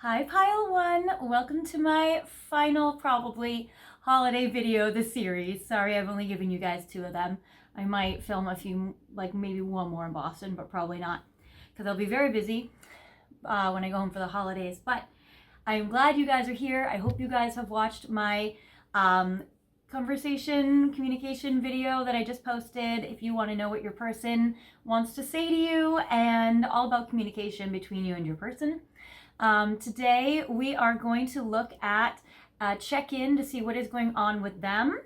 Hi Pile 1, welcome to my final probably holiday video this series. Sorry I've only given you guys 2 of them. I might film a few, like maybe one more in Boston, but probably not because I'll be very busy when I go home for the holidays. But I'm glad you guys are here. I hope you guys have watched my communication video that I just posted if you want to know what your person wants to say to you and all about communication between you and your person. Today we are going to look at check-in to see what is going on with them.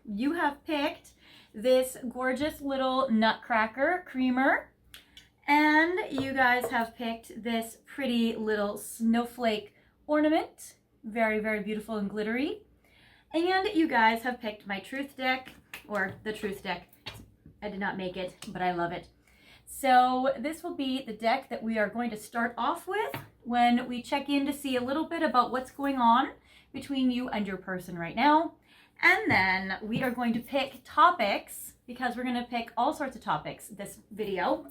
You have picked this gorgeous little Nutcracker creamer, and you guys have picked this pretty little snowflake ornament, very, very beautiful and glittery. And you guys have picked my truth deck, or the truth deck. I did not make it, but I love it. So this will be the deck that we are going to start off with when we check in to see a little bit about what's going on between you and your person right now. And then we are going to pick topics, because we're going to pick all sorts of topics this video,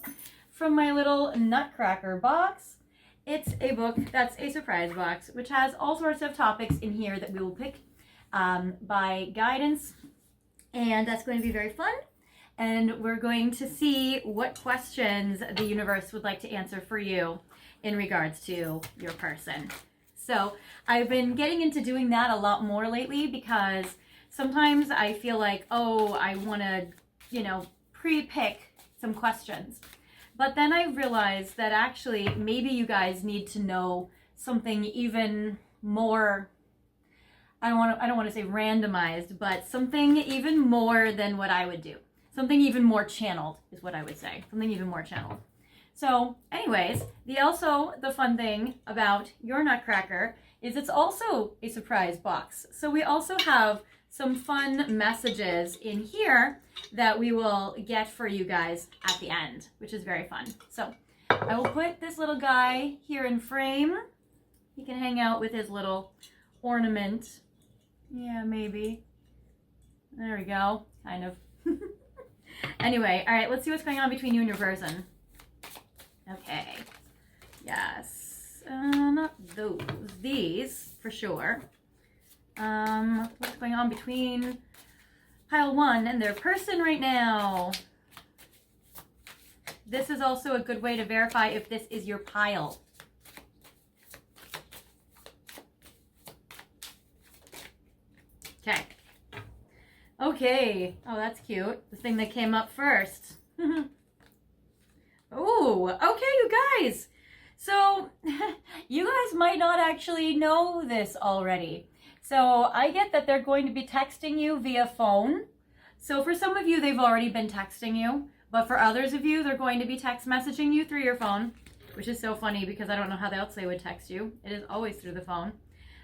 from my little Nutcracker box. It's a book that's a surprise box, which has all sorts of topics in here that we will pick by guidance. And that's going to be very fun. And we're going to see what questions the universe would like to answer for you in regards to your person. So I've been getting into doing that a lot more lately, because sometimes I feel like, oh, I want to, pre-pick some questions. But then I realized that actually maybe you guys need to know something even more, I don't want to say randomized, but something even more than what I would do. Something even more channeled is what I would say. Something even more channeled. So anyways, the fun thing about your Nutcracker is it's also a surprise box. So we also have some fun messages in here that we will get for you guys at the end, which is very fun. So I will put this little guy here in frame. He can hang out with his little ornament. Yeah, maybe. There we go. Kind of. Anyway, all right, let's see what's going on between you and your person. Okay. Yes. Not those. These, for sure. What's going on between pile 1 and their person right now? This is also a good way to verify if this is your pile. Okay. Okay. Oh, that's cute. The thing that came up first. Oh, okay, you guys. So, you guys might not actually know this already. So, I get that they're going to be texting you via phone. So, for some of you, they've already been texting you. But for others of you, they're going to be text messaging you through your phone. Which is so funny, because I don't know how else they would text you. It is always through the phone.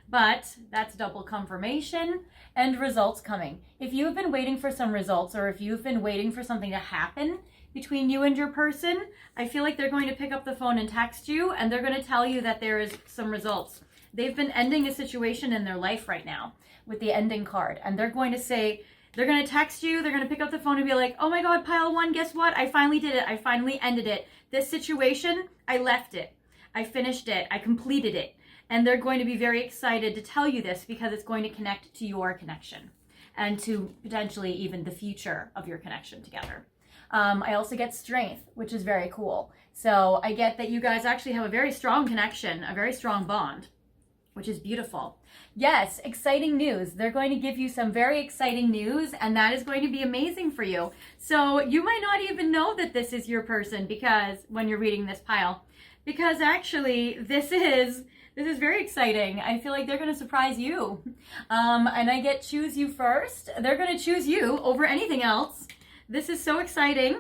But that's double confirmation and results coming. If you've been waiting for some results, or if you've been waiting for something to happen between you and your person, I feel like they're going to pick up the phone and text you, and they're going to tell you that there is some results. They've been ending a situation in their life right now with the ending card, and they're going to say, they're going to text you, they're going to pick up the phone and be like, oh my God, pile 1, guess what? I finally did it. I finally ended it. This situation, I left it. I finished it. I completed it. And they're going to be very excited to tell you this, because it's going to connect to your connection and to potentially even the future of your connection together. I also get strength, which is very cool. So I get that you guys actually have a very strong connection, a very strong bond, which is beautiful. Yes, exciting news. They're going to give you some very exciting news, and that is going to be amazing for you. So you might not even know that this is your person, because when you're reading this pile, because actually this is very exciting. I feel like they're going to surprise you. And I get choose you first. They're going to choose you over anything else. This is so exciting.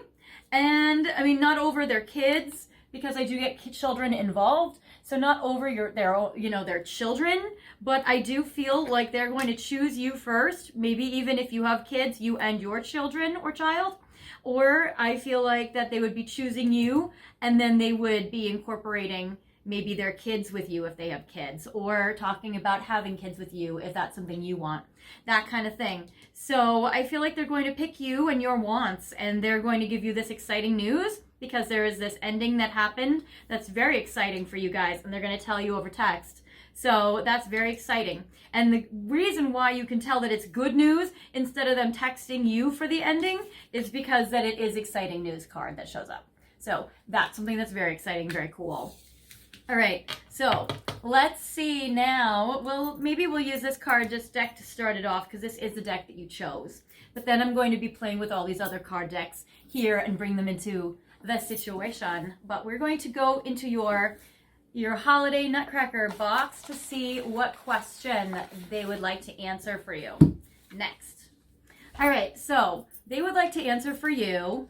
And I mean, not over their kids, because I do get children involved. So not over their children, but I do feel like they're going to choose you first. Maybe even if you have kids, you and your children or child. Or I feel like that they would be choosing you, and then they would be incorporating maybe their kids with you if they have kids, or talking about having kids with you if that's something you want, that kind of thing. So I feel like they're going to pick you and your wants, and they're going to give you this exciting news, because there is this ending that happened that's very exciting for you guys, and they're going to tell you over text. So that's very exciting. And the reason why you can tell that it's good news instead of them texting you for the ending is because that it is exciting news card that shows up. So that's something that's very exciting, very cool. All right, so let's see now. Well, maybe we'll use this card just deck to start it off because this is the deck that you chose. But then I'm going to be playing with all these other card decks here and bring them into the situation. But we're going to go into your holiday Nutcracker box to see what question they would like to answer for you next. All right, so they would like to answer for you,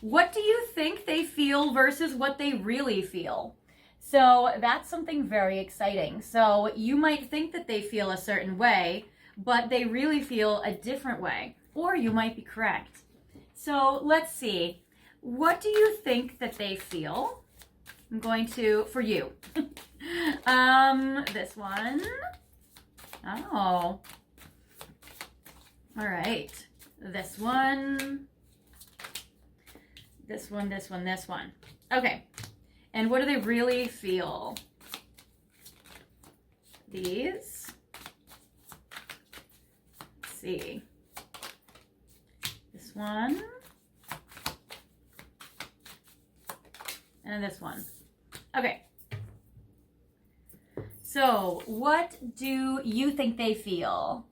what do you think they feel versus what they really feel? So that's something very exciting. So you might think that they feel a certain way, but they really feel a different way, or you might be correct. So let's see. What do you think that they feel? I'm going to, for you. This one. Oh. All right. This one. This one, this one, this one. Okay. And what do they really feel? These. Let's see. This one. And this one. Okay. So, what do you think they feel?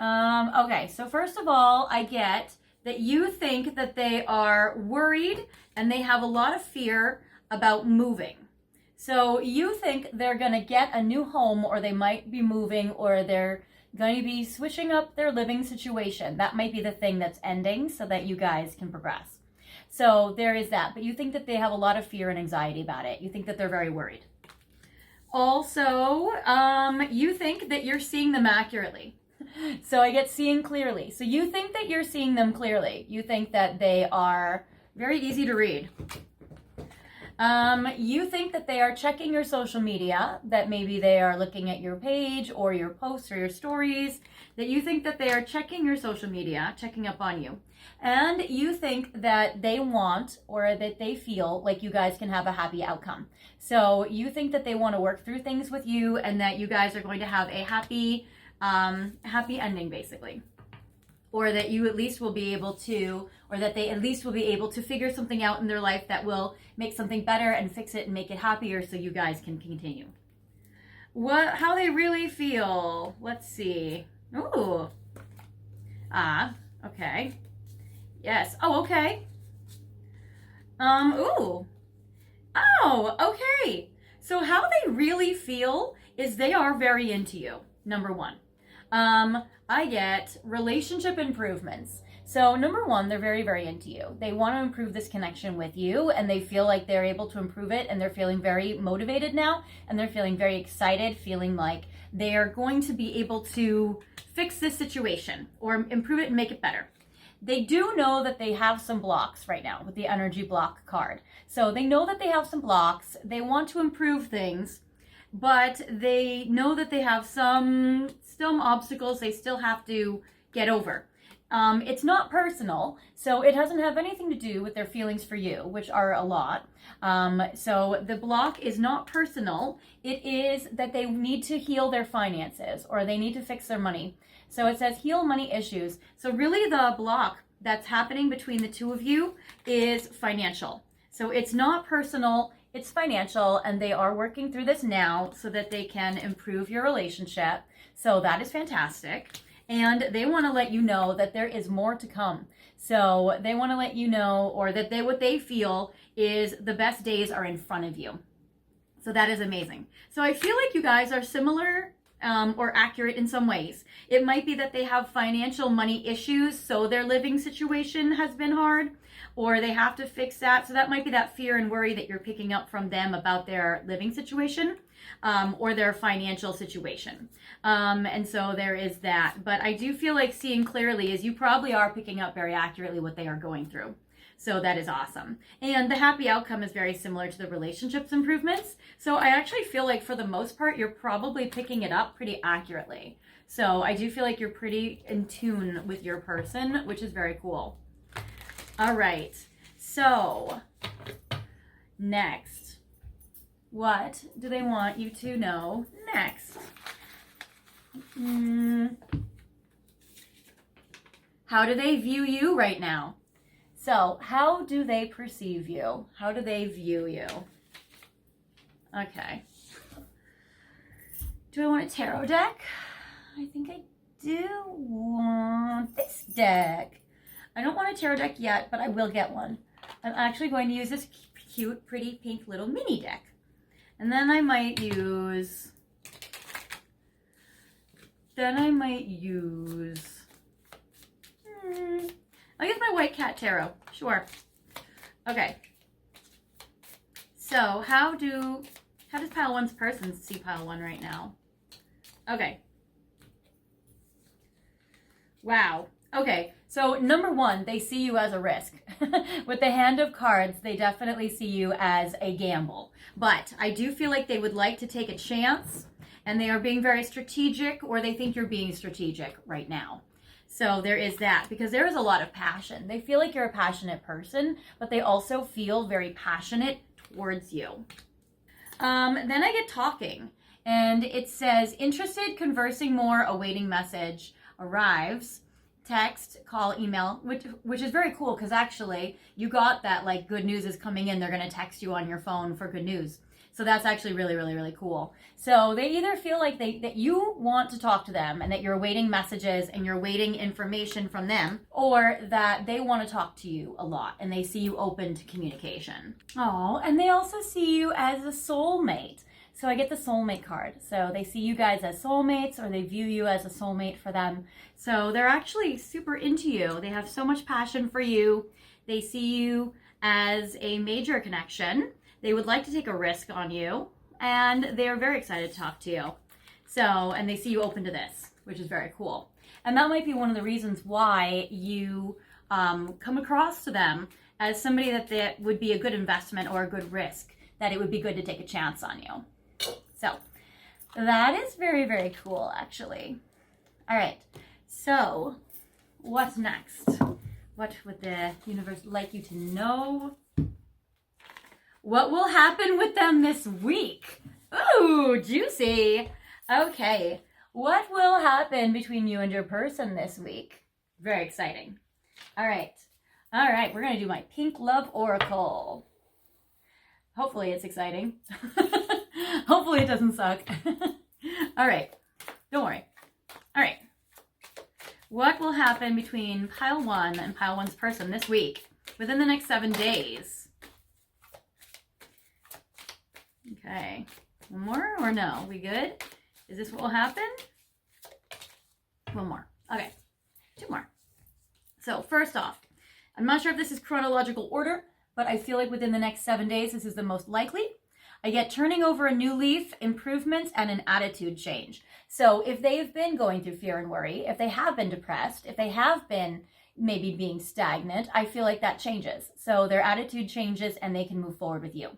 Okay, so first of all, I get that you think that they are worried and they have a lot of fear about moving. So you think they're going to get a new home, or they might be moving, or they're going to be switching up their living situation. That might be the thing that's ending so that you guys can progress. So there is that. But you think that they have a lot of fear and anxiety about it. You think that they're very worried. Also, you think that you're seeing them accurately. So I get seeing clearly. So you think that you're seeing them clearly. You think that they are very easy to read. You think that they are checking your social media, that maybe they are looking at your page or your posts or your stories, that you think that they are checking your social media, checking up on you. And you think that they want, or that they feel like you guys can have a happy outcome. So you think that they want to work through things with you, and that you guys are going to have a happy ending, basically. Or that you at least will be able to, or that they at least will be able to figure something out in their life that will make something better and fix it and make it happier so you guys can continue. How they really feel. Let's see. Ooh. Okay. Yes. Oh, okay. Ooh. Oh, okay. So how they really feel is they are very into you, number one. I get relationship improvements. So number one, they're very, very into you. They want to improve this connection with you, and they feel like they're able to improve it, and they're feeling very motivated now, and they're feeling very excited, feeling like they are going to be able to fix this situation or improve it and make it better. They do know that they have some blocks right now with the energy block card. So they know that they have some blocks. They want to improve things, but they know that they have some obstacles they still have to get over. It's not personal, so it doesn't have anything to do with their feelings for you, which are a lot. So the block is not personal. It is that they need to heal their finances, or they need to fix their money. So it says heal money issues. So really the block that's happening between the two of you is financial. So it's not personal, it's financial, and they are working through this now so that they can improve your relationship. So that is fantastic. And they want to let you know that there is more to come. So they want to let you know, or that what they feel is the best days are in front of you. So that is amazing. So I feel like you guys are similar or accurate in some ways. It might be that they have financial money issues, so their living situation has been hard, or they have to fix that. So that might be that fear and worry that you're picking up from them about their living situation, or their financial situation. And so there is that. But I do feel like seeing clearly is you probably are picking up very accurately what they are going through. So that is awesome. And the happy outcome is very similar to the relationships improvements. So I actually feel like for the most part, you're probably picking it up pretty accurately. So I do feel like you're pretty in tune with your person, which is very cool. All right. So next, what do they want you to know next? How do they view you right now? So how do they perceive you? How do they view you? Okay. Do I want a tarot deck? I think I do want this deck. I don't want a tarot deck yet, but I will get one. I'm actually going to use this cute, pretty pink little mini deck. And then I might use... I'll use my white cat tarot. Sure. Okay. So how does pile one's person see pile one right now? Okay. Wow. Okay. So number one, they see you as a risk. With the hand of cards, they definitely see you as a gamble. But I do feel like they would like to take a chance, and they are being very strategic, or they think you're being strategic right now. So there is that, because there is a lot of passion. They feel like you're a passionate person, but they also feel very passionate towards you. Then I get talking, and it says, interested, conversing more, awaiting message, arrives, text, call, email, which is very cool, because actually you got that, like, good news is coming in. They're going to text you on your phone for good news. So that's actually really, really, really cool. So they either feel like that you want to talk to them and that you're waiting messages and you're waiting information from them, or that they want to talk to you a lot and they see you open to communication. Oh, and they also see you as a soulmate. So I get the soulmate card. So they see you guys as soulmates, or they view you as a soulmate for them. So they're actually super into you. They have so much passion for you. They see you as a major connection. They would like to take a risk on you, and they are very excited to talk to you. So, and they see you open to this, which is very cool. And that might be one of the reasons why you come across to them as somebody that would be a good investment or a good risk, that it would be good to take a chance on you. So that is very, very cool, actually. All right, so what's next? What would the universe like you to know? What will happen with them this week? Ooh, juicy. Okay, what will happen between you and your person this week? Very exciting. All right, we're going to do my Pink Love Oracle. Hopefully it's exciting. Hopefully it doesn't suck. All right, don't worry. All right, what will happen between pile one and pile one's person this week within the next 7 days? Okay, one more or no? We good? Is this what will happen? One more. Okay, two more. So first off, I'm not sure if this is chronological order, but I feel like within the next 7 days, this is the most likely. I get turning over a new leaf, improvements, and an attitude change. So if they've been going through fear and worry, if they have been depressed, if they have been maybe being stagnant, I feel like that changes. So their attitude changes and they can move forward with you.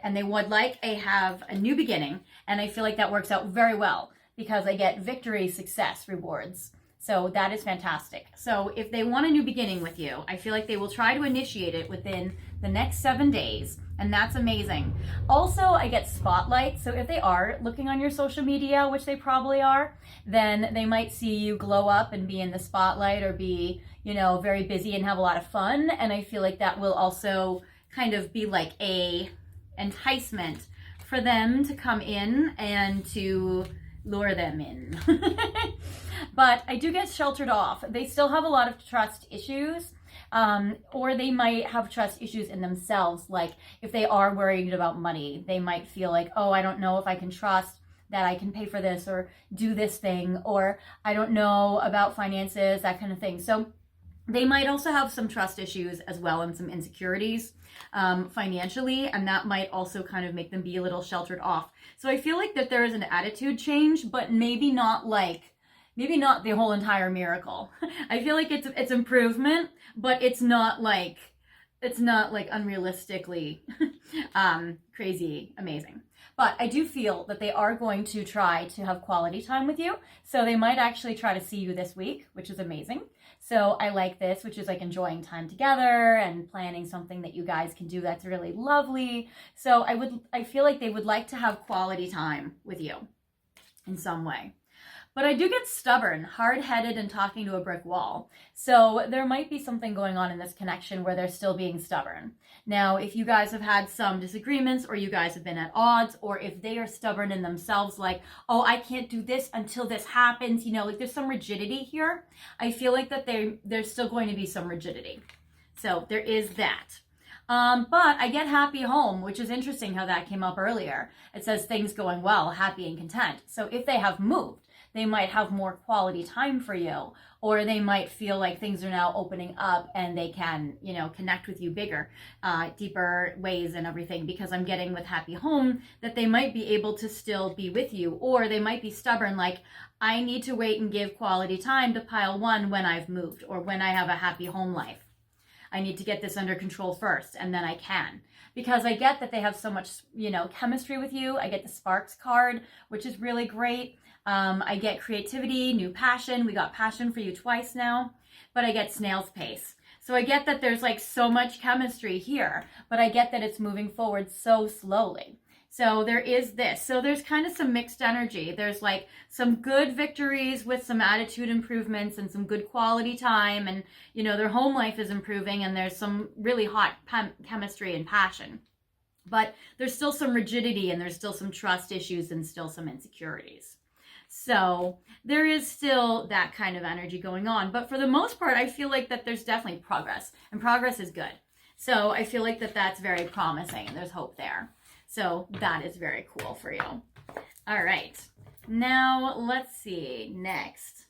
And they would like have a new beginning. And I feel like that works out very well because I get victory, success, rewards. So that is fantastic. So if they want a new beginning with you, I feel like they will try to initiate it within the next 7 days. And that's amazing. Also, I get spotlight. So if they are looking on your social media, which they probably are, then they might see you glow up and be in the spotlight or be, very busy and have a lot of fun. And I feel like that will also kind of be like a enticement for them to come in and to lure them in. But I do get sheltered off. They still have a lot of trust issues, or they might have trust issues in themselves. Like if they are worried about money, they might feel like, oh, I don't know if I can trust that I can pay for this or do this thing, or I don't know about finances, that kind of thing. So they might also have some trust issues as well and some insecurities financially, and that might also kind of make them be a little sheltered off. So I feel like that there is an attitude change, but maybe not the whole entire miracle. I feel like it's improvement, but it's not like like unrealistically crazy amazing. But I do feel that they are going to try to have quality time with you. So they might actually try to see you this week, which is amazing. So I like this, which is like enjoying time together and planning something that you guys can do that's really lovely. So I feel like they would like to have quality time with you in some way. But I do get stubborn, hard-headed, and talking to a brick wall. So there might be something going on in this connection where they're still being stubborn. Now, if you guys have had some disagreements, or you guys have been at odds, or if they are stubborn in themselves, like, oh, I can't do this until this happens, you know, like there's some rigidity here. I feel like that there's still going to be some rigidity. So there is that. But I get happy home, which is interesting how that came up earlier. It says things going well, happy and content. So if they have moved, they might have more quality time for you, or they might feel like things are now opening up and they can, you know, connect with you bigger, deeper ways and everything, because I'm getting with happy home that they might be able to still be with you, or they might be stubborn, like, I need to wait and give quality time to pile one when I've moved or when I have a happy home life. I need to get this under control first and then I can. Because I get that they have so much, you know, chemistry with you. I get the sparks card, which is really great. I get creativity, new passion. We got passion for you twice now, but I get snail's pace. So I get that there's like so much chemistry here, but I get that it's moving forward so slowly. So there is this. So there's kind of some mixed energy. There's like some good victories with some attitude improvements and some good quality time. And, you know, their home life is improving and there's some really hot chemistry and passion. But there's still some rigidity and there's still some trust issues and still some insecurities. So there is still that kind of energy going on. But for the most part, I feel like that there's definitely progress. And progress is good. So I feel like that that's very promising and there's hope there. So that is very cool for you. All right. Now let's see. Next.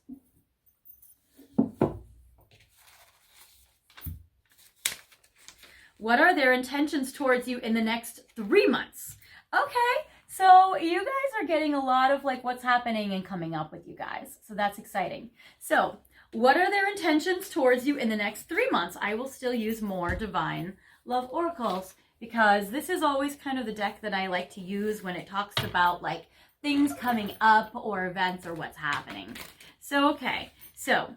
What are their intentions towards you in the next 3 months? Okay. So you guys are getting a lot of like what's happening and coming up with you guys. So that's exciting. So what are their intentions towards you in the next 3 months? I will still use more Divine Love Oracles because this is always kind of the deck that I like to use when it talks about like things coming up or events or what's happening. So, okay. So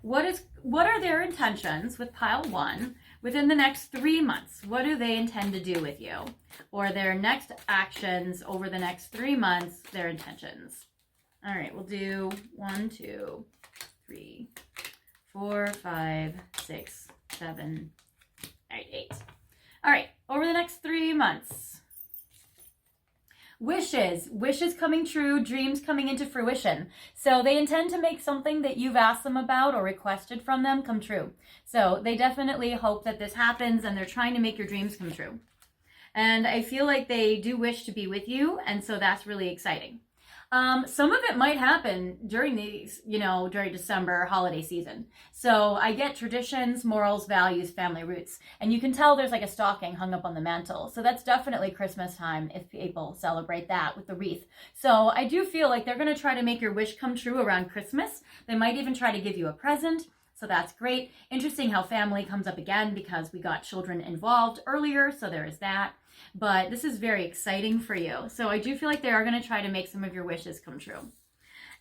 what are their intentions with pile 1 within the next 3 months? What do they intend to do with you? Or their next actions over the next 3 months, their intentions. All right, we'll do 1, 2, 3, 4, 5, 6, 7, 8. All right, over the next 3 months. Wishes coming true, dreams coming into fruition. So they intend to make something that you've asked them about or requested from them come true. So they definitely hope that this happens and they're trying to make your dreams come true. And I feel like they do wish to be with you, and so that's really exciting. Some of it might happen during these, during December holiday season. So I get traditions, morals, values, family roots. And you can tell there's like a stocking hung up on the mantle. So that's definitely Christmas time if people celebrate that with the wreath. So I do feel like they're going to try to make your wish come true around Christmas. They might even try to give you a present. So that's great. Interesting how family comes up again because we got children involved earlier. So there is that. But this is very exciting for you. So I do feel like they are going to try to make some of your wishes come true.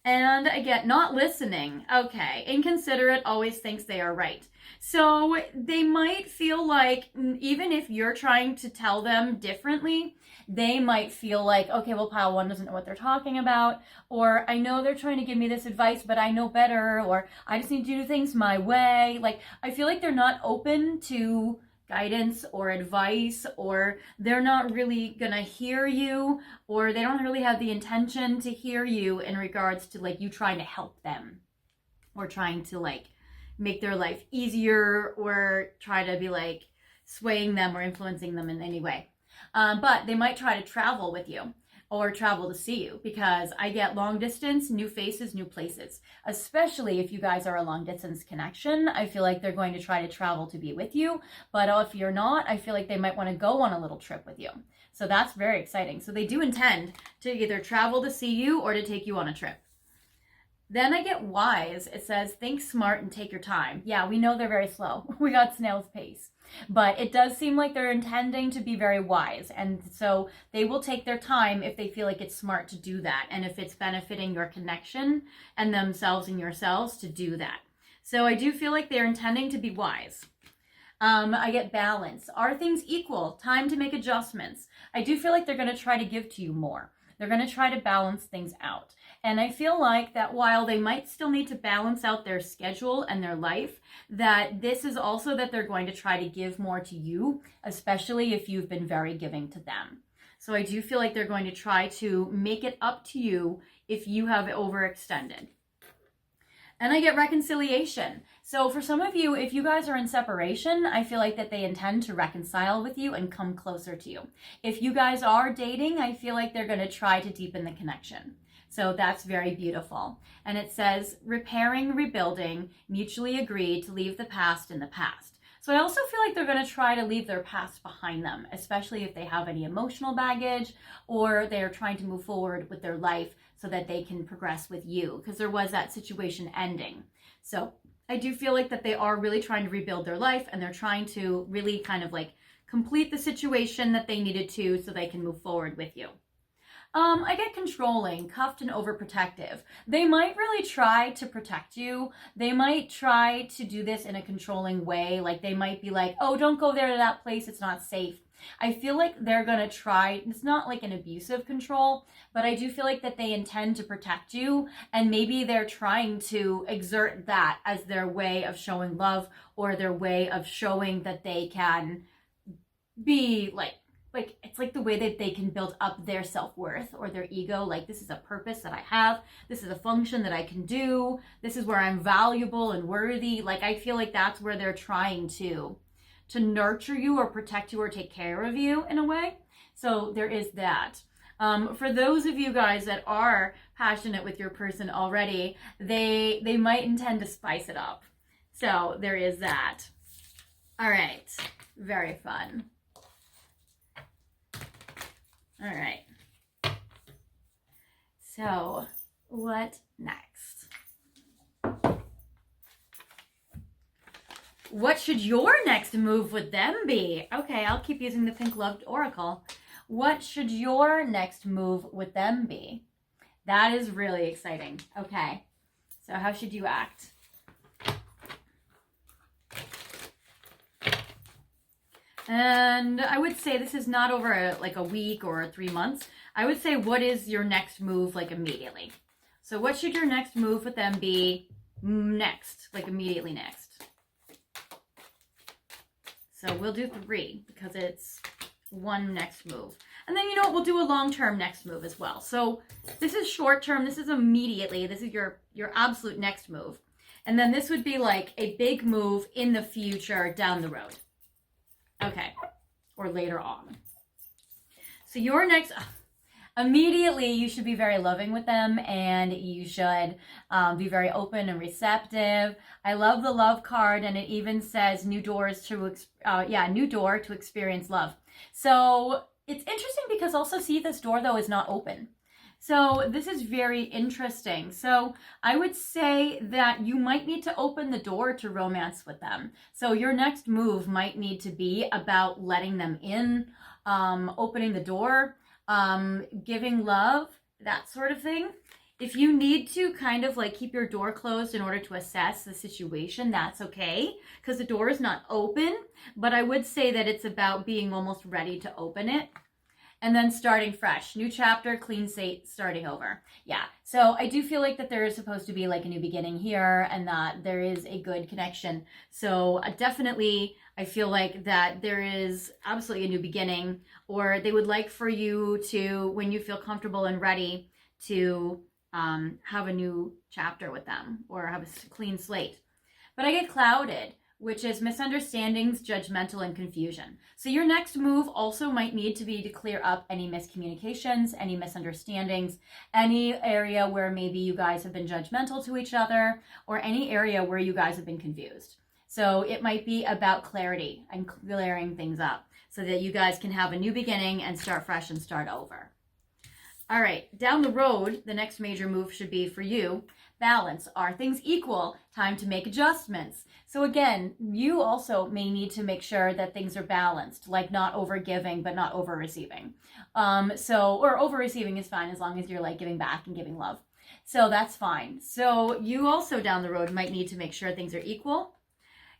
And again, not listening. Okay. Inconsiderate, always thinks they are right. So they might feel like even if you're trying to tell them differently, they might feel like, okay, well, pile 1 doesn't know what they're talking about. Or I know they're trying to give me this advice, but I know better. Or I just need to do things my way. Like, I feel like they're not open to guidance or advice, or they're not really gonna hear you, or they don't really have the intention to hear you in regards to like you trying to help them or trying to like make their life easier or try to be like swaying them or influencing them in any way. But they might try to travel with you or travel to see you, because I get long distance, new faces, new places, especially if you guys are a long distance connection. I feel like they're going to try to travel to be with you, but if you're not, I feel like they might want to go on a little trip with you. So that's very exciting. So they do intend to either travel to see you or to take you on a trip. Then I get wise. It says, think smart and take your time. Yeah, we know they're very slow. We got snail's pace. But it does seem like they're intending to be very wise. And so they will take their time if they feel like it's smart to do that. And if it's benefiting your connection and themselves and yourselves to do that. So I do feel like they're intending to be wise. I get balance. Are things equal? Time to make adjustments. I do feel like they're going to try to give to you more. They're going to try to balance things out. And I feel like that while they might still need to balance out their schedule and their life, that this is also that they're going to try to give more to you, especially if you've been very giving to them. So I do feel like they're going to try to make it up to you if you have overextended. And I get reconciliation. So for some of you, if you guys are in separation, I feel like that they intend to reconcile with you and come closer to you. If you guys are dating, I feel like they're going to try to deepen the connection. So that's very beautiful. And it says, repairing, rebuilding, mutually agreed to leave the past in the past. So I also feel like they're going to try to leave their past behind them, especially if they have any emotional baggage or they're trying to move forward with their life so that they can progress with you, because there was that situation ending. So I do feel like that they are really trying to rebuild their life, and they're trying to really kind of like complete the situation that they needed to so they can move forward with you. I get controlling, cuffed, and overprotective. They might really try to protect you. They might try to do this in a controlling way. Like they might be like, oh, don't go there to that place. It's not safe. I feel like they're going to try, it's not like an abusive control, but I do feel like that they intend to protect you, and maybe they're trying to exert that as their way of showing love or their way of showing that they can be like it's like the way that they can build up their self-worth or their ego. Like, this is a purpose that I have. This is a function that I can do. This is where I'm valuable and worthy. Like, I feel like that's where they're trying to nurture you or protect you or take care of you in a way. So there is that. For those of you guys that are passionate with your person already, they might intend to spice it up. So there is that. All right. Very fun. All right. So what next? What should your next move with them be? Okay, I'll keep using the Pink Loved Oracle. What should your next move with them be? That is really exciting. Okay, so how should you act? And I would say this is not over like a week or 3 months. I would say, what is your next move like immediately? So what should your next move with them be next, like immediately next? So we'll do 3 because it's one next move. And then, you know what, we'll do a long-term next move as well. So this is short-term, this is immediately, this is your absolute next move. And then this would be like a big move in the future down the road. Okay, or later on. So your next, immediately you should be very loving with them, and you should be very open and receptive. I love the love card, and it even says new doors to, new door to experience love. So it's interesting because also see this door though is not open. So this is very interesting. So I would say that you might need to open the door to romance with them. So your next move might need to be about letting them in, opening the door, giving love, that sort of thing. If you need to kind of like keep your door closed in order to assess the situation, that's okay, because the door is not open. But I would say that it's about being almost ready to open it. And then starting fresh, new chapter, clean slate, starting over. Yeah, so I do feel like that there is supposed to be like a new beginning here, and that there is a good connection. So definitely, I feel like that there is absolutely a new beginning, or they would like for you to, when you feel comfortable and ready, to have a new chapter with them, or have a clean slate. But I get clouded, which is misunderstandings, judgmental, and confusion. So your next move also might need to be to clear up any miscommunications, any misunderstandings, any area where maybe you guys have been judgmental to each other, or any area where you guys have been confused. So it might be about clarity and clearing things up so that you guys can have a new beginning and start fresh and start over. All right, down the road, the next major move should be for you, balance. Are things equal? Time to make adjustments. So again, you also may need to make sure that things are balanced, like not over giving, but not over receiving. Or over receiving is fine as long as you're like giving back and giving love. So that's fine. So you also down the road might need to make sure things are equal.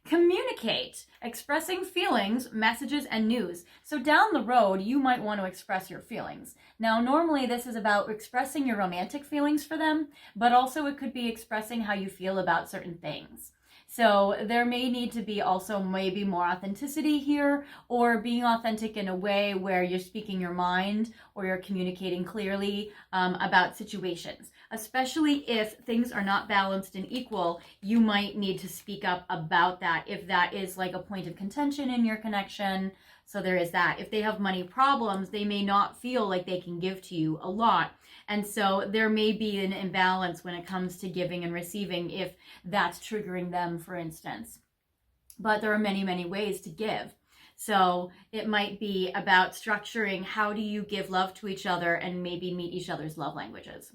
Communicate, expressing feelings, messages, and news. So down the road, you might want to express your feelings. Now, normally this is about expressing your romantic feelings for them, but also it could be expressing how you feel about certain things. So there may need to be also maybe more authenticity here, or being authentic in a way where you're speaking your mind or you're communicating clearly about situations. Especially if things are not balanced and equal, you might need to speak up about that if that is like a point of contention in your connection. So there is that. If they have money problems, they may not feel like they can give to you a lot. And so there may be an imbalance when it comes to giving and receiving if that's triggering them, for instance. But there are many, many ways to give. So it might be about structuring how do you give love to each other and maybe meet each other's love languages.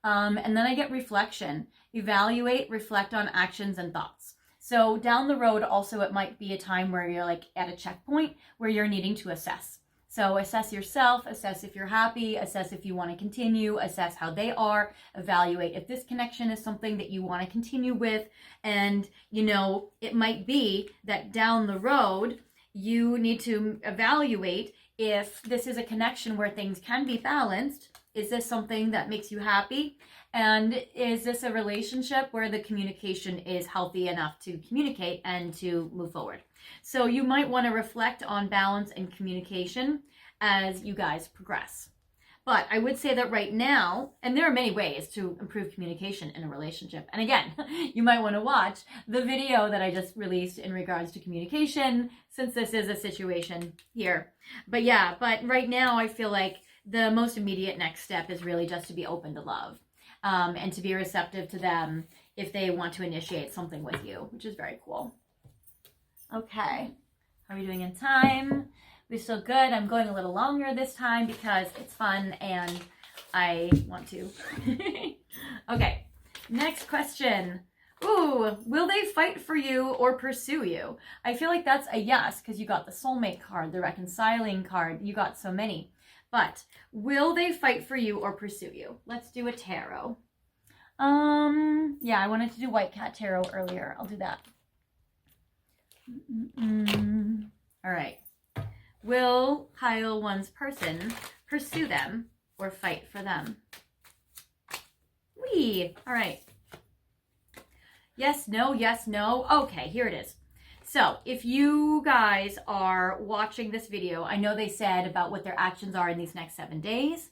And then I get reflection. Evaluate, reflect on actions and thoughts. So down the road, also, it might be a time where you're like at a checkpoint where you're needing to assess. So assess yourself, assess if you're happy, assess if you want to continue, assess how they are, evaluate if this connection is something that you want to continue with. And, you know, it might be that down the road, you need to evaluate if this is a connection where things can be balanced. Is this something that makes you happy? And is this a relationship where the communication is healthy enough to communicate and to move forward? So you might want to reflect on balance and communication as you guys progress. But I would say that right now, and there are many ways to improve communication in a relationship. And again, you might want to watch the video that I just released in regards to communication, since this is a situation here. But yeah, but right now I feel like the most immediate next step is really just to be open to love and to be receptive to them if they want to initiate something with you, which is very cool. Okay, how are we doing in time? We're still good. I'm going a little longer this time because it's fun and I want to. Okay, next question. Ooh, will they fight for you or pursue you? I feel like that's a yes because you got the soulmate card, the reconciling card. You got so many. But will they fight for you or pursue you? Let's do a tarot. Yeah, I wanted to do White Cat Tarot earlier. I'll do that. All right. Will pile one's person pursue them or fight for them? Whee! All right. Yes, no, yes, no. Okay, here it is. So if you guys are watching this video, I know they said about what their actions are in these next 7 days.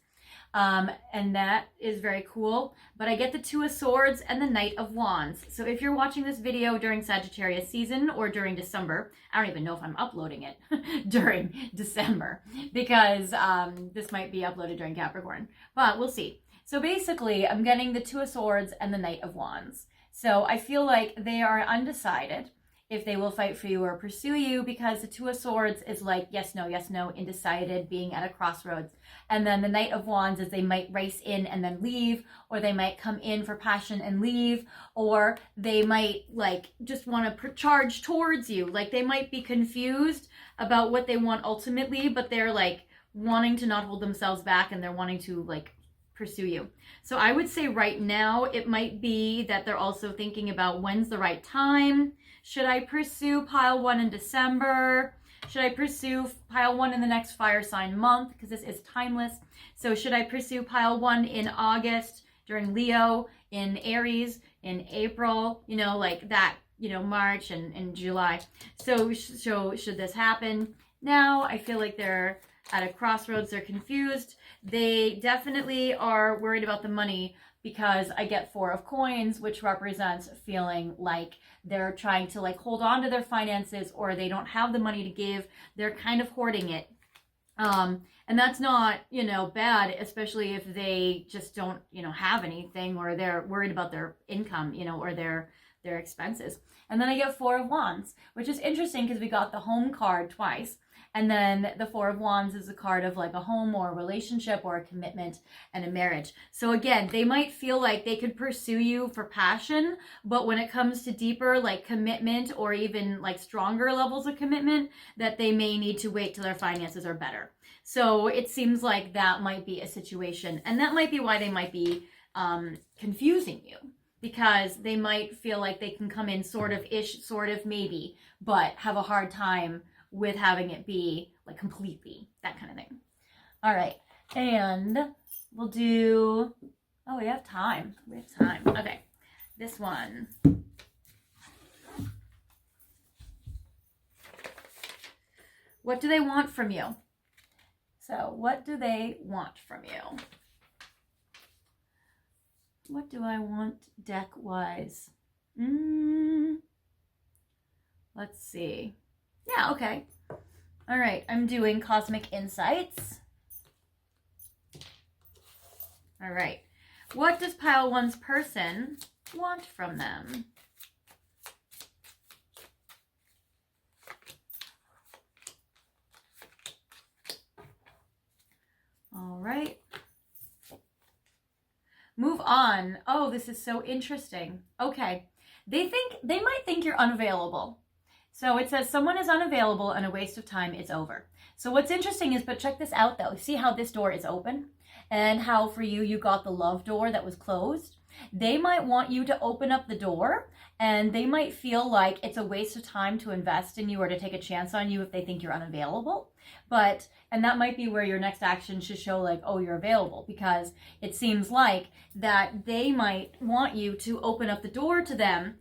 And that is very cool. But I get the Two of Swords and the Knight of Wands. So if you're watching this video during Sagittarius season or during December, I don't even know if I'm uploading it during December because this might be uploaded during Capricorn, but we'll see. So basically, I'm getting the Two of Swords and the Knight of Wands. So I feel like they are undecided if they will fight for you or pursue you, because the Two of Swords is like yes, no, undecided, being at a crossroads. And then the Knight of Wands is they might race in and then leave, or they might come in for passion and leave, or they might like just want to charge towards you. Like they might be confused about what they want ultimately, but they're like wanting to not hold themselves back and they're wanting to like pursue you. So I would say right now it might be that they're also thinking about when's the right time. Should I pursue pile one in December? Should I pursue pile one in the next fire sign month? Because this is timeless. So should I pursue pile one in August during Leo, in Aries, in April, you know, like that, you know, March and July. So should this happen now? I feel like they're at a crossroads. They're confused. They definitely are worried about the money, because I get Four of Coins, which represents feeling like they're trying to like hold on to their finances, or they don't have the money to give. They're kind of hoarding it. And that's not, you know, bad, especially if they just don't, you know, have anything, or they're worried about their income, you know, or their expenses. And then I get Four of Wands, which is interesting because we got the Home card twice. And then the Four of Wands is a card of like a home or a relationship or a commitment and a marriage. So again, they might feel like they could pursue you for passion, but when it comes to deeper like commitment or even like stronger levels of commitment, that they may need to wait till their finances are better. So it seems like that might be a situation, and that might be why they might be confusing you, because they might feel like they can come in sort of ish, sort of maybe, but have a hard time with having it be like completely, that kind of thing. All right, and we'll do, oh, we have time. We have time. Okay, this one. What do they want from you? So what do they want from you? What do I want deck-wise? Let's see. Yeah, okay. All right, I'm doing Cosmic Insights. All right. What does pile one's person want from them? All right. Move on. Oh, this is so interesting. Okay. They might think you're unavailable. So it says someone is unavailable and a waste of time, it's over. So what's interesting is, but check this out though. See how this door is open and how for you got the love door that was closed? They might want you to open up the door, and they might feel like it's a waste of time to invest in you or to take a chance on you if they think you're unavailable. And that might be where your next action should show like, oh, you're available, because it seems like that they might want you to open up the door to them,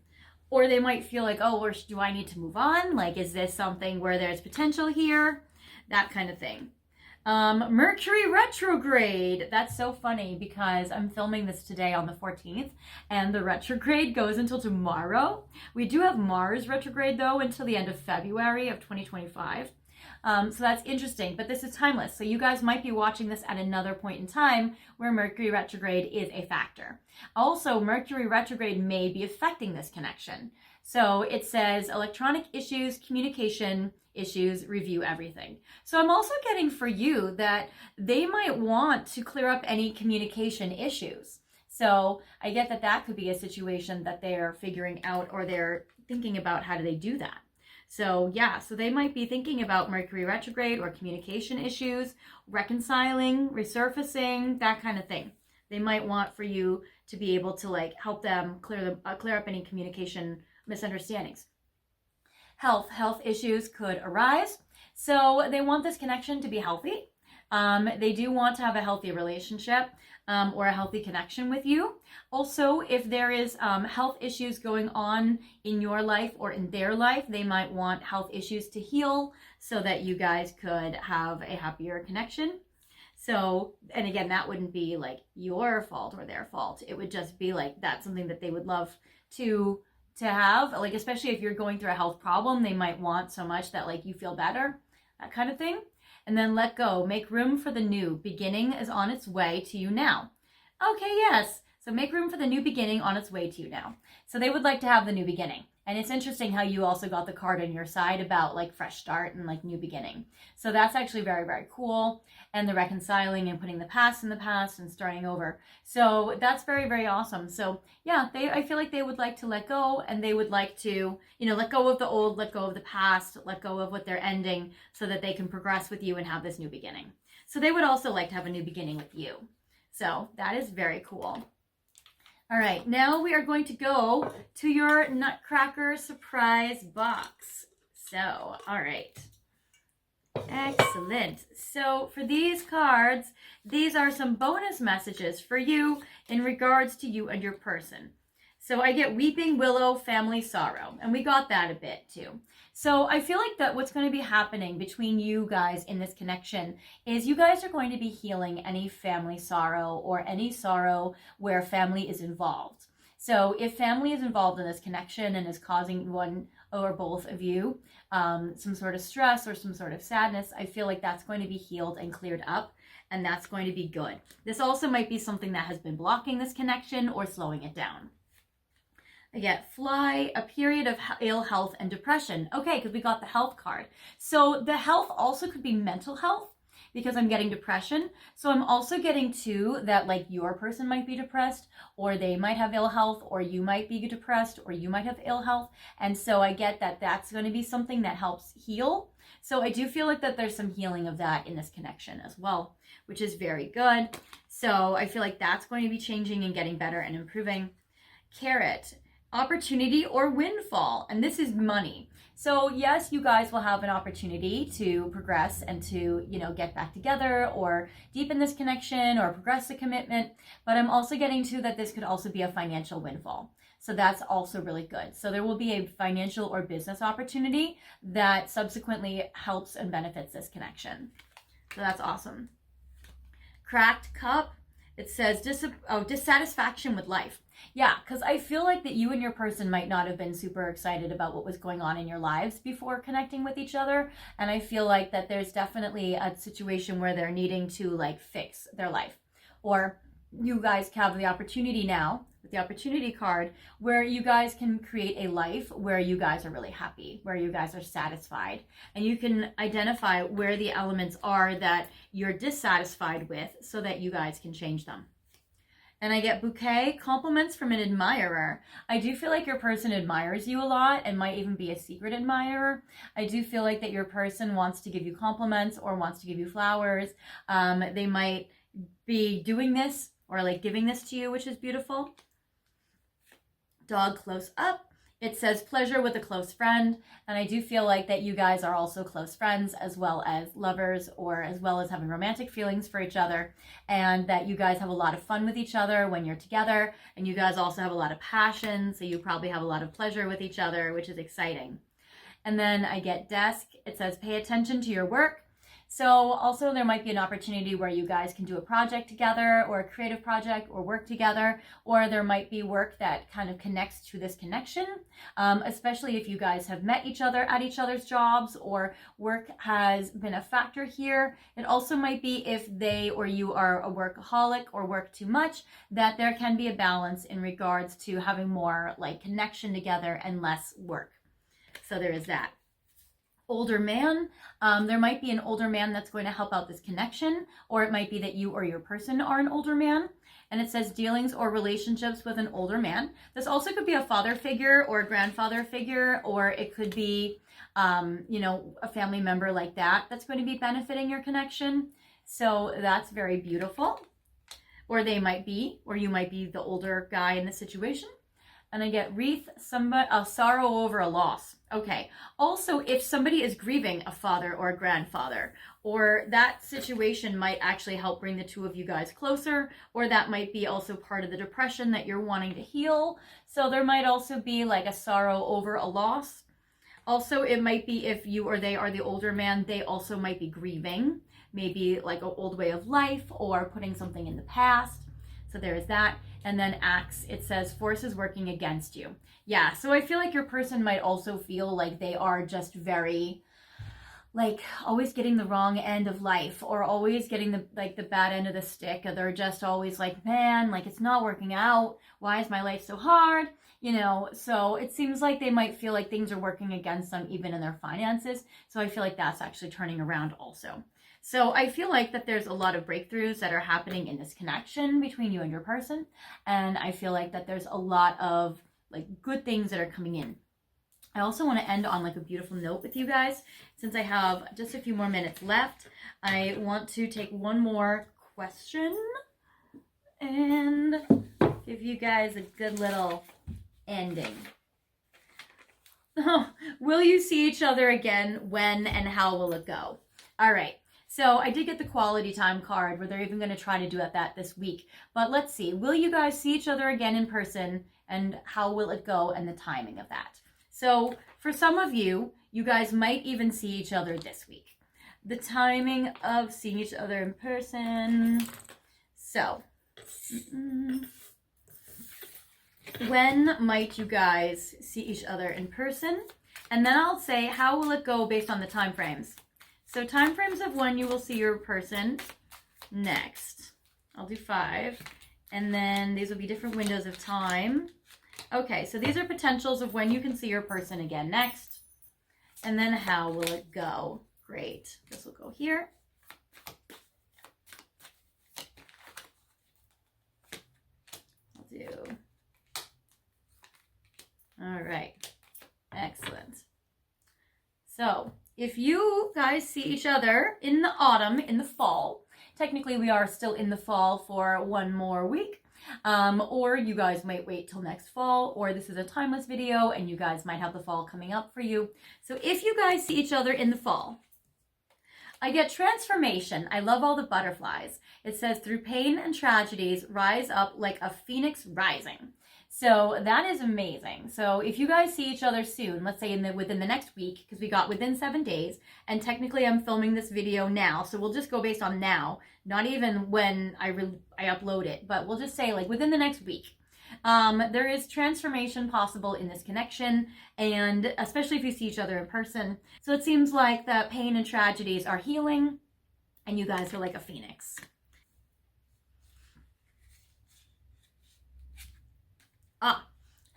or they might feel like, oh, or do I need to move on? Like, is this something where there's potential here? That kind of thing. Mercury retrograde. That's so funny because I'm filming this today on the 14th and the retrograde goes until tomorrow. We do have Mars retrograde though until the end of February of 2025. So that's interesting, but this is timeless. So you guys might be watching this at another point in time where Mercury retrograde is a factor. Also, Mercury retrograde may be affecting this connection. So it says electronic issues, communication issues, review everything. So I'm also getting for you that they might want to clear up any communication issues. So I get that that could be a situation that they're figuring out, or they're thinking about how do they do that. So yeah, so they might be thinking about Mercury retrograde or communication issues, reconciling, resurfacing, that kind of thing. They might want for you to be able to like help them clear up any communication misunderstandings. Health issues could arise. So they want this connection to be healthy. They do want to have a healthy relationship or a healthy connection with you. Also, if there is health issues going on in your life or in their life, they might want health issues to heal so that you guys could have a happier connection. So, and again, that wouldn't be like your fault or their fault. It would just be like that's something that they would love to have, like especially if you're going through a health problem, they might want so much that like you feel better, that kind of thing. And then let go, make room for the new beginning is on its way to you now. Okay, yes. So make room for the new beginning on its way to you now. So they would like to have the new beginning. And it's interesting how you also got the card on your side about like fresh start and like new beginning. So that's actually very, very cool. And the reconciling and putting the past in the past and starting over. So that's very, very awesome. So yeah, I feel like they would like to let go, and they would like to, let go of the old, let go of the past, let go of what they're ending so that they can progress with you and have this new beginning. So they would also like to have a new beginning with you. So that is very cool. All right, now we are going to go to your Nutcracker surprise box. So, all right. Excellent. So for these cards, these are some bonus messages for you in regards to you and your person. So I get weeping willow, family sorrow, and we got that a bit too. So I feel like that what's going to be happening between you guys in this connection is you guys are going to be healing any family sorrow or any sorrow where family is involved. So if family is involved in this connection and is causing one or both of you some sort of stress or some sort of sadness, I feel like that's going to be healed and cleared up, and that's going to be good. This also might be something that has been blocking this connection or slowing it down. I get fly, a period of ill health and depression. Okay, because we got the health card. So the health also could be mental health, because I'm getting depression. So I'm also getting too that like your person might be depressed, or they might have ill health, or you might be depressed, or you might have ill health. And so I get that that's going to be something that helps heal. So I do feel like that there's some healing of that in this connection as well, which is very good. So I feel like that's going to be changing and getting better and improving. Carrot, opportunity or windfall. And this is money. So yes, you guys will have an opportunity to progress and to, get back together or deepen this connection or progress the commitment. But I'm also getting to that this could also be a financial windfall. So that's also really good. So there will be a financial or business opportunity that subsequently helps and benefits this connection. So that's awesome. Cracked cup. It says dissatisfaction with life. Yeah, because I feel like that you and your person might not have been super excited about what was going on in your lives before connecting with each other. And I feel like that there's definitely a situation where they're needing to like fix their life. Or you guys have the opportunity now with the opportunity card where you guys can create a life where you guys are really happy, where you guys are satisfied. And you can identify where the elements are that you're dissatisfied with so that you guys can change them. And I get bouquet, compliments from an admirer. I do feel like your person admires you a lot and might even be a secret admirer. I do feel like that your person wants to give you compliments or wants to give you flowers. They might be doing this or like giving this to you, which is beautiful. Dog close up. It says pleasure with a close friend. And I do feel like that you guys are also close friends as well as lovers, or as well as having romantic feelings for each other. And that you guys have a lot of fun with each other when you're together. And you guys also have a lot of passion. So you probably have a lot of pleasure with each other, which is exciting. And then I get desk. It says pay attention to your work. So also there might be an opportunity where you guys can do a project together or a creative project or work together, or there might be work that kind of connects to this connection, especially if you guys have met each other at each other's jobs or work has been a factor here. It also might be if they or you are a workaholic or work too much, that there can be a balance in regards to having more like connection together and less work. So there is that. Older man, there might be an older man that's going to help out this connection, or it might be that you or your person are an older man. And it says dealings or relationships with an older man. This also could be a father figure or a grandfather figure, or it could be, a family member like that that's going to be benefiting your connection. So that's very beautiful. Or they might be, or you might be the older guy in the situation. And I get wreath, a sorrow over a loss. Okay. Also, if somebody is grieving a father or a grandfather, or that situation might actually help bring the two of you guys closer, or that might be also part of the depression that you're wanting to heal. So there might also be like a sorrow over a loss. Also, it might be if you or they are the older man, they also might be grieving, maybe like an old way of life or putting something in the past. So there is that. And then axe, it says forces working against you. Yeah, so I feel like your person might also feel like they are just very, like, always getting the wrong end of life, or always getting the bad end of the stick. Or they're just always like, man, like it's not working out. Why is my life so hard? So it seems like they might feel like things are working against them even in their finances. So I feel like that's actually turning around also. So I feel like that there's a lot of breakthroughs that are happening in this connection between you and your person. And I feel like that there's a lot of like good things that are coming in. I also want to end on like a beautiful note with you guys. Since I have just a few more minutes left, I want to take one more question and give you guys a good little ending. Oh, will you see each other again? When and how will it go? All right. So I did get the quality time card where they're even going to try to do that this week. But let's see. Will you guys see each other again in person, and how will it go, and the timing of that? So for some of you, you guys might even see each other this week. The timing of seeing each other in person. So when might you guys see each other in person? And then I'll say, how will it go based on the time frames? So time frames of when you will see your person next. I'll do 5. And then these will be different windows of time. Okay, so these are potentials of when you can see your person again next. And then how will it go? Great. This will go here. I'll do. All right. Excellent. So if you guys see each other in the autumn, in the fall, technically we are still in the fall for one more week. Or you guys might wait till next fall, or this is a timeless video and you guys might have the fall coming up for you. So if you guys see each other in the fall, I get transformation. I love all the butterflies. It says, through pain and tragedies, rise up like a phoenix rising. So that is amazing. So if you guys see each other soon, let's say within the next week, because we got within 7 days, and technically I'm filming this video now, so we'll just go based on now, not even when I upload it, but we'll just say like within the next week. There is transformation possible in this connection, and especially if you see each other in person. So it seems like the pain and tragedies are healing, and you guys are like a phoenix.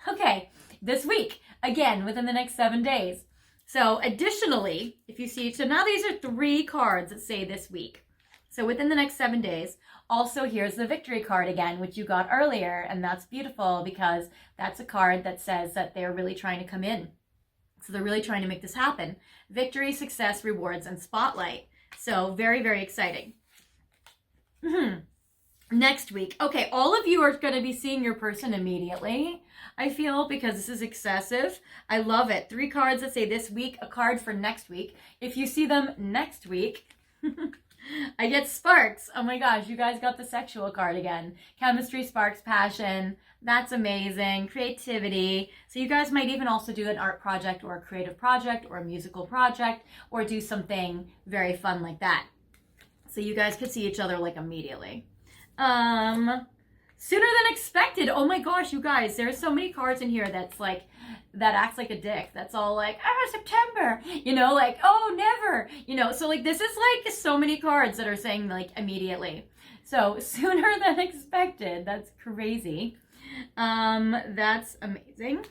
Okay, this week, again, within the next 7 days. So additionally, if you see, so now these are 3 cards that say this week. So within the next 7 days, also here's the victory card again, which you got earlier. And that's beautiful because that's a card that says that they're really trying to come in. So they're really trying to make this happen. Victory, success, rewards, and spotlight. So very, very exciting. Next week. Okay, all of you are going to be seeing your person immediately, I feel, because this is excessive. I love it. 3 cards that say this week, a card for next week. If you see them next week, I get sparks. Oh my gosh, you guys got the sexual card again. Chemistry, sparks, passion. That's amazing. Creativity. So you guys might even also do an art project or a creative project or a musical project or do something very fun like that. So you guys could see each other like immediately. Sooner than expected. Oh my gosh, you guys, there's so many cards in here that's like, that acts like a dick. That's all like, September, you know, like, oh, never, you know. So like, this is like so many cards that are saying like immediately. So sooner than expected. That's crazy. That's amazing.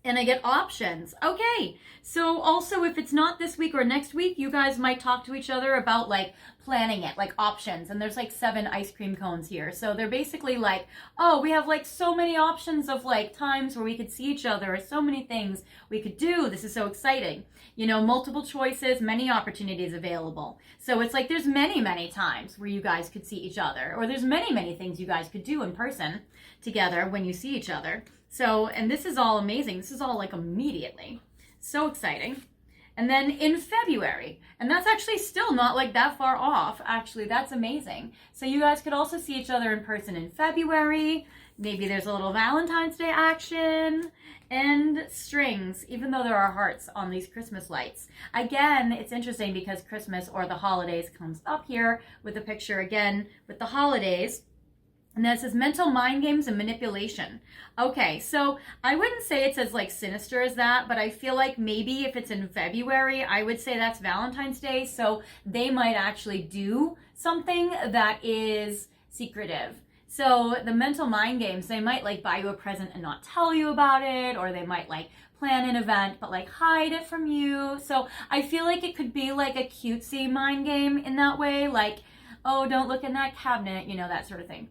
And I get options. Okay, so also if it's not this week or next week, you guys might talk to each other about like planning it, like options. And there's like 7 ice cream cones here. So they're basically like, oh, we have like so many options of like times where we could see each other, or so many things we could do. This is so exciting. You know, multiple choices, many opportunities available. So it's like there's many, many times where you guys could see each other, or there's many, many things you guys could do in person together when you see each other. So, and this is all amazing. This is all like immediately. So exciting. And then in February, and that's actually still not like that far off. Actually, that's amazing. So you guys could also see each other in person in February. Maybe there's a little Valentine's Day action and strings, even though there are hearts on these Christmas lights. Again, it's interesting because Christmas or the holidays comes up here with a picture again with the holidays. And then it says mental mind games and manipulation. Okay, so I wouldn't say it's as like sinister as that, but I feel like maybe if it's in February, I would say that's Valentine's Day. So they might actually do something that is secretive. So the mental mind games, they might like buy you a present and not tell you about it, or they might like plan an event but like hide it from you. So I feel like it could be like a cutesy mind game in that way, like, oh, don't look in that cabinet, you know, that sort of thing.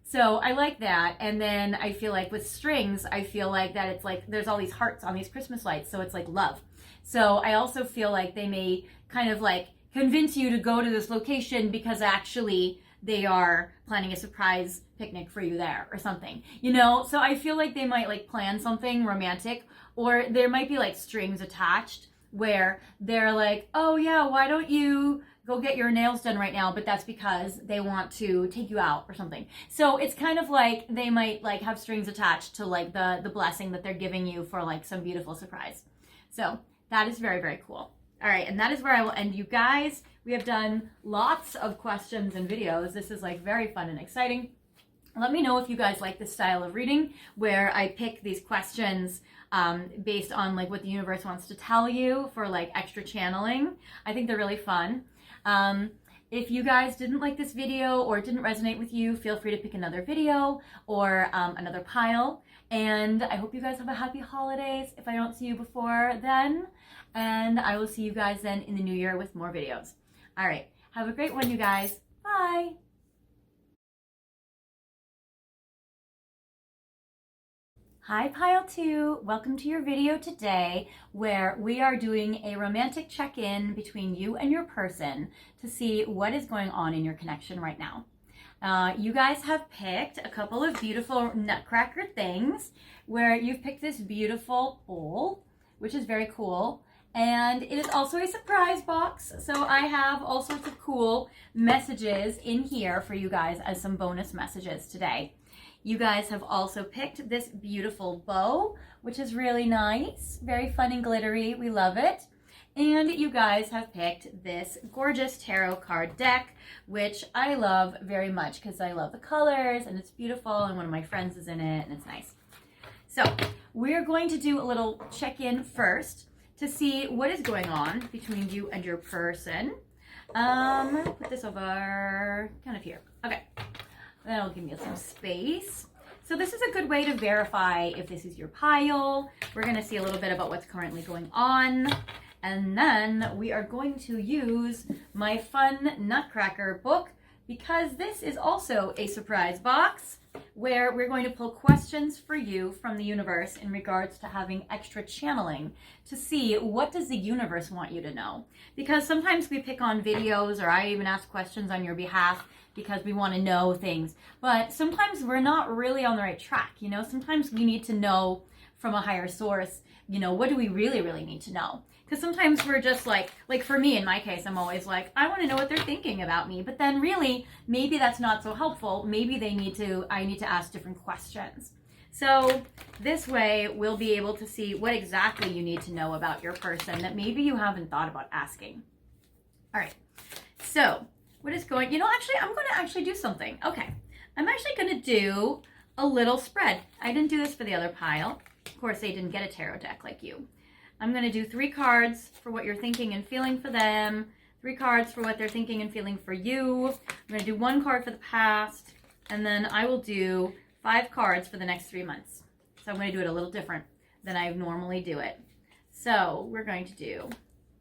So I like that. And then I feel like with strings, I feel like that it's like there's all these hearts on these Christmas lights, so it's like love. So I also feel like they may kind of like convince you to go to this location because actually they are planning a surprise picnic for you there or something, you know? So I feel like they might like plan something romantic, or there might be like strings attached where they're like, oh yeah, why don't you go get your nails done right now? But that's because they want to take you out or something. So it's kind of like they might like have strings attached to like the blessing that they're giving you for like some beautiful surprise. So that is very, very cool. All right, and that is where I will end you guys. We have done lots of questions and videos. This is like very fun and exciting. Let me know if you guys like this style of reading where I pick these questions based on like what the universe wants to tell you for like extra channeling. I think they're really fun. If you guys didn't like this video or it didn't resonate with you, feel free to pick another video or another pile. And I hope you guys have a happy holidays if I don't see you before then. And I will see you guys then in the new year with more videos. All right, have a great one, you guys. Bye. Hi Pile 2, welcome to your video today where we are doing a romantic check-in between you and your person to see what is going on in your connection right now. You guys have picked a couple of beautiful Nutcracker things where you've picked this beautiful bowl, which is very cool. And it is also a surprise box, so I have all sorts of cool messages in here for you guys as some bonus messages today. You guys have also picked this beautiful bow, which is really nice, very fun and glittery. We love it. And you guys have picked this gorgeous tarot card deck, which I love very much because I love the colors and it's beautiful and one of my friends is in it and it's nice. So we're going to do a little check-in first to see what is going on between you and your person. Put this over kind of here. Okay. That'll give me some space. So this is a good way to verify if this is your pile. We're going to see a little bit about what's currently going on. And then we are going to use my fun Nutcracker book because this is also a surprise box where we're going to pull questions for you from the universe in regards to having extra channeling to see what does the universe want you to know. Because sometimes we pick on videos or I even ask questions on your behalf because we want to know things. But sometimes we're not really on the right track, you know? Sometimes we need to know from a higher source, you know, what do we really need to know? Because sometimes we're just like for me, in my case, I'm always like, I want to know what they're thinking about me. But then really, maybe that's not so helpful. Maybe I need to ask different questions. So this way, we'll be able to see what exactly you need to know about your person that maybe you haven't thought about asking. All right, so what is going, actually, I'm going to actually do something. Okay, I'm actually going to do a little spread. I didn't do this for the other pile. Of course, they didn't get a tarot deck like you. I'm going to do 3 cards for what you're thinking and feeling for them, 3 cards for what they're thinking and feeling for you. I'm going to do 1 card for the past, and then I will do 5 cards for the next 3 months. So I'm going to do it a little different than I normally do it. So we're going to do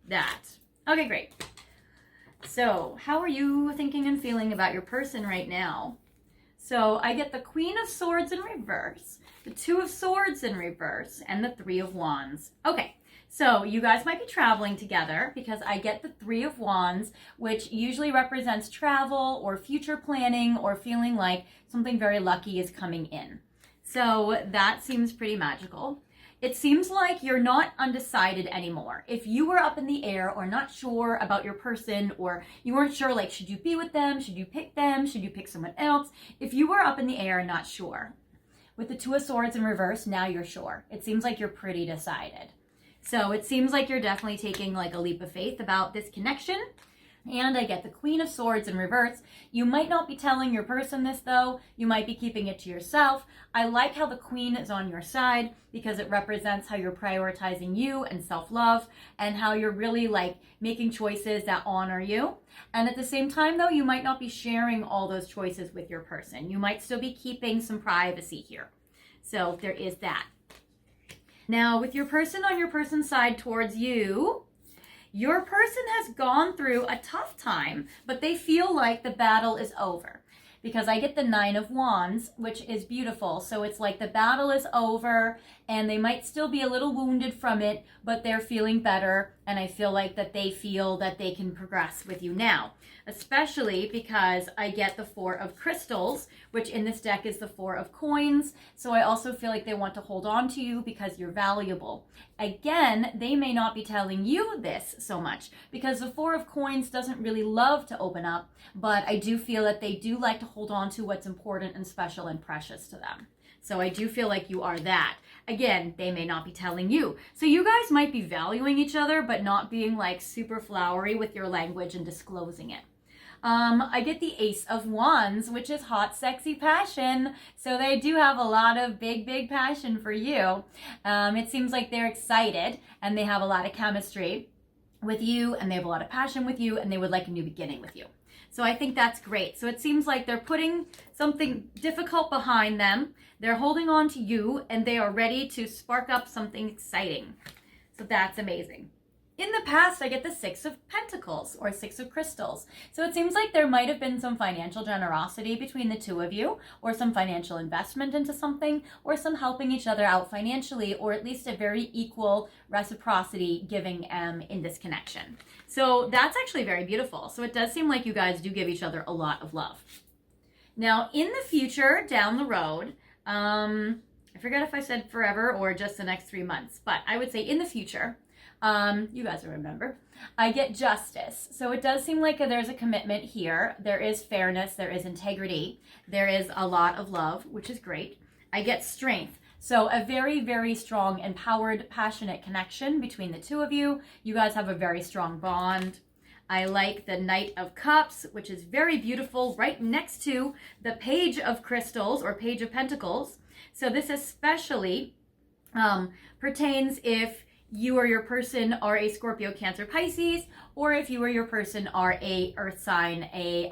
that. Okay, great. So how are you thinking and feeling about your person right now? So I get the Queen of Swords in reverse, the 2 of Swords in reverse, and the 3 of Wands. Okay. So you guys might be traveling together because I get the 3 of Wands, which usually represents travel or future planning or feeling like something very lucky is coming in. So that seems pretty magical. It seems like you're not undecided anymore. If you were up in the air or not sure about your person or you weren't sure, like, should you be with them? Should you pick them? Should you pick someone else? If you were up in the air and not sure, with the 2 of Swords in reverse, now you're sure. It seems like you're pretty decided. So it seems like you're definitely taking like a leap of faith about this connection. And I get the Queen of Swords in reverse. You might not be telling your person this though. You might be keeping it to yourself. I like how the Queen is on your side because it represents how you're prioritizing you and self-love and how you're really like making choices that honor you. And at the same time though, you might not be sharing all those choices with your person. You might still be keeping some privacy here. So there is that. Now, with your person on your person's side towards you, your person has gone through a tough time, but they feel like the battle is over. Because I get the 9 of Wands, which is beautiful. So it's like the battle is over and they might still be a little wounded from it, but they're feeling better. And I feel like that they feel that they can progress with you now. Especially because I get the 4 of Crystals, which in this deck is the 4 of Coins. So I also feel like they want to hold on to you because you're valuable. Again, they may not be telling you this so much because the 4 of Coins doesn't really love to open up, but I do feel that they do like to hold on to what's important and special and precious to them. So I do feel like you are that. Again, they may not be telling you. So you guys might be valuing each other, but not being like super flowery with your language and disclosing it. I get the Ace of Wands, which is hot, sexy passion. So they do have a lot of big passion for you. It seems like they're excited and they have a lot of chemistry. with you and they have a lot of passion with you and they would like a new beginning with you. So I think that's great. So it seems like they're putting something difficult behind them. They're holding on to you and they are ready to spark up something exciting. So that's amazing. In the past, I get the Six of Pentacles or Six of Crystals. So it seems like there might have been some financial generosity between the two of you, or some financial investment into something, or some helping each other out financially, or at least a very equal reciprocity giving in this connection. So that's actually very beautiful. So it does seem like you guys do give each other a lot of love. Now, in the future, down the road, I forget if I said forever or just the next 3 months, but I would say in the future, you guys will remember, I get justice. So it does seem like there's a commitment here. There is fairness, there is integrity, there is a lot of love, which is great. I get strength. So a very, very strong, empowered, passionate connection between the two of you. You guys have a very strong bond. I like the Knight of Cups, which is very beautiful, right next to the Page of Crystals or Page of Pentacles. So this especially pertains if you or your person are a Scorpio, Cancer, Pisces, or if you or your person are a Earth sign, a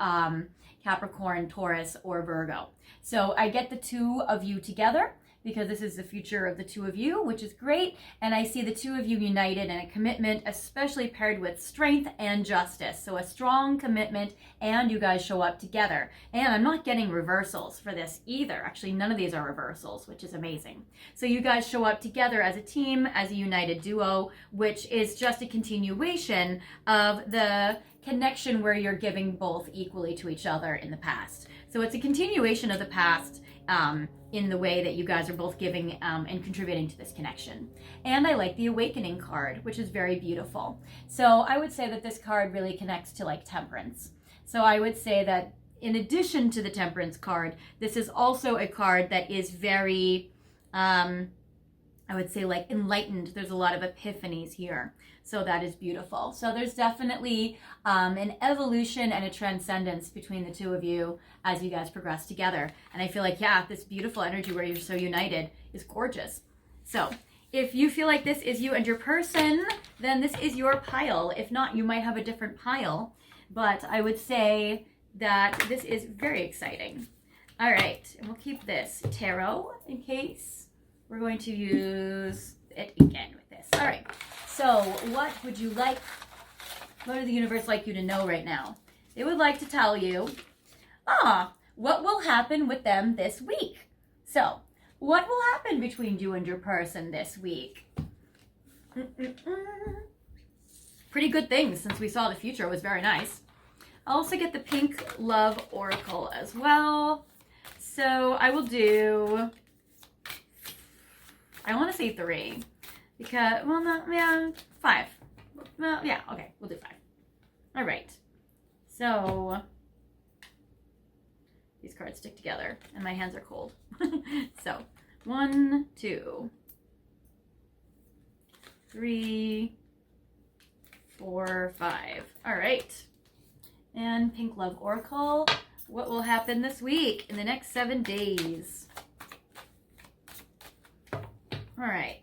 Capricorn, Taurus, or Virgo. So I get the two of you together because this is the future of the two of you, which is great. And I see the two of you united in a commitment, especially paired with strength and justice. So a strong commitment, and you guys show up together. And I'm not getting reversals for this either. Actually, none of these are reversals, which is amazing. So you guys show up together as a team, as a united duo, which is just a continuation of the connection where you're giving both equally to each other in the past. So it's a continuation of the past, in the way that you guys are both giving and contributing to this connection. And I like the Awakening card, which is very beautiful. So I would say that this card really connects to like Temperance. So I would say that in addition to the Temperance card, this is also a card that is very, I would say like enlightened. There's a lot of epiphanies here. So that is beautiful. So there's definitely an evolution and a transcendence between the two of you as you guys progress together. And I feel like, yeah, this beautiful energy where you're so united is gorgeous. So if you feel like this is you and your person, then this is your pile. If not, you might have a different pile. But I would say that this is very exciting. All right, and we'll keep this tarot in case we're going to use it again with this. All right. So what would you like, what would the universe like you to know right now? They would like to tell you, what will happen with them this week? So what will happen between you and your person this week? Pretty good things since we saw the future. It was very nice. I'll also get the Pink Love Oracle as well. So I will do, I want to say 3. Because, well, no, yeah, 5. Well, yeah, okay, we'll do 5. All right. So, these cards stick together, and my hands are cold. So, 1, 2, 3, 4, 5. All right. And Pink Love Oracle, what will happen this week in the next 7 days? All right.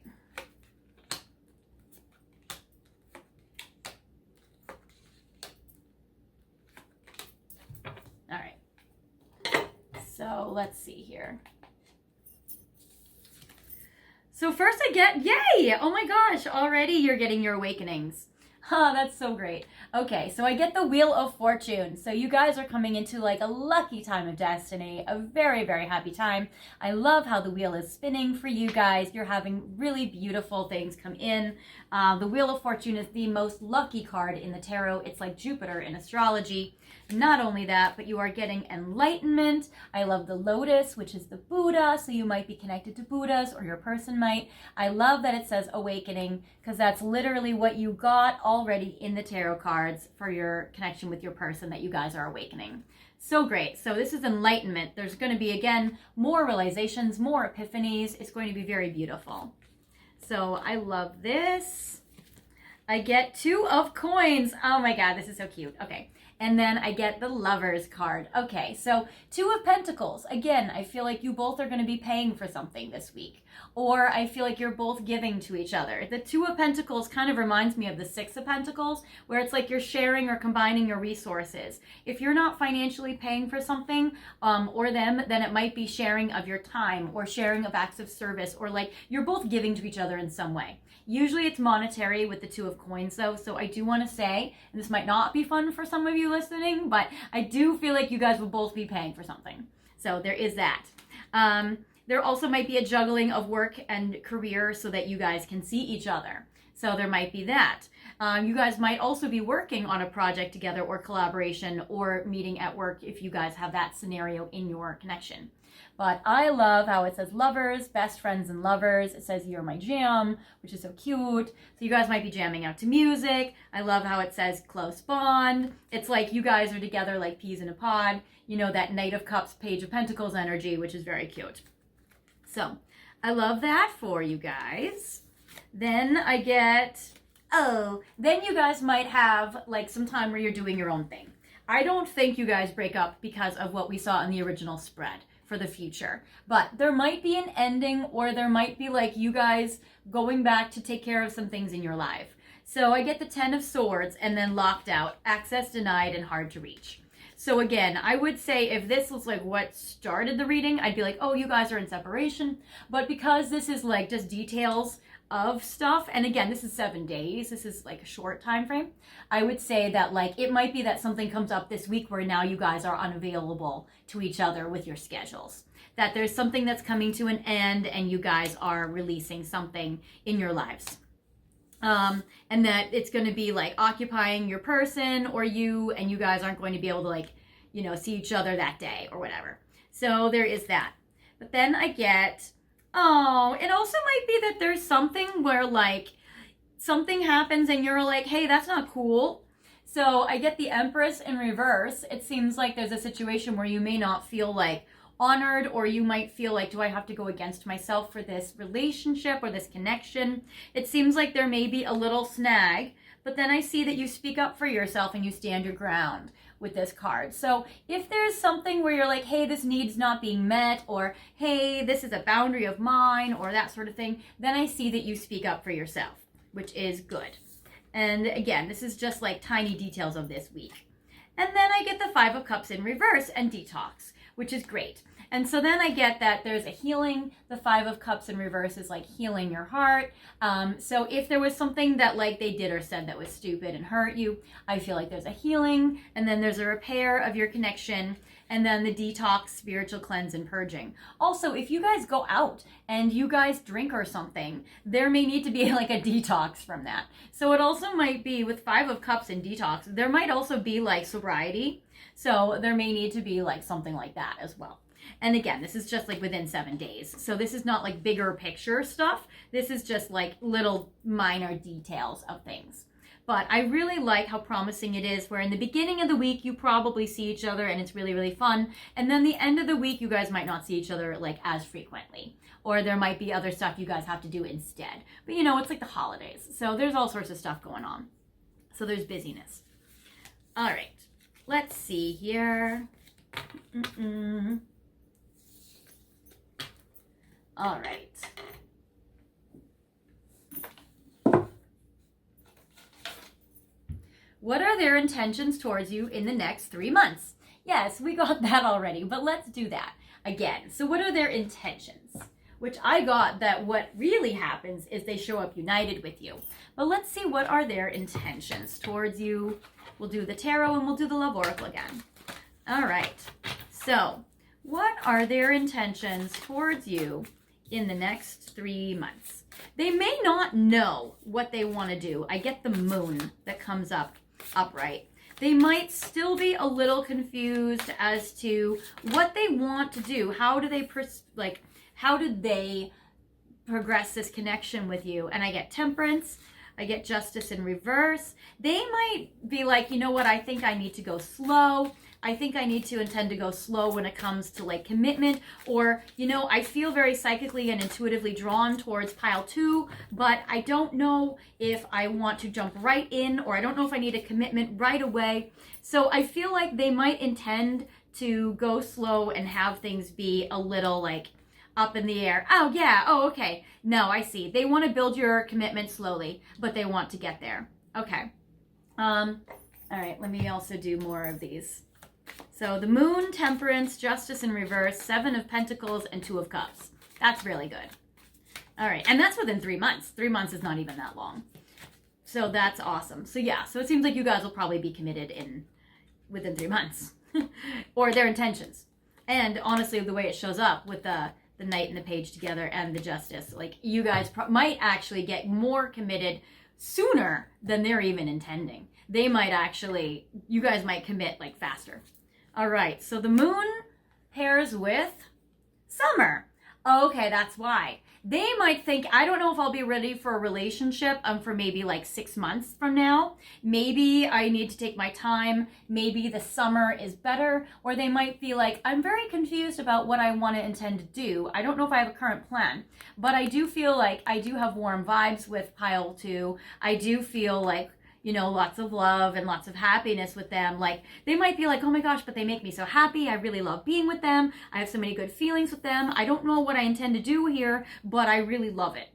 So let's see here. So first I get, yay! Oh my gosh, already you're getting your awakenings. That's so great. Okay, so I get the Wheel of Fortune. So you guys are coming into like a lucky time of destiny, a very, very happy time. I love how the wheel is spinning for you guys. You're having really beautiful things come in. The Wheel of Fortune is the most lucky card in the tarot. It's like Jupiter in astrology. Not only that, but you are getting enlightenment. I love the lotus, which is the Buddha, so you might be connected to Buddhas, or your person might. I love that it says awakening, because that's literally what you got already in the tarot cards for your connection with your person, that you guys are awakening. So great. So this is enlightenment. There's going to be, again, more realizations, more epiphanies. It's going to be very beautiful. So I love this. I get 2 of coins. Oh my God, this is so cute. Okay. And then I get the Lovers card. Okay, so 2 of Pentacles. Again, I feel like you both are going to be paying for something this week. or I feel like you're both giving to each other. The Two of Pentacles kind of reminds me of the Six of Pentacles, where it's like you're sharing or combining your resources. If you're not financially paying for something or them, then it might be sharing of your time or sharing of acts of service, or like you're both giving to each other in some way. Usually it's monetary with the Two of Coins though, so I do want to say, and this might not be fun for some of you listening, but I do feel like you guys will both be paying for something. So there is that. There also might be a juggling of work and career so that you guys can see each other. So there might be that. You guys might also be working on a project together or collaboration or meeting at work if you guys have that scenario in your connection. But I love how it says lovers, best friends and lovers. It says you're my jam, which is so cute. So you guys might be jamming out to music. I love how it says close bond. It's like you guys are together like peas in a pod. You know, that Knight of Cups, Page of Pentacles energy, which is very cute. So I love that for you guys. Then I get, then you guys might have like some time where you're doing your own thing. I don't think you guys break up because of what we saw in the original spread for the future, but there might be an ending, or there might be like you guys going back to take care of some things in your life. So I get the Ten of Swords and then locked out, access denied, and hard to reach. So again, I would say if this was like what started the reading, I'd be like, oh, you guys are in separation. But because this is like just details of stuff, and again, this is 7 days, this is like a short time frame, I would say that like it might be that something comes up this week where now you guys are unavailable to each other with your schedules. That there's something that's coming to an end and you guys are releasing something in your lives. And that it's going to be like occupying your person or you, and you guys aren't going to be able to like, you know, see each other that day or whatever. So there is that. But then I get, oh, it also might be that there's something where like something happens and you're like, hey, that's not cool. So I get the Empress in reverse. It seems like there's a situation where you may not feel like honored, or you might feel like, do I have to go against myself for this relationship or this connection? It seems like there may be a little snag, but then I see that you speak up for yourself and you stand your ground with this card. So if there's something where you're like, hey, this need's not being met, or hey, this is a boundary of mine, or that sort of thing, then I see that you speak up for yourself, which is good. And again, this is just like tiny details of this week. And then I get the Five of Cups in reverse and detox, which is great. And so then I get that there's a healing. The Five of Cups in reverse is like healing your heart. So if there was something that like they did or said that was stupid and hurt you, I feel like there's a healing, and then there's a repair of your connection, and then the detox, spiritual cleanse, and purging. Also, if you guys go out and you guys drink or something, there may need to be like a detox from that. So it also might be with Five of Cups and detox, there might also be like sobriety. So there may need to be like something like that as well. And again, this is just like within 7 days. So this is not like bigger picture stuff. This is just like little minor details of things. But I really like how promising it is, where in the beginning of the week, you probably see each other and it's really, really fun. And then the end of the week, you guys might not see each other like as frequently. Or there might be other stuff you guys have to do instead. But you know, it's like the holidays. So there's all sorts of stuff going on. So there's busyness. All right, let's see here. All right. What are their intentions towards you in the next 3 months? Yes, we got that already, but let's do that again. So what are their intentions? Which I got that what really happens is they show up united with you. But let's see, what are their intentions towards you? We'll do the tarot and we'll do the love oracle again. All right. So what are their intentions towards you in the next 3 months? They may not know what they want to do. I get the moon that comes up upright. They might still be a little confused as to what they want to do. How do they how did they progress this connection with you? And I get Temperance. I get Justice in reverse. They might be like, you know what, I think I need to go slow. I think I need to intend to go slow when it comes to like commitment, or, you know, I feel very psychically and intuitively drawn towards pile 2, but I don't know if I want to jump right in, or I don't know if I need a commitment right away. So I feel like they might intend to go slow and have things be a little like up in the air. Oh, yeah. Oh, okay. No, I see. They want to build your commitment slowly, but they want to get there. Okay. All right. Let me also do more of these. So the Moon, Temperance, Justice in reverse, 7 of Pentacles, and 2 of Cups. That's really good. All right. And that's within 3 months. 3 months is not even that long. So that's awesome. So yeah, so it seems like you guys will probably be committed within 3 months. Or their intentions. And honestly, the way it shows up with the Knight and the Page together and the Justice, like you guys might actually get more committed sooner than they're even intending. They might actually, you guys might commit like faster. All right, so the Moon pairs with Summer. Okay, that's why. They might think, I don't know if I'll be ready for a relationship for maybe like 6 months from now. Maybe I need to take my time. Maybe the summer is better. Or they might be like, I'm very confused about what I want to intend to do. I don't know if I have a current plan. But I do feel like I do have warm vibes with pile 2. I do feel like, you know, lots of love and lots of happiness with them. Like, they might be like, oh my gosh, but they make me so happy. I really love being with them. I have so many good feelings with them. I don't know what I intend to do here, but I really love it.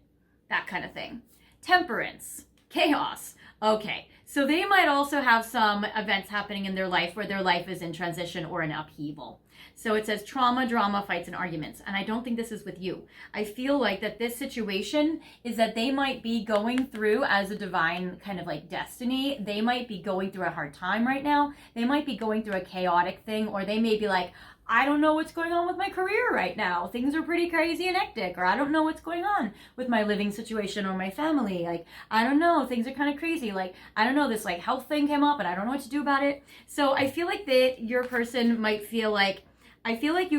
That kind of thing. Temperance. Chaos. Okay, so they might also have some events happening in their life where their life is in transition or in upheaval. So it says trauma, drama, fights, and arguments. And I don't think this is with you. I feel like that this situation is that they might be going through as a divine kind of like destiny. They might be going through a hard time right now. They might be going through a chaotic thing, or they may be like, I don't know what's going on with my career right now. Things are pretty crazy and hectic, or I don't know what's going on with my living situation or my family. Like, I don't know, things are kind of crazy. Like, I don't know, this like health thing came up and I don't know what to do about it. So I feel like that your person might feel like, I feel like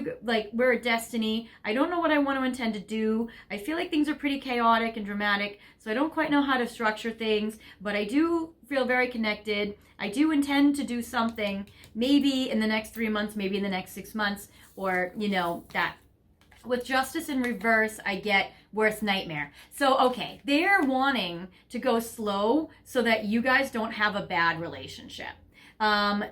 we're a destiny. I don't know what I want to intend to do. I feel like things are pretty chaotic and dramatic, so I don't quite know how to structure things, but I do feel very connected. I do intend to do something, maybe in the next 3 months, maybe in the next 6 months, or, you know, that. With Justice in reverse, I get worst nightmare. So, okay, they're wanting to go slow so that you guys don't have a bad relationship.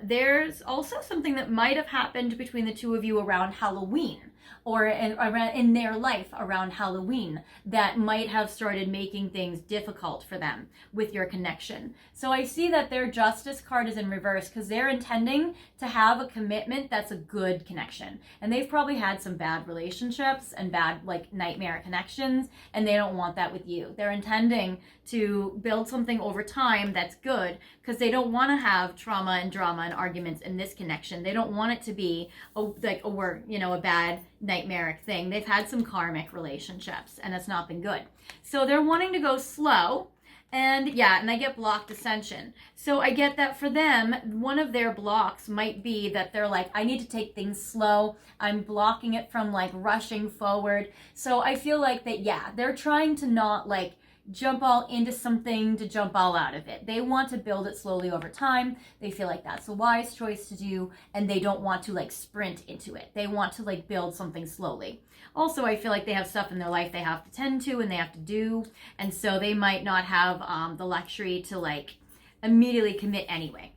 There's also something that might have happened between the two of you around Halloween, or in their life around Halloween, that might have started making things difficult for them with your connection. So I see that their Justice card is in reverse because they're intending to have a commitment that's a good connection. And they've probably had some bad relationships and bad like nightmare connections, and they don't want that with you. They're intending to build something over time that's good because they don't want to have trauma and drama and arguments in this connection. They don't want it to be a bad nightmaric thing. They've had some karmic relationships and it's not been good. So they're wanting to go slow. And yeah, and I get blocked ascension. So I get that for them, one of their blocks might be that they're like, I need to take things slow. I'm blocking it from like rushing forward. So I feel like that, yeah, they're trying to not like jump all into something to jump all out of it. They want to build it slowly over time. They feel like that's a wise choice to do, and they don't want to like sprint into it. They want to like build something slowly. Also, I feel like they have stuff in their life they have to tend to and they have to do, and so they might not have the luxury to like immediately commit anyway.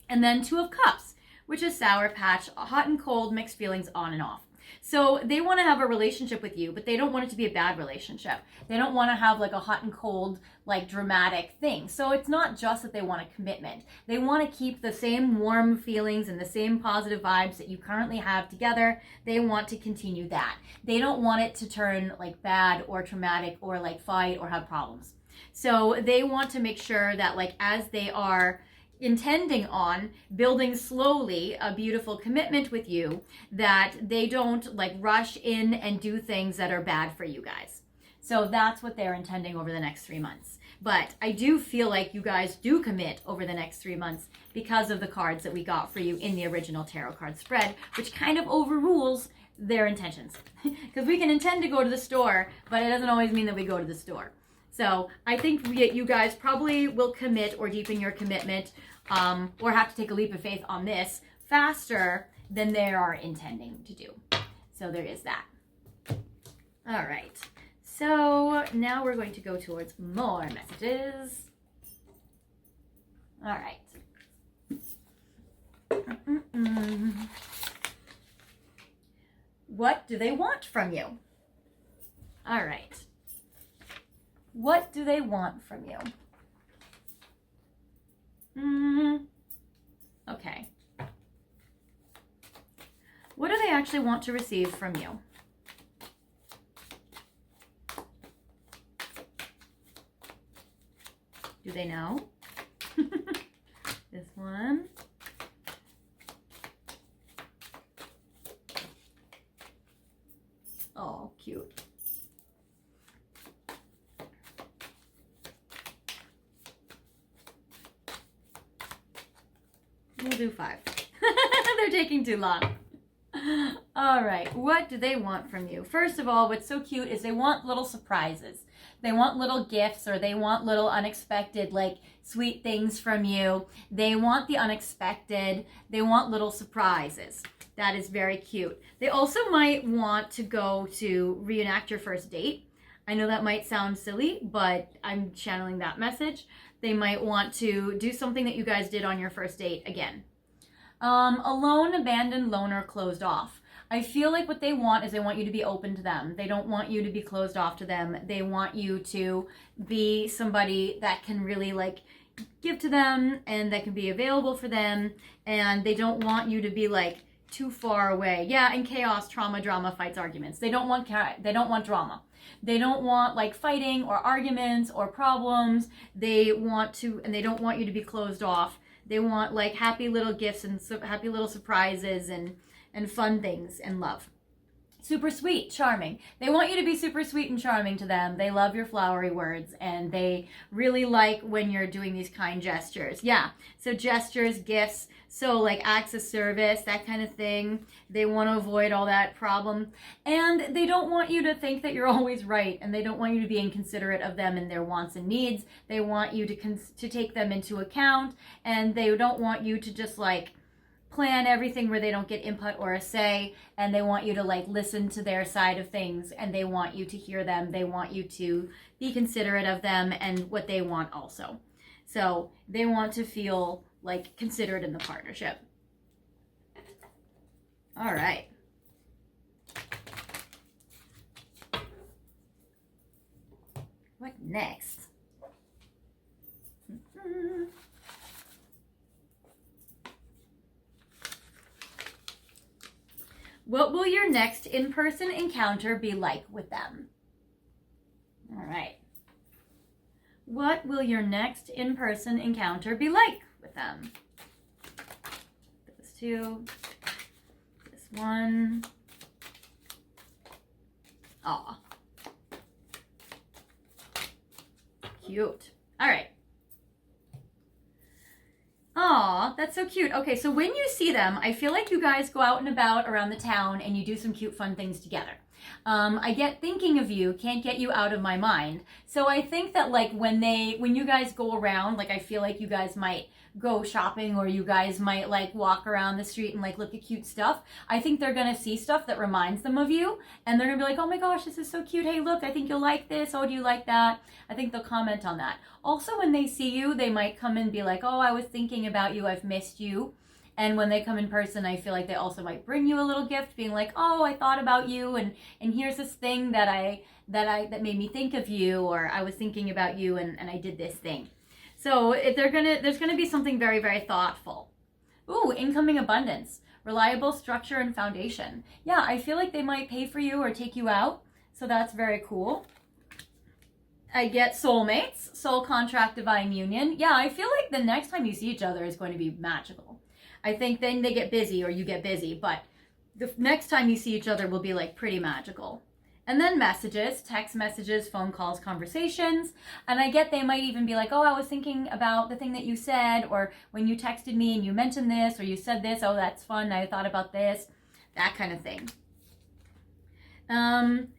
And then 2 of Cups, which is Sour Patch, hot and cold, mixed feelings on and off. So they want to have a relationship with you, but they don't want it to be a bad relationship. They don't want to have like a hot and cold, like dramatic thing. So it's not just that they want a commitment. They want to keep the same warm feelings and the same positive vibes that you currently have together. They want to continue that. They don't want it to turn like bad or traumatic or like fight or have problems. So they want to make sure that like as they are intending on building slowly a beautiful commitment with you, that they don't like rush in and do things that are bad for you guys. So that's what they're intending over the next 3 months. But I do feel like you guys do commit over the next 3 months because of the cards that we got for you in the original tarot card spread, which kind of overrules their intentions. Because we can intend to go to the store, but it doesn't always mean that we go to the store. So I think you guys probably will commit or deepen your commitment or have to take a leap of faith on this faster than they are intending to do. So there is that. All right. So now we're going to go towards more messages. All right. What do they want from you? All right. What do they want from you? Okay. What do they actually want to receive from you? Do they know? This one. Oh, cute. We'll do 5. They're taking too long. All right, what do they want from you? First of all, what's so cute is they want little surprises. They want little gifts, or they want little unexpected, like, sweet things from you. They want the unexpected. They want little surprises. That is very cute. They also might want to go to reenact your first date. I know that might sound silly, but I'm channeling that message. They might want to do something that you guys did on your first date again. Alone, abandoned, loner, closed off. I feel like what they want is they want you to be open to them. They don't want you to be closed off to them. They want you to be somebody that can really, like, give to them and that can be available for them. And they don't want you to be, like, too far away. Yeah, in chaos, trauma, drama, fights, arguments. They don't want drama. They don't want, like, fighting or arguments or problems. They want to, and they don't want you to be closed off. They want, like, happy little gifts and happy little surprises and fun things and love. Super sweet, charming. They want you to be super sweet and charming to them. They love your flowery words, and they really like when you're doing these kind gestures. Yeah, so gestures, gifts, so like acts of service, that kind of thing. They want to avoid all that problem. And they don't want you to think that you're always right, and they don't want you to be inconsiderate of them and their wants and needs. They want you to take them into account, and they don't want you to just, like, plan everything where they don't get input or a say, and they want you to, like, listen to their side of things, and they want you to hear them. They want you to be considerate of them and what they want also. So they want to feel, like, considerate in the partnership. All right. What next? What will your next in-person encounter be like with them? All right. What will your next in-person encounter be like with them? This 2, this 1. Aw. Cute. All right. Aw, that's so cute. Okay, so when you see them, I feel like you guys go out and about around the town and you do some cute, fun things together. I get thinking of you, can't get you out of my mind. So I think that, like, when you guys go around, like, I feel like you guys might go shopping, or you guys might, like, walk around the street and, like, look at cute stuff. I think they're gonna see stuff that reminds them of you, and they're gonna be like, oh my gosh, this is so cute. Hey, look, I think you'll like this. Oh, do you like that? I think they'll comment on that. Also, when they see you, they might come and be like, oh, I was thinking about you. I've missed you. And when they come in person, I feel like they also might bring you a little gift, being like, oh, I thought about you, and here's this thing that made me think of you, or I was thinking about you, and I did this thing. So there's gonna be something very, very thoughtful. Ooh, incoming abundance, reliable structure and foundation. Yeah, I feel like they might pay for you or take you out, so that's very cool. I get soulmates, soul contract, divine union. Yeah, I feel like the next time you see each other is going to be magical. I think then they get busy or you get busy, but the next time you see each other will be, like, pretty magical. And then messages, text messages, phone calls, conversations. And I get they might even be like, oh, I was thinking about the thing that you said, or when you texted me and you mentioned this, or you said this, oh, that's fun, I thought about this, that kind of thing.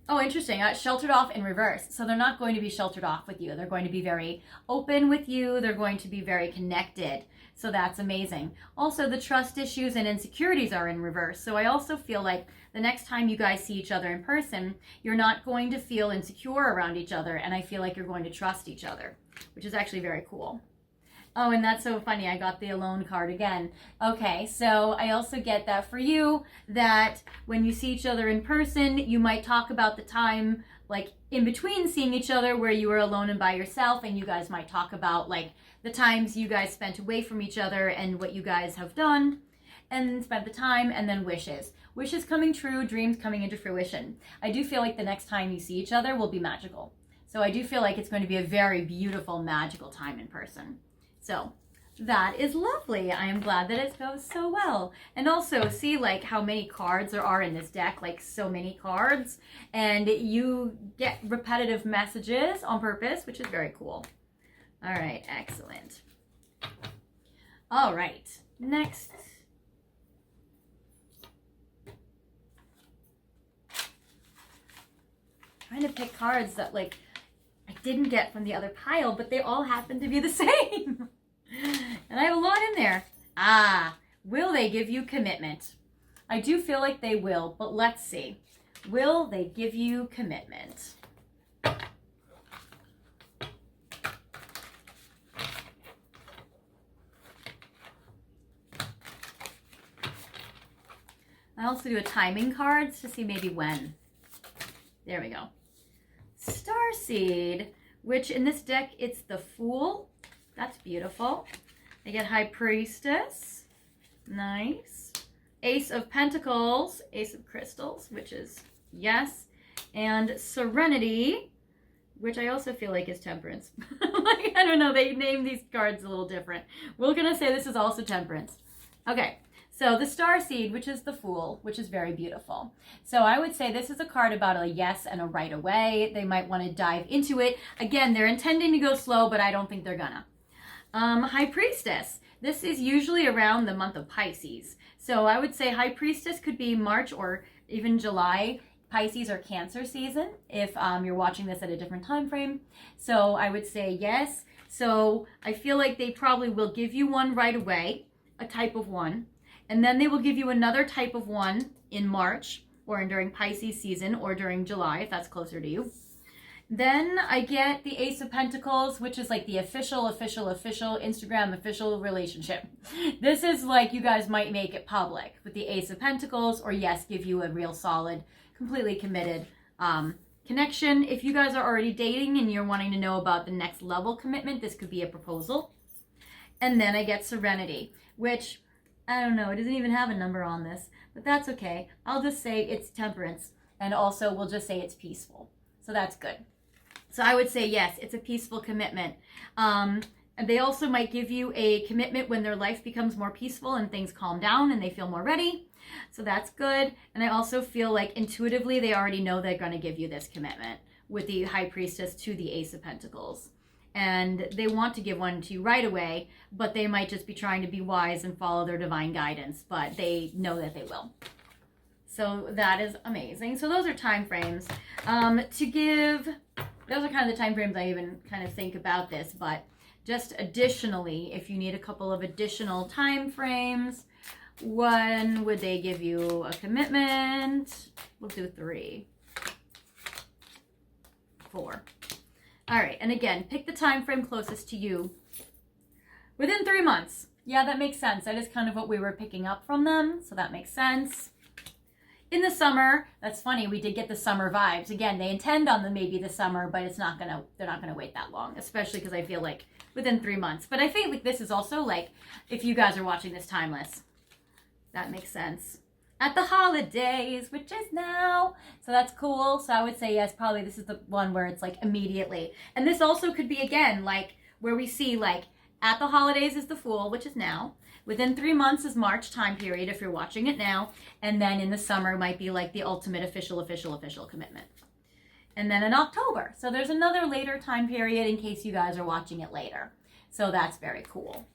Oh, interesting. Sheltered off in reverse. So they're not going to be sheltered off with you. They're going to be very open with you. They're going to be very connected. So that's amazing. Also, the trust issues and insecurities are in reverse. So I also feel like the next time you guys see each other in person, you're not going to feel insecure around each other. And I feel like you're going to trust each other, which is actually very cool. Oh, and that's so funny. I got the alone card again. Okay, so I also get that for you, that when you see each other in person, you might talk about the time like in between seeing each other where you were alone and by yourself, and you guys might talk about like the times you guys spent away from each other and what you guys have done and spent the time, and then wishes. Wishes coming true, dreams coming into fruition. I do feel like the next time you see each other will be magical. So I do feel like it's going to be a very beautiful, magical time in person. So that is lovely. I am glad that it goes so well. And also see like how many cards there are in this deck, like so many cards. And you get repetitive messages on purpose, which is very cool. All right, excellent. All right, next. Trying to pick cards that like I didn't get from the other pile, but they all happen to be the same. And I have a lot in there. Will they give you commitment? I do feel like they will, but let's see. Will they give you commitment? I also do a timing cards to see maybe when. There we go. Starseed, which in this deck, it's the Fool. That's beautiful. I get High Priestess. Nice. Ace of Pentacles. Ace of Crystals, which is yes. And Serenity, which I also feel like is Temperance. Like, I don't know, they name these cards a little different. We're going to say this is also Temperance. Okay. So the Starseed, which is the Fool, which is very beautiful. So I would say this is a card about a yes and a right away. They might want to dive into it. Again, they're intending to go slow, but I don't think they're gonna. High Priestess. This is usually around the month of Pisces. So I would say High Priestess could be March or even July, Pisces or Cancer season, if you're watching this at a different time frame. So I would say yes. So I feel like they probably will give you one right away, a type of one. And then they will give you another type of one in March or during Pisces season or during July, if that's closer to you. Then I get the Ace of Pentacles, which is like the official Instagram official relationship. This is like you guys might make it public with the Ace of Pentacles, or yes, give you a real solid, completely committed connection. If you guys are already dating and you're wanting to know about the next level commitment, this could be a proposal. And then I get Serenity, which I don't know, it doesn't even have a number on this, but that's okay. I'll just say it's Temperance, and also we'll just say it's peaceful. So that's good. So I would say yes, it's a peaceful commitment. And they also might give you a commitment when their life becomes more peaceful and things calm down and they feel more ready. So that's good. And I also feel like intuitively they already know they're going to give you this commitment with the High Priestess to the Ace of Pentacles. And they want to give one to you right away, but they might just be trying to be wise and follow their divine guidance, but they know that they will. So that is amazing. So those are time frames. Those are kind of the time frames I even kind of think about this, but just additionally, if you need a couple of additional time frames, when would they give you a commitment? We'll do 3, 4. All right, and again, pick the time frame closest to you. Within 3 months. Yeah, that makes sense. That is kind of what we were picking up from them, so that makes sense. In the summer, that's funny, we did get the summer vibes. Again, they intend on maybe the summer, but they're not gonna wait that long, especially because I feel like within 3 months. But I think like this is also like, if you guys are watching this timeless, that makes sense. At the holidays, which is now. So that's cool. So I would say yes, probably this is the one where it's like immediately. And this also could be again, like where we see like at the holidays is the Fool, which is now. Within 3 months is March time period if you're watching it now. And then in the summer might be like the ultimate official commitment. And then in October. So there's another later time period in case you guys are watching it later. So that's very cool.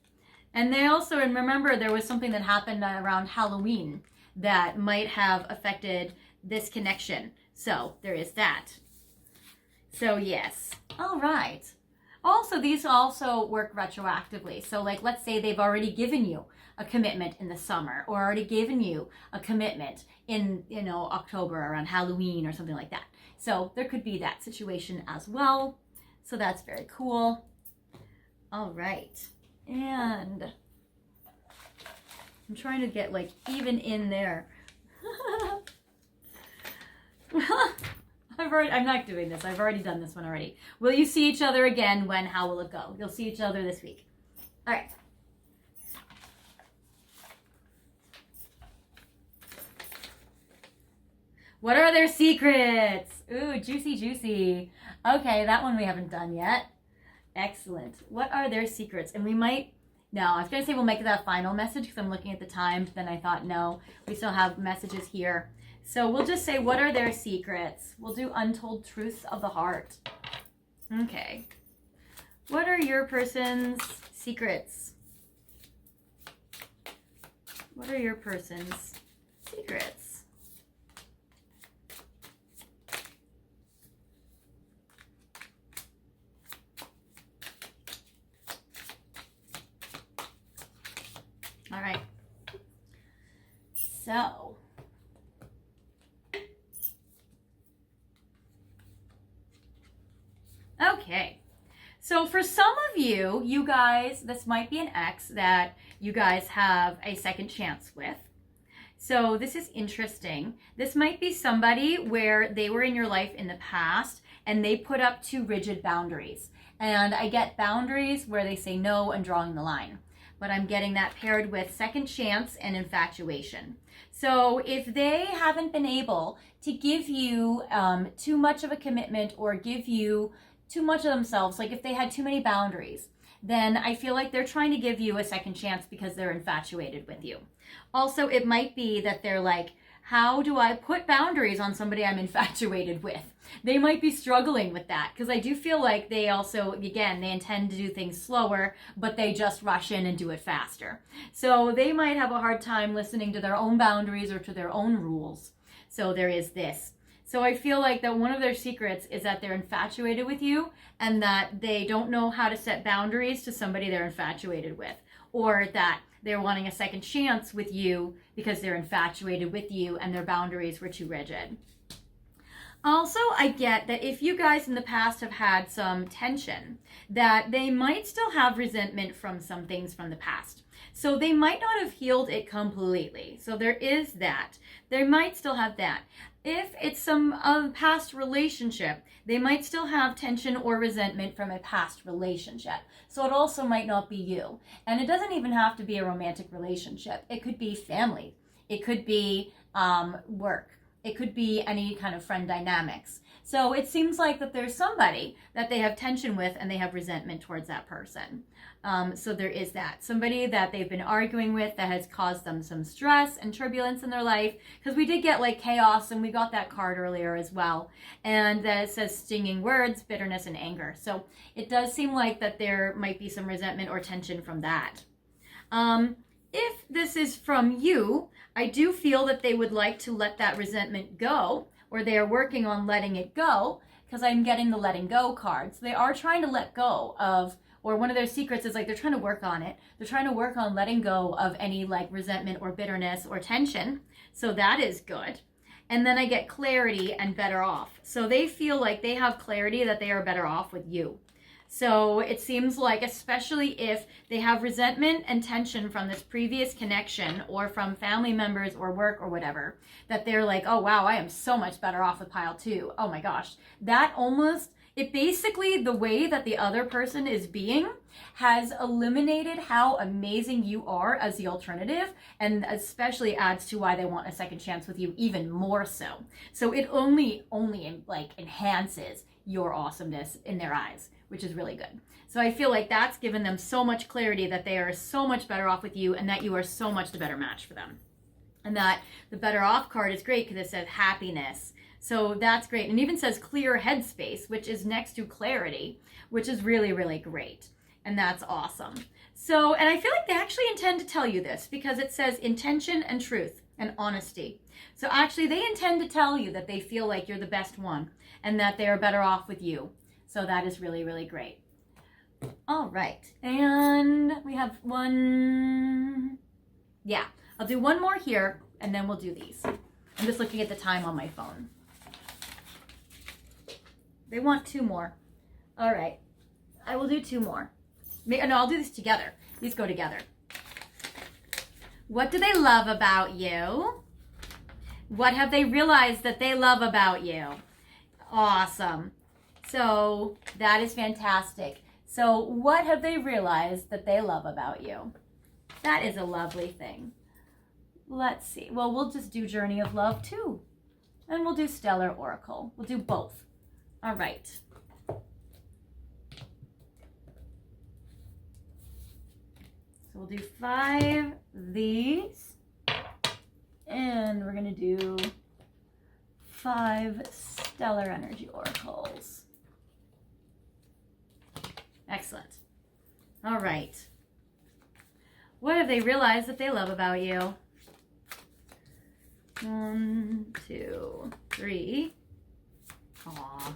And they also, and remember there was something that happened around Halloween that might have affected this connection. So there is that. So yes. All right. Also, these also work retroactively. So like, let's say they've already given you a commitment in the summer or already given you a commitment in, October around Halloween or something like that. So there could be that situation as well. So that's very cool. All right. And I'm trying to get like even in there. Well, I'm not doing this. I've already done this one already. Will you see each other again? When? How will it go? You'll see each other this week. All right. What are their secrets? Ooh, juicy, juicy. Okay, that one we haven't done yet. Excellent. What are their secrets? And we might, no, I was going to say we'll make that final message because I'm looking at the time, but then I thought, no, we still have messages here. So we'll just say, what are their secrets? We'll do untold truths of the heart. Okay. What are your person's secrets? What are your person's secrets? All right. So, okay. So for some of you, you guys, this might be an ex that you guys have a second chance with. So this is interesting. This might be somebody where they were in your life in the past and they put up too rigid boundaries. And I get boundaries where they say no and drawing the line. But I'm getting that paired with second chance and infatuation. So if they haven't been able to give you too much of a commitment or give you too much of themselves, like if they had too many boundaries, then I feel like they're trying to give you a second chance because they're infatuated with you. Also, it might be that they're like, how do I put boundaries on somebody I'm infatuated with? They might be struggling with that because I do feel like they also, again, they intend to do things slower, but they just rush in and do it faster. So they might have a hard time listening to their own boundaries or to their own rules. So there is this. So I feel like that one of their secrets is that they're infatuated with you and that they don't know how to set boundaries to somebody they're infatuated with, or that they're wanting a second chance with you because they're infatuated with you and their boundaries were too rigid. Also, I get that if you guys in the past have had some tension, that they might still have resentment from some things from the past. So they might not have healed it completely. So there is that. They might still have that. If it's some past relationship, they might still have tension or resentment from a past relationship. So it also might not be you. And it doesn't even have to be a romantic relationship. It could be family. It could be work. It could be any kind of friend dynamics. So it seems like that there's somebody that they have tension with and they have resentment towards that person. So there is that. Somebody that they've been arguing with that has caused them some stress and turbulence in their life. Because we did get like chaos and we got that card earlier as well. And that it says stinging words, bitterness, and anger. So it does seem like that there might be some resentment or tension from that. If this is from you, I do feel that they would like to let that resentment go, or they are working on letting it go, because I'm getting the letting go cards. They are trying to let go of, or one of their secrets is like they're trying to work on it. They're trying to work on letting go of any like resentment or bitterness or tension. So that is good. And then I get clarity and better off. So they feel like they have clarity that they are better off with you. So it seems like, especially if they have resentment and tension from this previous connection or from family members or work or whatever, that they're like, oh, wow, I am so much better off with pile 2. Oh my gosh. That almost, it basically, the way that the other person is being has eliminated how amazing you are as the alternative, and especially adds to why they want a second chance with you even more so. So it only like enhances your awesomeness in their eyes, which is really good. So I feel like that's given them so much clarity that they are so much better off with you and that you are so much the better match for them. And that the better off card is great because it says happiness. So that's great. And even says clear headspace, which is next to clarity, which is really, really great. And that's awesome. So, and I feel like they actually intend to tell you this because it says intention and truth and honesty. So actually they intend to tell you that they feel like you're the best one and that they are better off with you. So that is really, really great. All right. And we have one. Yeah, I'll do one more here and then we'll do these. I'm just looking at the time on my phone. They want 2 more. All right. I will do 2 more. No, I'll do this together These go together. What do they love about you? What have they realized that they love about you? Awesome. So that is fantastic. So what have they realized that they love about you? That is a lovely thing. Let's see. Well, we'll just do Journey of Love too. And we'll do Stellar Oracle. We'll do both. All right. So we'll do 5 of these. And we're going to do 5 Stellar Energy Oracles. Excellent. All right. What have they realized that they love about you? 1, 2, 3. Aw,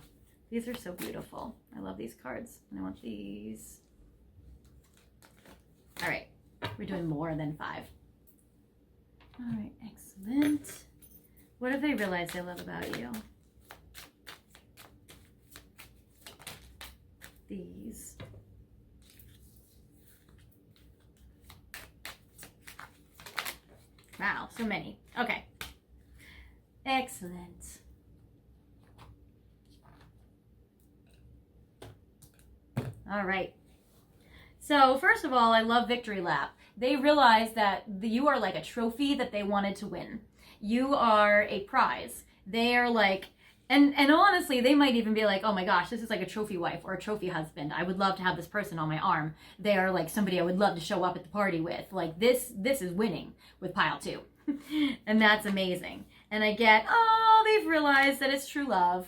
these are so beautiful. I love these cards. And I want these. All right, we're doing more than 5. All right, excellent. What have they realized they love about you? These. Wow, so many. Okay. Excellent. All right. So first of all, I love Victory Lap. They realize that you are like a trophy that they wanted to win. You are a prize. They are like, and honestly, they might even be like, oh my gosh, this is like a trophy wife or a trophy husband. I would love to have this person on my arm. They are like somebody I would love to show up at the party with. Like this is winning with pile 2. And that's amazing. And I get, oh, they've realized that it's true love.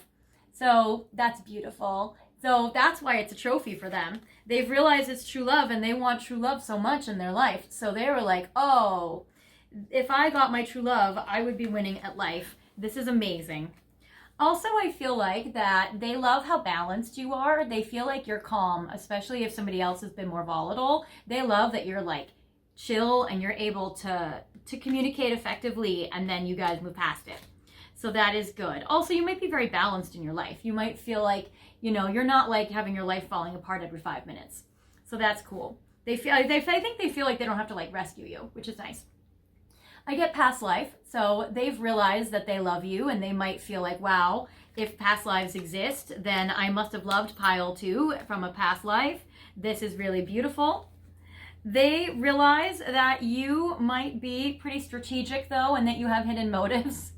So that's beautiful. So that's why it's a trophy for them. They've realized it's true love and they want true love so much in their life. So they were like, oh, if I got my true love, I would be winning at life. This is amazing. Also, I feel like that they love how balanced you are. They feel like you're calm, especially if somebody else has been more volatile. They love that you're like chill and you're able to communicate effectively, and then you guys move past it. So that is good. Also, you might be very balanced in your life. You might feel like, you know, you're not like having your life falling apart every 5 minutes. So that's cool. I think they feel like they don't have to like rescue you, which is nice. I get past life. So they've realized that they love you, and they might feel like, wow, if past lives exist, then I must have loved pile 2 from a past life. This is really beautiful. They realize that you might be pretty strategic though, and that you have hidden motives.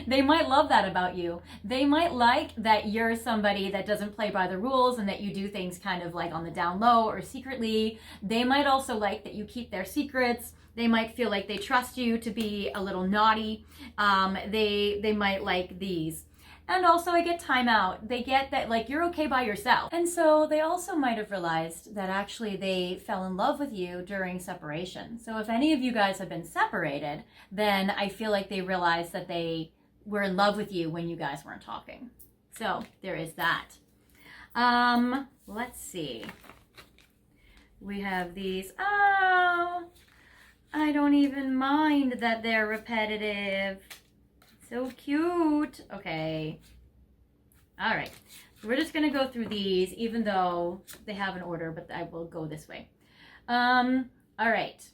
They might love that about you. They might like that you're somebody that doesn't play by the rules and that you do things kind of like on the down low or secretly. They might also like that you keep their secrets. They might feel like they trust you to be a little naughty. They might like these. And also I get time out. They get that like you're okay by yourself. And so they also might have realized that actually they fell in love with you during separation. So if any of you guys have been separated, then I feel like they realized that they were in love with you when you guys weren't talking. So there is that. Let's see. We have these. Oh, I don't even mind that they're repetitive. So cute. Okay. All right. So we're just going to go through these, even though they have an order, but I will go this way. All right.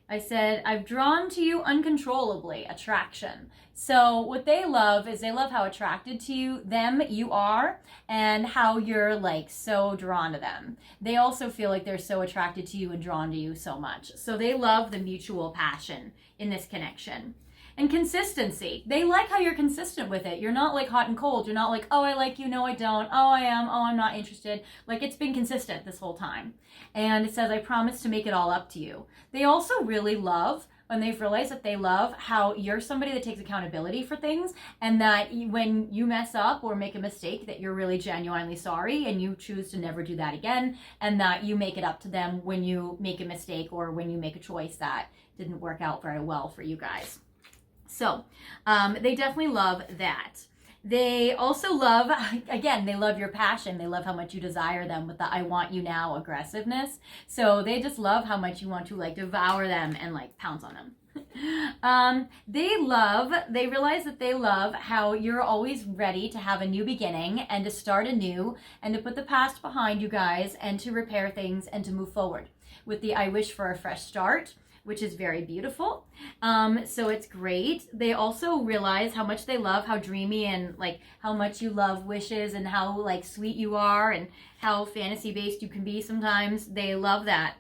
I said, I've drawn to you uncontrollably, attraction. So what they love is they love how attracted to you are, and how you're like so drawn to them. They also feel like they're so attracted to you and drawn to you so much. So they love the mutual passion in this connection. And consistency. They like how you're consistent with it. You're not like hot and cold. You're not like, oh, I like you. No, I don't. Oh, I am. Oh, I'm not interested. Like it's been consistent this whole time. And it says, I promise to make it all up to you. They also really love, when they've realized that they love how you're somebody that takes accountability for things, and that when you mess up or make a mistake, that you're really genuinely sorry and you choose to never do that again, and that you make it up to them when you make a mistake or when you make a choice that didn't work out very well for you guys. So they definitely love that. They also love, again, they love your passion. They love how much you desire them with the I want you now aggressiveness. So they just love how much you want to like devour them and like pounce on them. They realize that they love how you're always ready to have a new beginning and to start anew and to put the past behind you guys and to repair things and to move forward. with the I wish for a fresh start, which is very beautiful. So it's great. They also realize how much they love how dreamy and like how much you love wishes and how like sweet you are and how fantasy based you can be sometimes. They love that.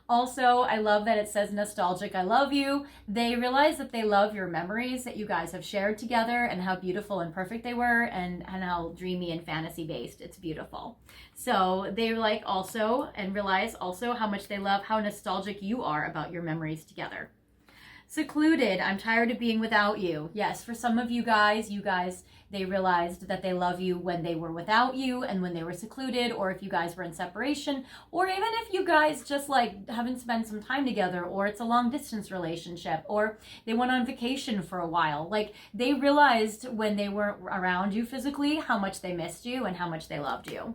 Also, I love that it says nostalgic, I love you. They realize that they love your memories that you guys have shared together and how beautiful and perfect they were and how dreamy and fantasy based. It's beautiful. So they like also and realize also how much they love how nostalgic you are about your memories together. Secluded, I'm tired of being without you. Yes, for some of you guys, they realized that they love you when they were without you and when they were secluded, or if you guys were in separation, or even if you guys just like haven't spent some time together, or it's a long distance relationship, or they went on vacation for a while. Like they realized when they weren't around you physically how much they missed you and how much they loved you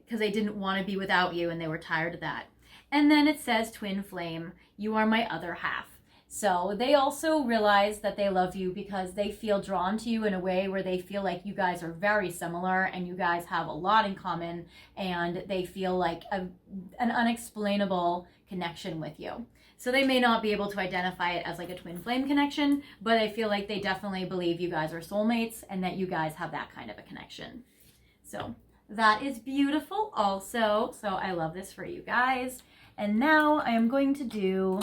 because they didn't want to be without you and they were tired of that. And then it says twin flame, you are my other half. So they also realize that they love you because they feel drawn to you in a way where they feel like you guys are very similar and you guys have a lot in common and they feel like an unexplainable connection with you. So they may not be able to identify it as like a twin flame connection, but I feel like they definitely believe you guys are soulmates and that you guys have that kind of a connection. So that is beautiful also. So I love this for you guys. And now I am going to do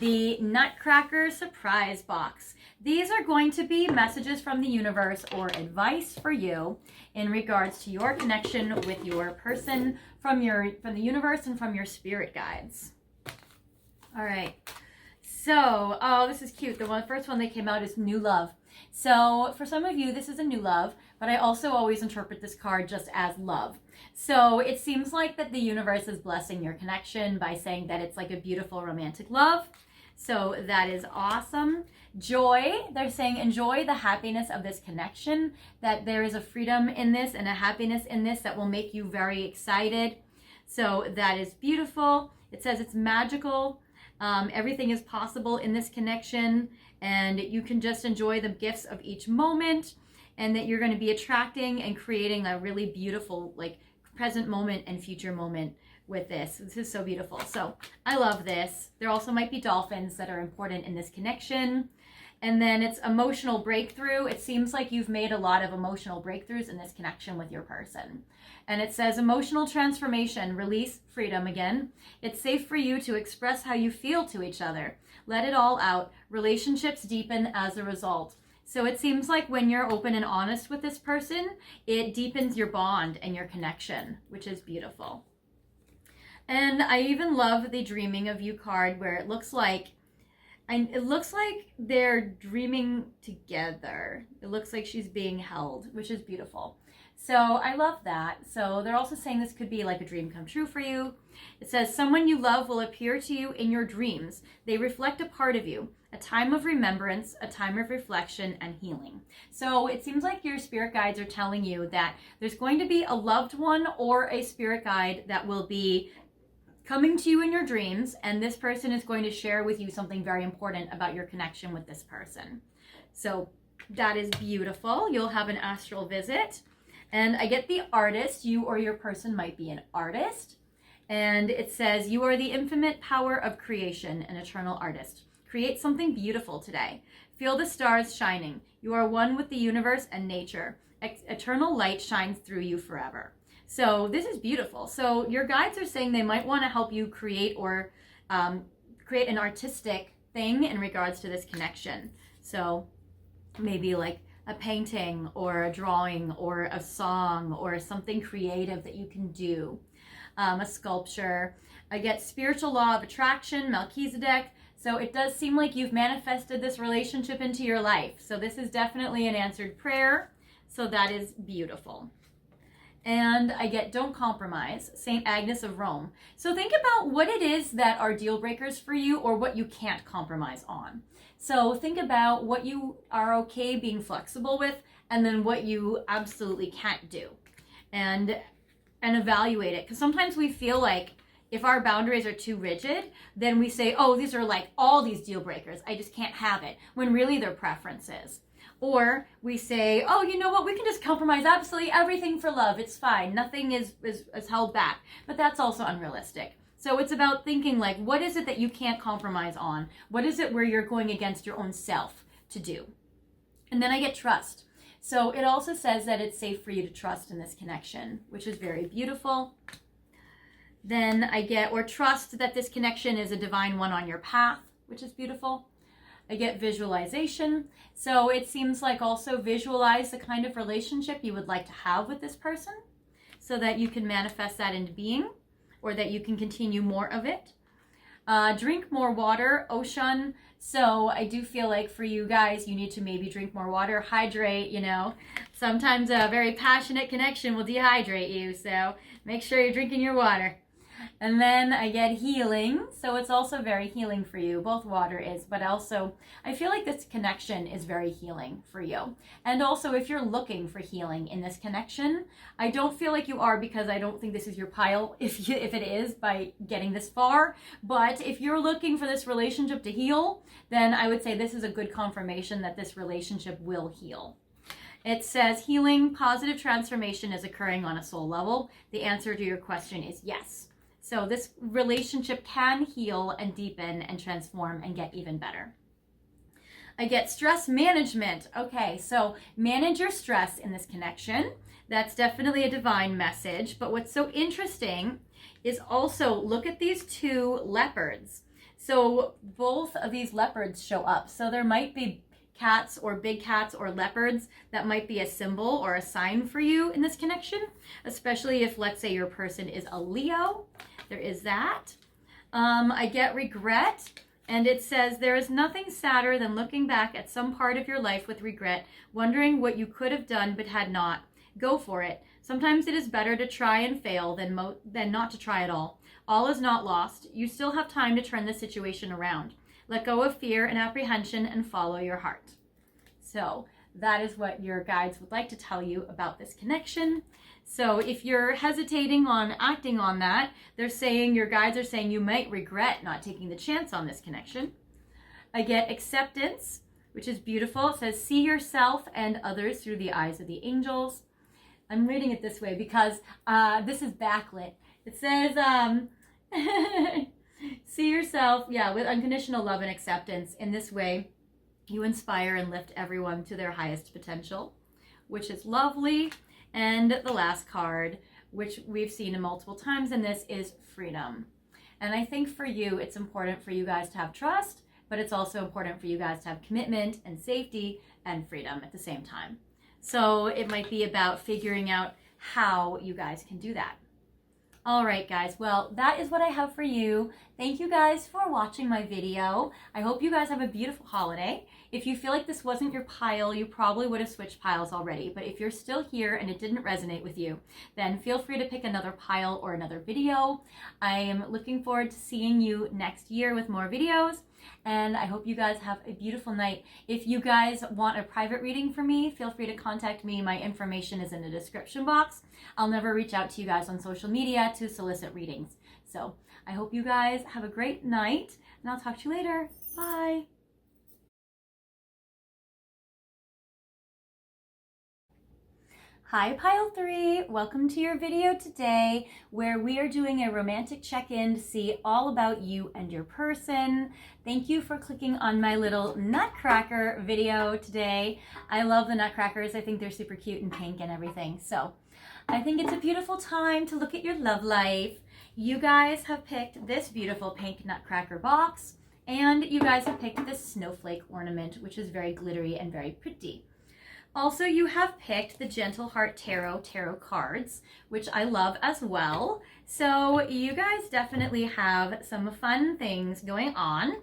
the Nutcracker surprise box. These are going to be messages from the universe or advice for you in regards to your connection with your person from the universe and from your spirit guides. All right. So, oh, this is cute. The first one that came out is new love. So for some of you, this is a new love, but I also always interpret this card just as love. So it seems like that the universe is blessing your connection by saying that it's like a beautiful romantic love. So that is awesome. Joy, they're saying enjoy the happiness of this connection, that there is a freedom in this and a happiness in this that will make you very excited. So that is beautiful. It says it's magical. Everything is possible in this connection and you can just enjoy the gifts of each moment and that you're going to be attracting and creating a really beautiful like present moment and future moment with this. This is so beautiful. So I love this. There also might be dolphins that are important in this connection. And then it's emotional breakthrough. It seems like you've made a lot of emotional breakthroughs in this connection with your person. And it says emotional transformation, release, freedom again. It's safe for you to express how you feel to each other. Let it all out. Relationships deepen as a result. So it seems like when you're open and honest with this person, it deepens your bond and your connection, which is beautiful. And I even love the dreaming of you card where it looks like they're dreaming together. It looks like she's being held, which is beautiful. So I love that. So they're also saying this could be like a dream come true for you. It says someone you love will appear to you in your dreams. They reflect a part of you, a time of remembrance, a time of reflection and healing. So it seems like your spirit guides are telling you that there's going to be a loved one or a spirit guide that will be coming to you in your dreams, and this person is going to share with you something very important about your connection with this person. So that is beautiful. You'll have an astral visit. And I get the artist. You or your person might be an artist. And it says, you are the infinite power of creation, an eternal artist. Create something beautiful today. Feel the stars shining. You are one with the universe and nature. Eternal light shines through you forever. So this is beautiful. So your guides are saying they might want to help you create or create an artistic thing in regards to this connection. So maybe like a painting or a drawing or a song or something creative that you can do, a sculpture. I get spiritual law of attraction, Melchizedek. So it does seem like you've manifested this relationship into your life. So this is definitely an answered prayer. So that is beautiful. And I get don't compromise, St. Agnes of Rome. So think about what it is that are deal breakers for you or what you can't compromise on. So think about what you are okay being flexible with and then what you absolutely can't do. And evaluate it. Because sometimes we feel like if our boundaries are too rigid, then we say, oh, these are like all these deal breakers. I just can't have it. When really they're preferences. Or we say, oh, you know what, we can just compromise absolutely everything for love. It's fine. Nothing is held back. But that's also unrealistic. So it's about thinking like, what is it that you can't compromise on? What is it where you're going against your own self to do? And then I get trust. So it also says that it's safe for you to trust in this connection, which is very beautiful. Then I get, or trust that this connection is a divine one on your path, which is beautiful. I get visualization. So it seems like also visualize the kind of relationship you would like to have with this person so that you can manifest that into being, or that you can continue more of it. Drink more water, ocean. So I do feel like for you guys, you need to maybe drink more water, hydrate, you know. Sometimes a very passionate connection will dehydrate you, so make sure you're drinking your water. And then I get healing. So it's also very healing for you. Both water is, but also I feel like this connection is very healing for you. And also if you're looking for healing in this connection, I don't feel like you are, because I don't think this is your pile if it is by getting this far. But if you're looking for this relationship to heal, then I would say this is a good confirmation that this relationship will heal. It says healing, positive transformation is occurring on a soul level. The answer to your question is yes. So this relationship can heal and deepen and transform and get even better. I get stress management. Okay, so manage your stress in this connection. That's definitely a divine message. But what's so interesting is also look at these two leopards. So both of these leopards show up. So there might be cats or big cats or leopards that might be a symbol or a sign for you in this connection, especially if, let's say, your person is a Leo. There is that. I get regret, and it says there is nothing sadder than looking back at some part of your life with regret, wondering what you could have done but had not. Go for it. Sometimes it is better to try and fail than not to try at all. All is not lost. You still have time to turn the situation around. Let go of fear and apprehension and follow your heart. So that is what your guides would like to tell you about this connection. So if you're hesitating on acting on that, they're saying, your guides are saying you might regret not taking the chance on this connection. I get acceptance, which is beautiful. It says, see yourself and others through the eyes of the angels. I'm reading it this way because this is backlit. It says, see yourself, with unconditional love and acceptance. In this way, you inspire and lift everyone to their highest potential, which is lovely. And the last card, which we've seen multiple times in this, is freedom. And I think for you, it's important for you guys to have trust, but it's also important for you guys to have commitment and safety and freedom at the same time. So it might be about figuring out how you guys can do that. All right, guys. Well, that is what I have for you. Thank you guys for watching my video. I hope you guys have a beautiful holiday. If you feel like this wasn't your pile, you probably would have switched piles already. But if you're still here and it didn't resonate with you, then feel free to pick another pile or another video. I am looking forward to seeing you next year with more videos. And I hope you guys have a beautiful night. If you guys want a private reading from me, feel free to contact me. My information is in the description box. I'll never reach out to you guys on social media to solicit readings. So I hope you guys have a great night, and I'll talk to you later. Bye. Hi Pile 3, welcome to your video today where we are doing a romantic check-in to see all about you and your person. Thank you for clicking on my little Nutcracker video today. I love the Nutcrackers. I think they're super cute and pink and everything. So I think it's a beautiful time to look at your love life. You guys have picked this beautiful pink Nutcracker box, and you guys have picked this snowflake ornament, which is very glittery and very pretty. Also, you have picked the Gentle Heart Tarot cards, which I love as well. So you guys definitely have some fun things going on.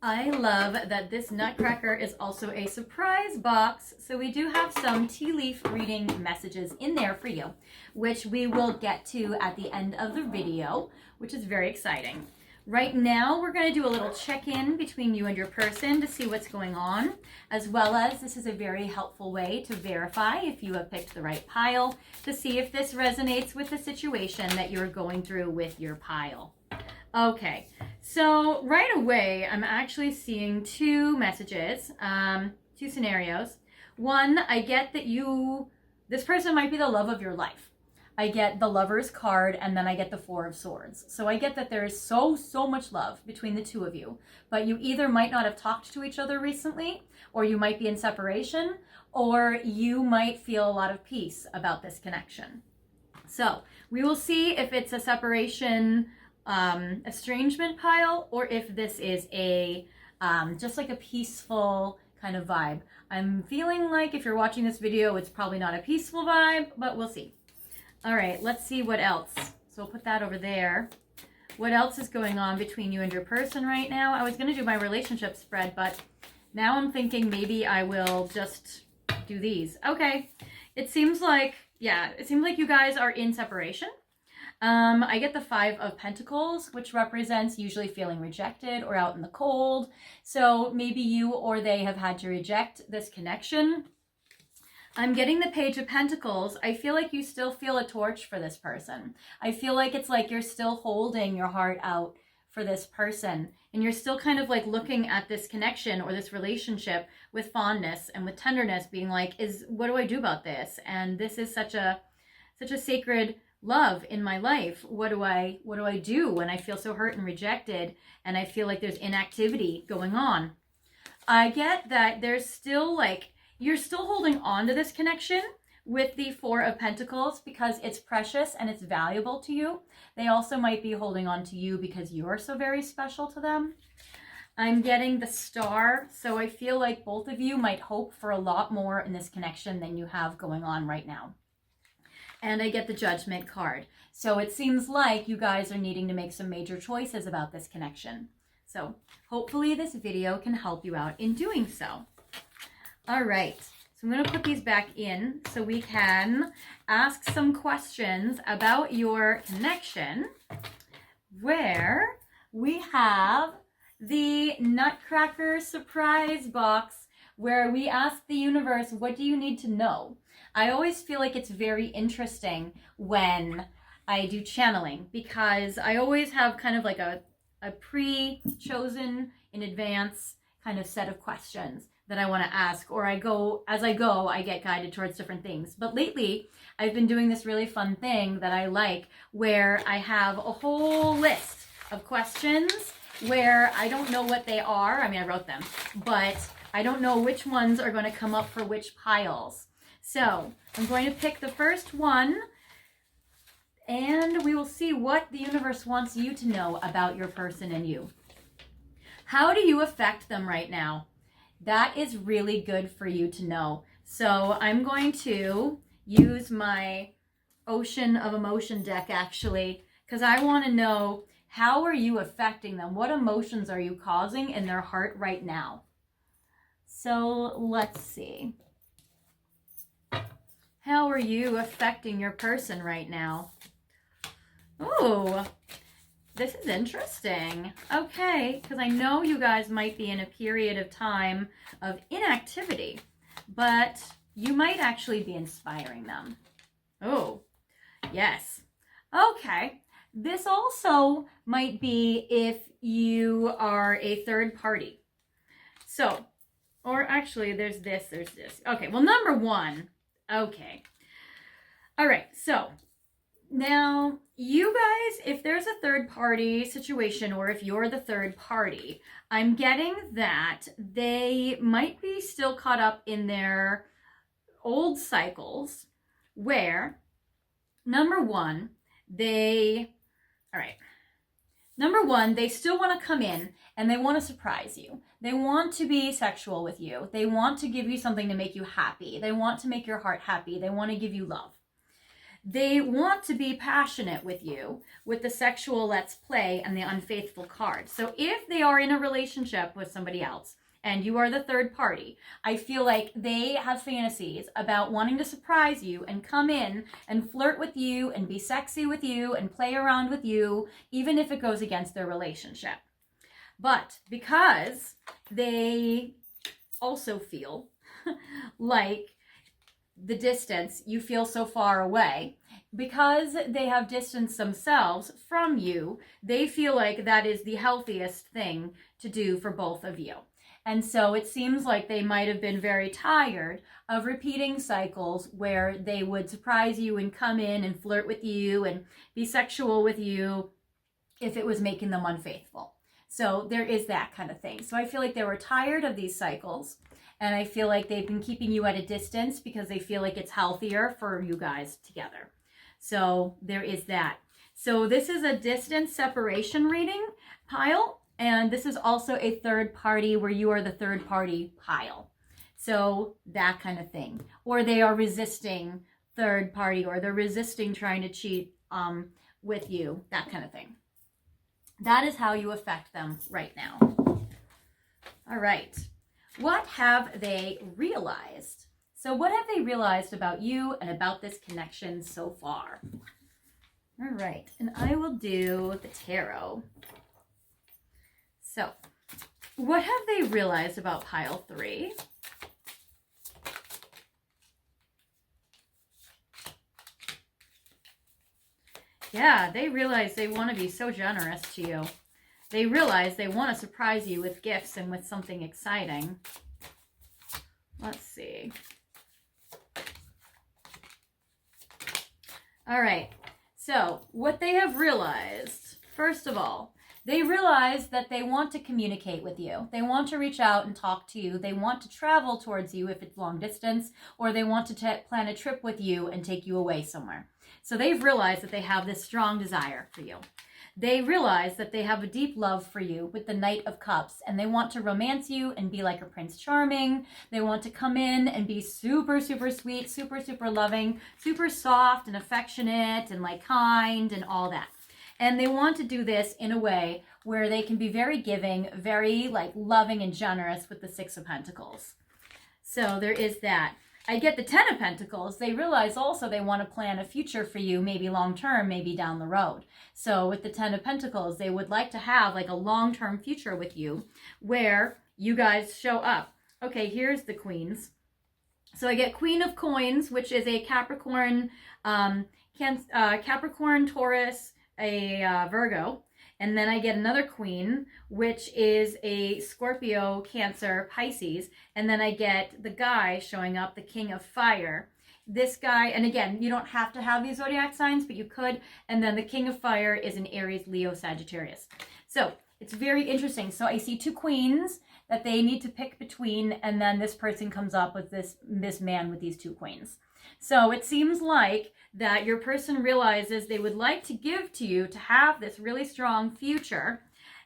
I love that this Nutcracker is also a surprise box. So we do have some tea leaf reading messages in there for you, which we will get to at the end of the video, which is very exciting. Right now, we're going to do a little check-in between you and your person to see what's going on, as well as this is a very helpful way to verify if you have picked the right pile, to see if this resonates with the situation that you're going through with your pile. Okay, so right away, I'm actually seeing two messages, two scenarios. One, I get that this person might be the love of your life. I get the Lover's card, and then I get the Four of Swords. So I get that there is so much love between the two of you, but you either might not have talked to each other recently, or you might be in separation, or you might feel a lot of peace about this connection. So we will see if it's a separation estrangement pile, or if this is a just like a peaceful kind of vibe. I'm feeling like if you're watching this video, it's probably not a peaceful vibe, but we'll see. All right, let's see what else. So we'll put that over there. What else is going on between you and your person right now? I was going to do my relationship spread, but now I'm thinking maybe I will just do these. Okay, it seems like, yeah, it seems like you guys are in separation. I get the Five of Pentacles, which represents usually feeling rejected or out in the cold. So maybe you or they have had to reject this connection. I'm getting the Page of Pentacles. I feel like you still feel a torch for this person. I feel like it's like you're still holding your heart out for this person, and you're still kind of like looking at this connection or this relationship with fondness and with tenderness, being like, what do I do about this? And this is such a sacred love in my life. What do I do when I feel so hurt and rejected, and I feel like there's inactivity going on? I get that there's still like, you're still holding on to this connection with the Four of Pentacles because it's precious and it's valuable to you. They also might be holding on to you because you are so very special to them. I'm getting the Star, so I feel like both of you might hope for a lot more in this connection than you have going on right now. And I get the Judgment card. So it seems like you guys are needing to make some major choices about this connection. So hopefully this video can help you out in doing so. All right, so I'm going to put these back in so we can ask some questions about your connection, where we have the Nutcracker surprise box, where we ask the universe, what do you need to know? I always feel like it's very interesting when I do channeling, because I always have kind of like a pre-chosen in advance kind of set of questions that I want to ask, or as I go, I get guided towards different things. But lately, I've been doing this really fun thing that I like, where I have a whole list of questions where I don't know what they are. I mean, I wrote them, but I don't know which ones are going to come up for which piles. So I'm going to pick the first one, and we will see what the universe wants you to know about your person and you. How do you affect them right now? That is really good for you to know. So I'm going to use my Ocean of Emotion deck, actually, because I want to know, how are you affecting them? What emotions are you causing in their heart right now? So let's see. How are you affecting your person right now? Oh, this is interesting. Okay, because I know you guys might be in a period of time of inactivity, but you might actually be inspiring them. Oh, yes. Okay. This also might be if you are a third party. So, or actually there's this. Okay, well, number one. Okay. All right, so now, you guys, if there's a third party situation, or if you're the third party, I'm getting that they might be still caught up in their old cycles where, number one, they still want to come in and they want to surprise you. They want to be sexual with you. They want to give you something to make you happy. They want to make your heart happy. They want to give you love. They want to be passionate with you with the sexual let's play and the unfaithful card. So if they are in a relationship with somebody else and you are the third party, I feel like they have fantasies about wanting to surprise you and come in and flirt with you and be sexy with you and play around with you, even if it goes against their relationship. But because they also feel like the distance, you feel so far away, because they have distanced themselves from you, they feel like that is the healthiest thing to do for both of you. And so it seems like they might have been very tired of repeating cycles where they would surprise you and come in and flirt with you and be sexual with you if it was making them unfaithful. So there is that kind of thing. So I feel like they were tired of these cycles, and I feel like they've been keeping you at a distance because they feel like it's healthier for you guys together. So there is that. So this is a distance separation reading pile, and this is also a third party where you are the third party pile. So that kind of thing. Or they are resisting third party, or they're resisting trying to cheat with you, that kind of thing. That is how you affect them right now. All right. What have they realized? So what have they realized about you and about this connection so far? All right. And I will do the tarot. So what have they realized about pile 3? Yeah, they realize they want to be so generous to you. They realize they want to surprise you with gifts and with something exciting. Let's see. All right. So what they have realized, first of all, they realize that they want to communicate with you. They want to reach out and talk to you. They want to travel towards you if it's long distance, or they want to plan a trip with you and take you away somewhere. So they've realized that they have this strong desire for you. They realize that they have a deep love for you with the Knight of Cups, and they want to romance you and be like a Prince Charming. They want to come in and be super, super sweet, super, super loving, super soft and affectionate and like kind and all that. And they want to do this in a way where they can be very giving, very like loving and generous with the Six of Pentacles. So there is that. I get the Ten of Pentacles. They realize also they want to plan a future for you, maybe long-term, maybe down the road. So with the Ten of Pentacles, they would like to have like a long-term future with you where you guys show up. Okay, here's the Queens. So I get Queen of Coins, which is a Capricorn, Capricorn, Taurus, a Virgo. And then I get another Queen, which is a Scorpio, Cancer, Pisces. And then I get the guy showing up, the King of Fire. This guy, and again, you don't have to have these zodiac signs, but you could. And then the King of Fire is an Aries, Leo, Sagittarius. So it's very interesting. So I see 2 queens that they need to pick between, and then this person comes up with this man with these 2 queens. So it seems like that your person realizes they would like to give to you to have this really strong future.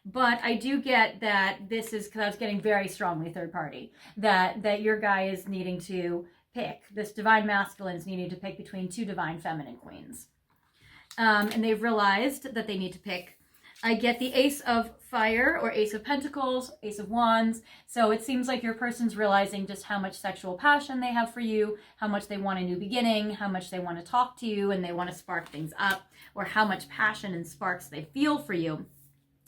But I do get that this is, because I was getting very strongly third party, that your guy is needing to pick. This divine masculine is needing to pick between 2 divine feminine queens. And they've realized that they need to pick. I get the Ace of Fire or Ace of Pentacles, Ace of Wands. So it seems like your person's realizing just how much sexual passion they have for you, how much they want a new beginning, how much they want to talk to you and they want to spark things up, or how much passion and sparks they feel for you.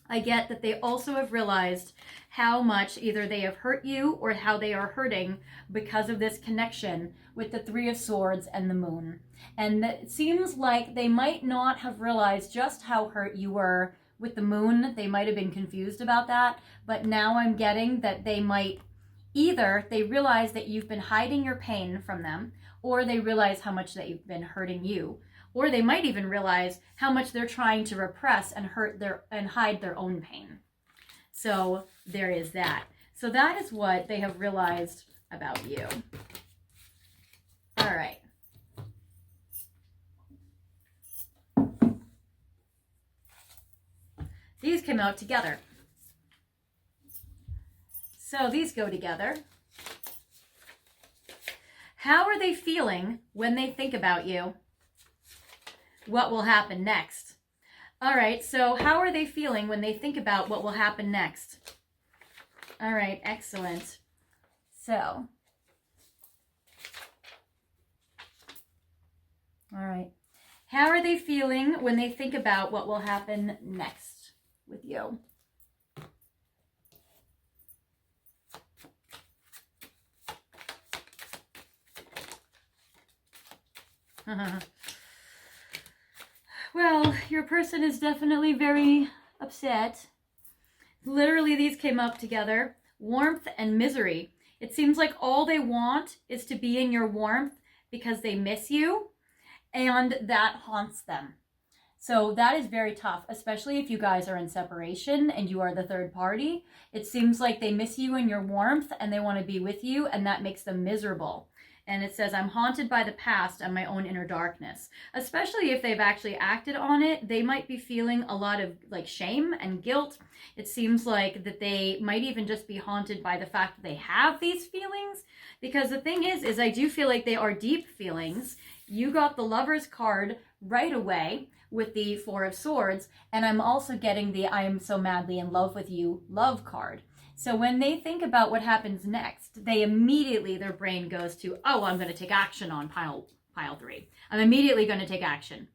I get that they also have realized how much either they have hurt you or how they are hurting because of this connection with the Three of Swords and the Moon. And it seems like they might not have realized just how hurt you were with the Moon. They might have been confused about that, but now I'm getting that they might either they realize that you've been hiding your pain from them, or they realize how much that you've been hurting you, or they might even realize how much they're trying to repress and hide their own pain. So there is that. So that is what they have realized about you. All right. These came out together. So these go together. How are they feeling when they think about you? What will happen next? All right, so how are they feeling when they think about what will happen next? All right, excellent. So, all right. How are they feeling when they think about what will happen next with you? Well, your person is definitely very upset. Literally, these came up together warmth and misery. It seems like all they want is to be in your warmth because they miss you, and that haunts them. So that is very tough, especially if you guys are in separation and you are the third party. It seems like they miss you in your warmth and they want to be with you, and that makes them miserable. And it says, I'm haunted by the past and my own inner darkness. Especially if they've actually acted on it, they might be feeling a lot of like shame and guilt. It seems like that they might even just be haunted by the fact that they have these feelings. Because the thing is I do feel like they are deep feelings. You got the Lover's card right away with the Four of Swords. And I'm also getting the I am so madly in love with you love card. So when they think about what happens next, they immediately, their brain goes to, oh, I'm going to take action on pile 3. I'm immediately going to take action.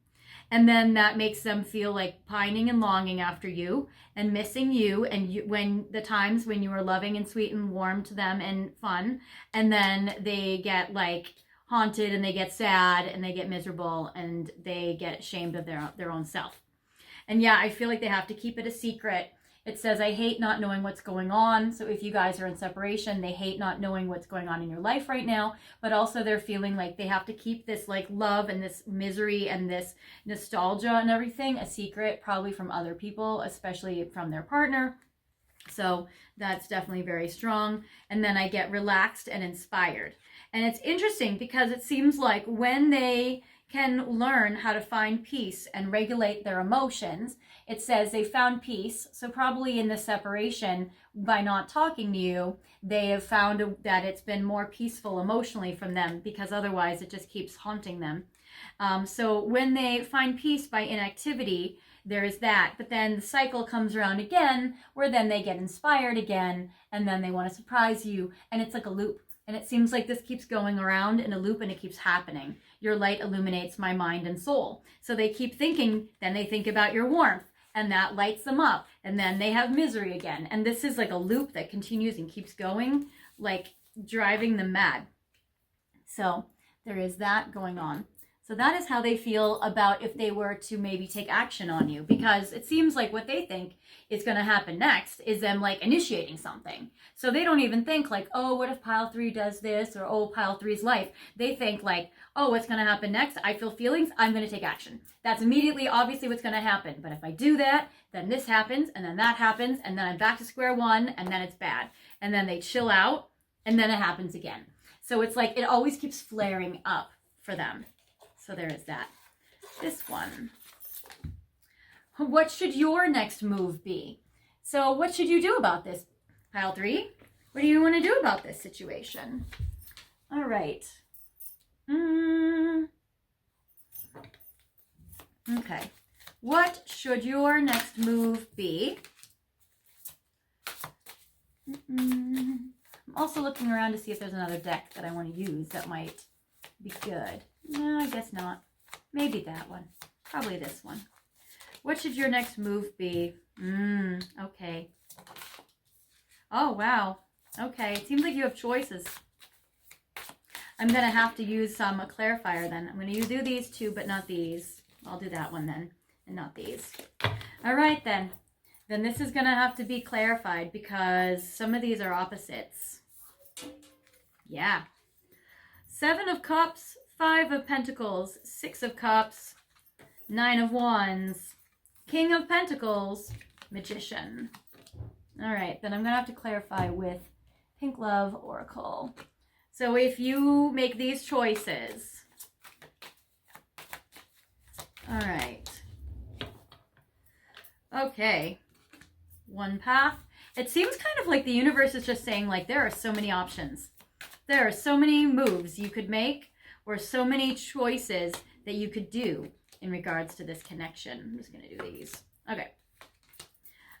And then that makes them feel like pining and longing after you and missing you. And when the times when you were loving and sweet and warm to them and fun, and then they get like haunted and they get sad and they get miserable and they get ashamed of their own self. And yeah, I feel like they have to keep it a secret. It says, I hate not knowing what's going on. So if you guys are in separation, they hate not knowing what's going on in your life right now. But also they're feeling like they have to keep this like love and this misery and this nostalgia and everything a secret, probably from other people, especially from their partner. So that's definitely very strong. And then I get relaxed and inspired. And it's interesting because it seems like when they can learn how to find peace and regulate their emotions, it says they found peace. So probably in the separation, by not talking to you, they have found that it's been more peaceful emotionally from them, because otherwise it just keeps haunting them. So when they find peace by inactivity, there is that. But then the cycle comes around again, where then they get inspired again, and then they want to surprise you. And it's like a loop. And it seems like this keeps going around in a loop and it keeps happening. Your light illuminates my mind and soul. So they keep thinking, then they think about your warmth, and that lights them up. And then they have misery again. And this is like a loop that continues and keeps going, like driving them mad. So there is that going on. So that is how they feel about if they were to maybe take action on you, because it seems like what they think is going to happen next is them like initiating something. So they don't even think like, oh, what if pile 3 does this, or oh, pile 3's life. They think like, oh, what's going to happen next? I feel feelings. I'm going to take action. That's immediately obviously what's going to happen. But if I do that, then this happens, and then that happens, and then I'm back to square one, and then it's bad. And then they chill out, and then it happens again. So it's like it always keeps flaring up for them. So there is that. This one. What should your next move be? So what should you do about this, pile 3? What do you want to do about this situation? All right. Okay. What should your next move be? I'm also looking around to see if there's another deck that I want to use that might be good. No, I guess not. Maybe that one. Probably this one. What should your next move be? Okay. Oh, wow. Okay. It seems like you have choices. I'm going to have to use some clarifier then. I'm going to do these two, but not these. I'll do that one then, and not these. All right, then. Then this is going to have to be clarified because some of these are opposites. Yeah. 7 of Cups, 5 of Pentacles, 6 of Cups, 9 of Wands, King of Pentacles, Magician. All right, then I'm going to have to clarify with Pink Love Oracle. So if you make these choices, all right. Okay, one path. It seems kind of like the universe is just saying like there are so many options. There are so many moves you could make, or so many choices that you could do in regards to this connection. I'm just going to do these. Okay.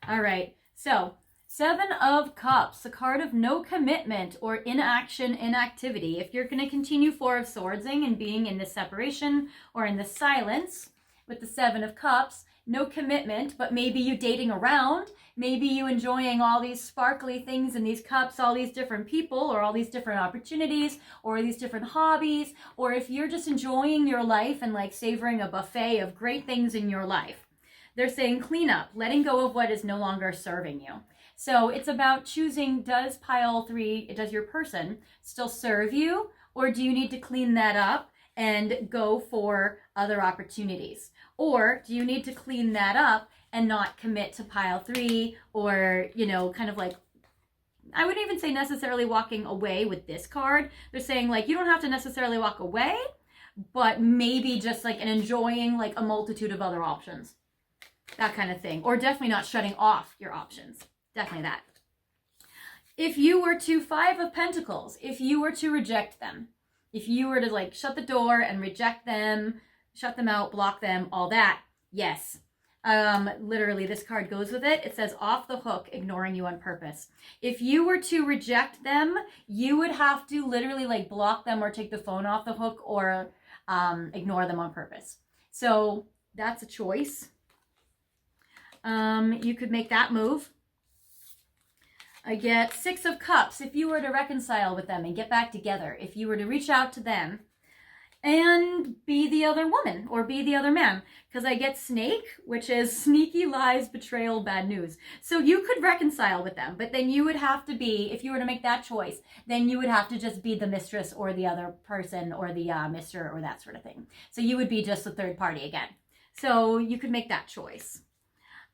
All right. So 7 of Cups, a card of no commitment or inaction, inactivity. If you're going to continue 4 of Swordsing and being in this separation or in the silence with the 7 of Cups, no commitment, but maybe you dating around, maybe you enjoying all these sparkly things in these cups, all these different people, or all these different opportunities, or these different hobbies, or if you're just enjoying your life and like savoring a buffet of great things in your life. They're saying clean up, letting go of what is no longer serving you. So it's about choosing, does pile 3, does your person still serve you, or do you need to clean that up and go for other opportunities? Or do you need to clean that up and not commit to pile 3, or, you know, kind of like, I wouldn't even say necessarily walking away with this card. They're saying like, you don't have to necessarily walk away, but maybe just like enjoying like a multitude of other options, that kind of thing. Or definitely not shutting off your options. Definitely that. If you were to 5 of Pentacles, if you were to reject them, if you were to like shut the door and reject them, shut them out, block them, all that, yes. Literally this card goes with it. It says off the hook, ignoring you on purpose. If you were to reject them, you would have to literally like block them or take the phone off the hook, or ignore them on purpose. So that's a choice. You could make that move. I get 6 of Cups. If you were to reconcile with them and get back together, if you were to reach out to them and be the other woman or be the other man, because I get Snake, which is sneaky lies, betrayal, bad news. So you could reconcile with them, but then you would have to be, if you were to make that choice, then you would have to just be the mistress or the other person or the mister or that sort of thing. So you would be just a third party again. So you could make that choice.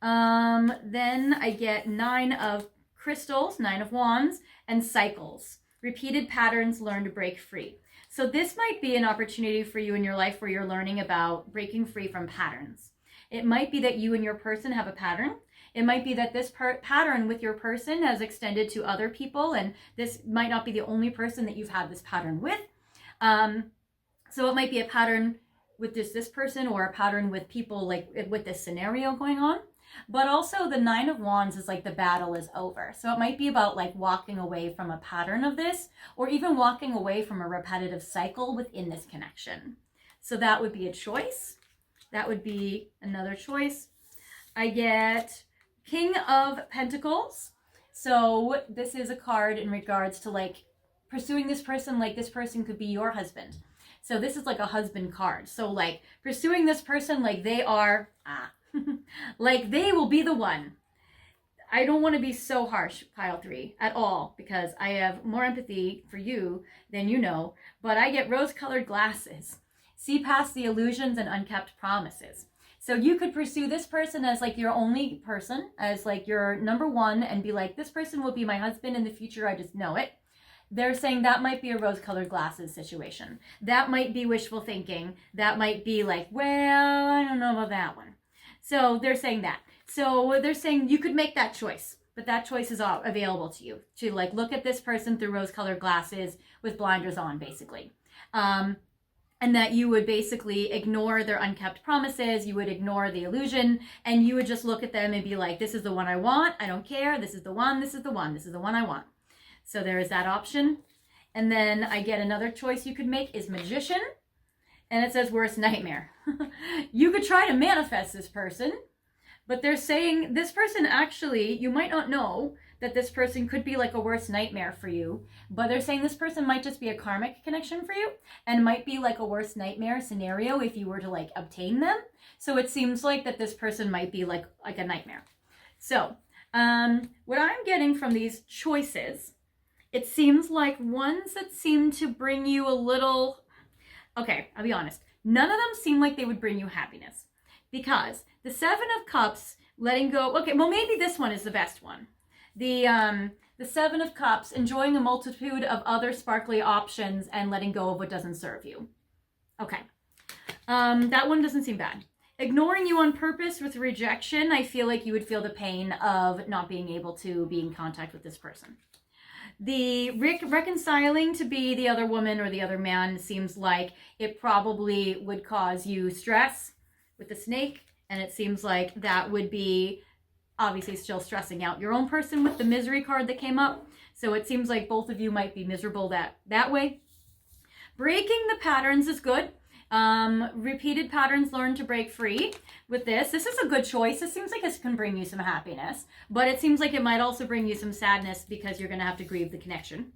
Then I get 9 of Crystals, 9 of Wands, and Cycles. Repeated patterns, learn to break free. So this might be an opportunity for you in your life where you're learning about breaking free from patterns. It might be that you and your person have a pattern. It might be that this pattern with your person has extended to other people, and this might not be the only person that you've had this pattern with. So it might be a pattern with this person, or a pattern with people like with this scenario going on. But also the 9 of Wands is like the battle is over. So it might be about like walking away from a pattern of this, or even walking away from a repetitive cycle within this connection. So that would be a choice. That would be another choice. I get King of Pentacles. So this is a card in regards to like pursuing this person, like this person could be your husband. So this is like a husband card. So like pursuing this person like they are, like they will be the one. I don't want to be so harsh, pile 3, at all, because I have more empathy for you than you know, but I get rose-colored glasses. See past the illusions and unkept promises. So you could pursue this person as like your only person, as like your number one, and be like, this person will be my husband in the future, I just know it. They're saying that might be a rose-colored glasses situation. That might be wishful thinking. That might be like, well, I don't know about that one. So they're saying that. So they're saying you could make that choice, but that choice is all available to you, to like look at this person through rose-colored glasses with blinders on, basically. And that you would basically ignore their unkept promises, you would ignore the illusion, and you would just look at them and be like, this is the one I want, I don't care, this is the one, this is the one, this is the one I want. So there is that option. And then I get another choice you could make is Magician. And it says worst nightmare. You could try to manifest this person, but they're saying this person actually, you might not know that this person could be like a worst nightmare for you, but they're saying this person might just be a karmic connection for you and might be like a worst nightmare scenario if you were to like obtain them. So it seems like that this person might be like a nightmare. So what I'm getting from these choices, it seems like ones that seem to bring you a little, okay, I'll be honest. None of them seem like they would bring you happiness, because the 7 of Cups, letting go. Okay, well, maybe this one is the best one. The 7 of Cups, enjoying a multitude of other sparkly options and letting go of what doesn't serve you. Okay, that one doesn't seem bad. Ignoring you on purpose with rejection, I feel like you would feel the pain of not being able to be in contact with this person. The reconciling to be the other woman or the other man seems like it probably would cause you stress with the Snake, and it seems like that would be obviously still stressing out your own person with the misery card that came up. So it seems like both of you might be miserable that way. Breaking the patterns is good. Repeated patterns, learn to break free with this. This is a good choice. It seems like this can bring you some happiness, but it seems like it might also bring you some sadness because you're going to have to grieve the connection.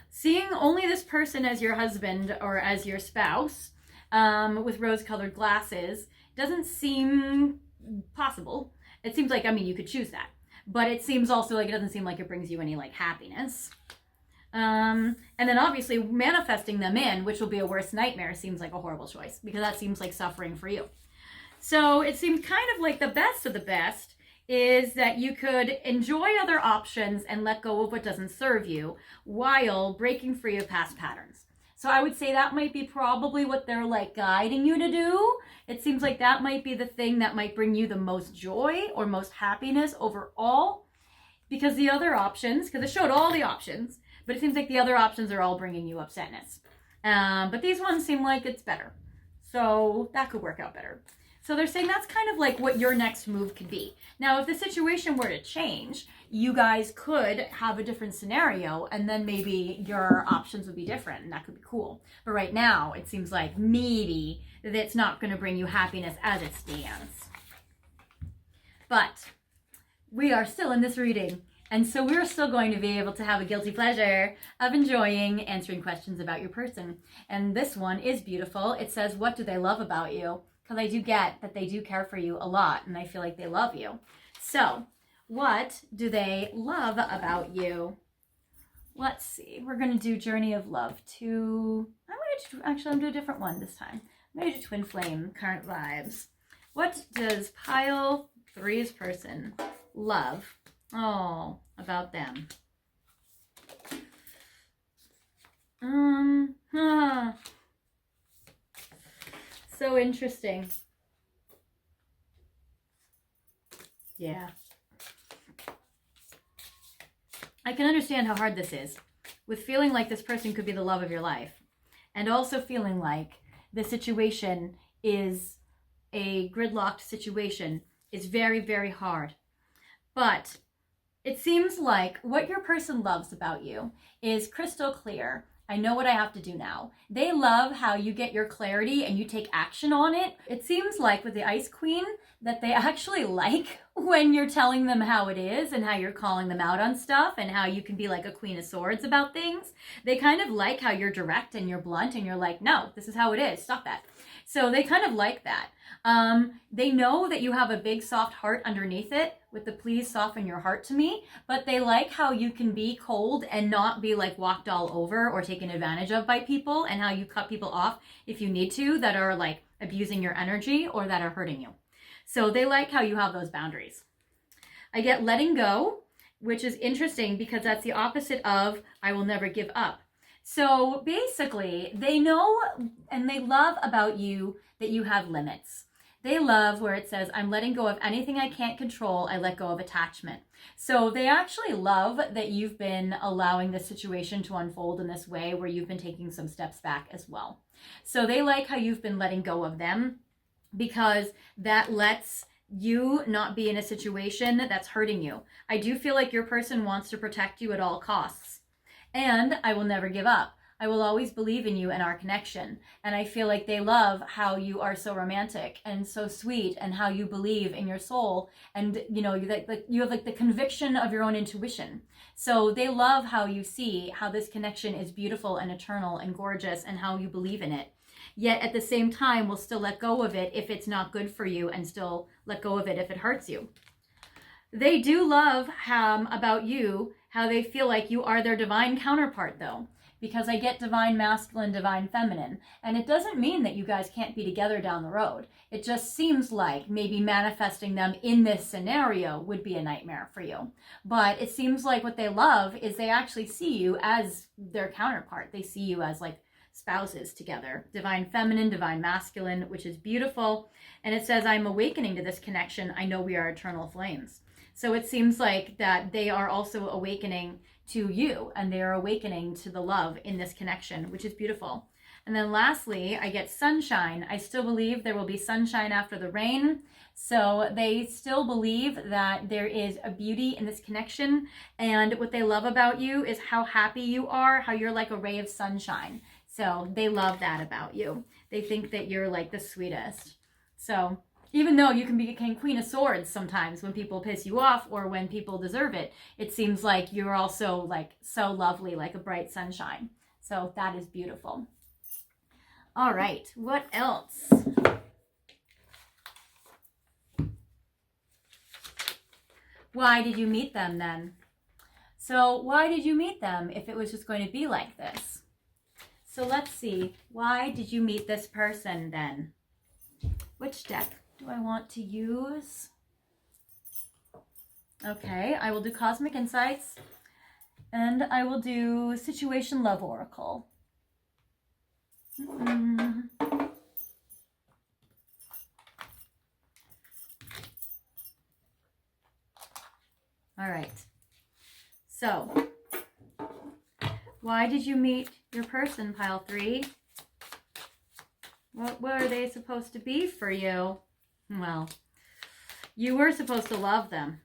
Seeing only this person as your husband or as your spouse with rose-colored glasses doesn't seem possible. It seems like, I mean, you could choose that. But it seems also like it doesn't seem like it brings you any like happiness. And then obviously manifesting them in, which will be a worse nightmare, seems like a horrible choice because that seems like suffering for you. So it seemed kind of like the best of the best is that you could enjoy other options and let go of what doesn't serve you while breaking free of past patterns. So I would say that might be probably what they're like guiding you to do. It seems like that might be the thing that might bring you the most joy or most happiness overall, because the other options, because it showed all the options, but it seems like the other options are all bringing you upsetness. But these ones seem like it's better. So that could work out better. So they're saying that's kind of like what your next move could be. Now, if the situation were to change, you guys could have a different scenario and then maybe your options would be different and that could be cool. But right now, it seems like maybe that's not going to bring you happiness as it stands. But we are still in this reading. And so we're still going to be able to have a guilty pleasure of enjoying answering questions about your person. And this one is beautiful. It says, what do they love about you? Because I do get that they do care for you a lot and I feel like they love you. So what do they love about you? Let's see. We're going to do Journey of Love 2. I'm going to do a different one this time. I'm going to do Twin Flame, Current Vibes. What does Pile 3's person love about them? So interesting. Yeah. I can understand how hard this is, with feeling like this person could be the love of your life, and also feeling like the situation is a gridlocked situation is very, very hard. But it seems like what your person loves about you is crystal clear. I know what I have to do now. They love how you get your clarity and you take action on it. It seems like with the Ice Queen that they actually like when you're telling them how it is and how you're calling them out on stuff and how you can be like a Queen of Swords about things. They kind of like how you're direct and you're blunt and you're like, no, this is how it is. Stop that. So they kind of like that. They know that you have a big soft heart underneath it with the please soften your heart to me, but they like how you can be cold and not be like walked all over or taken advantage of by people, and how you cut people off if you need to that are like abusing your energy or that are hurting you. So they like how you have those boundaries. I get letting go, which is interesting because that's the opposite of I will never give up. So basically, they know and they love about you that you have limits. They love where it says, I'm letting go of anything I can't control. I let go of attachment. So they actually love that you've been allowing the situation to unfold in this way where you've been taking some steps back as well. So they like how you've been letting go of them because that lets you not be in a situation that's hurting you. I do feel like your person wants to protect you at all costs. And I will never give up. I will always believe in you and our connection. And I feel like they love how you are so romantic and so sweet and how you believe in your soul. And, you know, you have like the conviction of your own intuition. So they love how you see how this connection is beautiful and eternal and gorgeous and how you believe in it. Yet at the same time, will still let go of it if it's not good for you and still let go of it if it hurts you. They do love about you how they feel like you are their divine counterpart, though, because I get divine masculine, divine feminine. And it doesn't mean that you guys can't be together down the road. It just seems like maybe manifesting them in this scenario would be a nightmare for you. But it seems like what they love is they actually see you as their counterpart. They see you as like spouses together. Divine feminine, divine masculine, which is beautiful. And it says, I'm awakening to this connection. I know we are eternal flames. So it seems like that they are also awakening to you and they are awakening to the love in this connection, which is beautiful. And then lastly, I get sunshine. I still believe there will be sunshine after the rain. So they still believe that there is a beauty in this connection. And what they love about you is how happy you are, how you're like a ray of sunshine. So they love that about you. They think that you're like the sweetest. So even though you can be a Queen of Swords sometimes when people piss you off or when people deserve it, it seems like you're also like so lovely, like a bright sunshine. So that is beautiful. All right, what else? why did you meet them then? So why did you meet them if it was just going to be like this? So let's see. Why did you meet this person then? Which deck do I want to use? Okay, I will do Cosmic Insights. And I will do Situation Love Oracle. All right. So, why did you meet your person, pile 3? What were they supposed to be for you? Well, you were supposed to love them.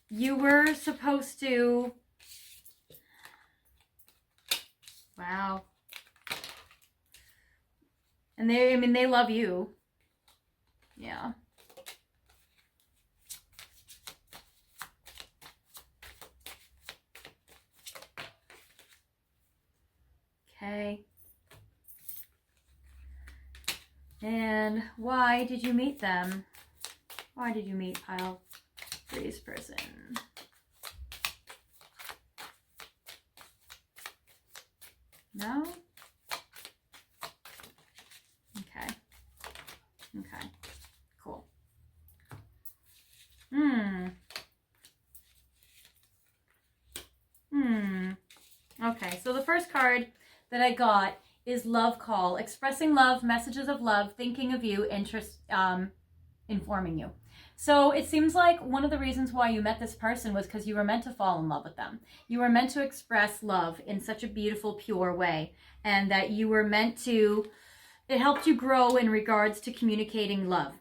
You were supposed to... Wow. And they love you. Yeah. Okay. And why did you meet them? Why did you meet pile 3's person? No? Okay. Okay. Cool. Okay, so the first card that I got is Love Call, expressing love, messages of love, thinking of you, interest, informing you. So it seems like one of the reasons why you met this person was because you were meant to fall in love with them. You were meant to express love in such a beautiful, pure way, and that you were meant to, it helped you grow in regards to communicating love.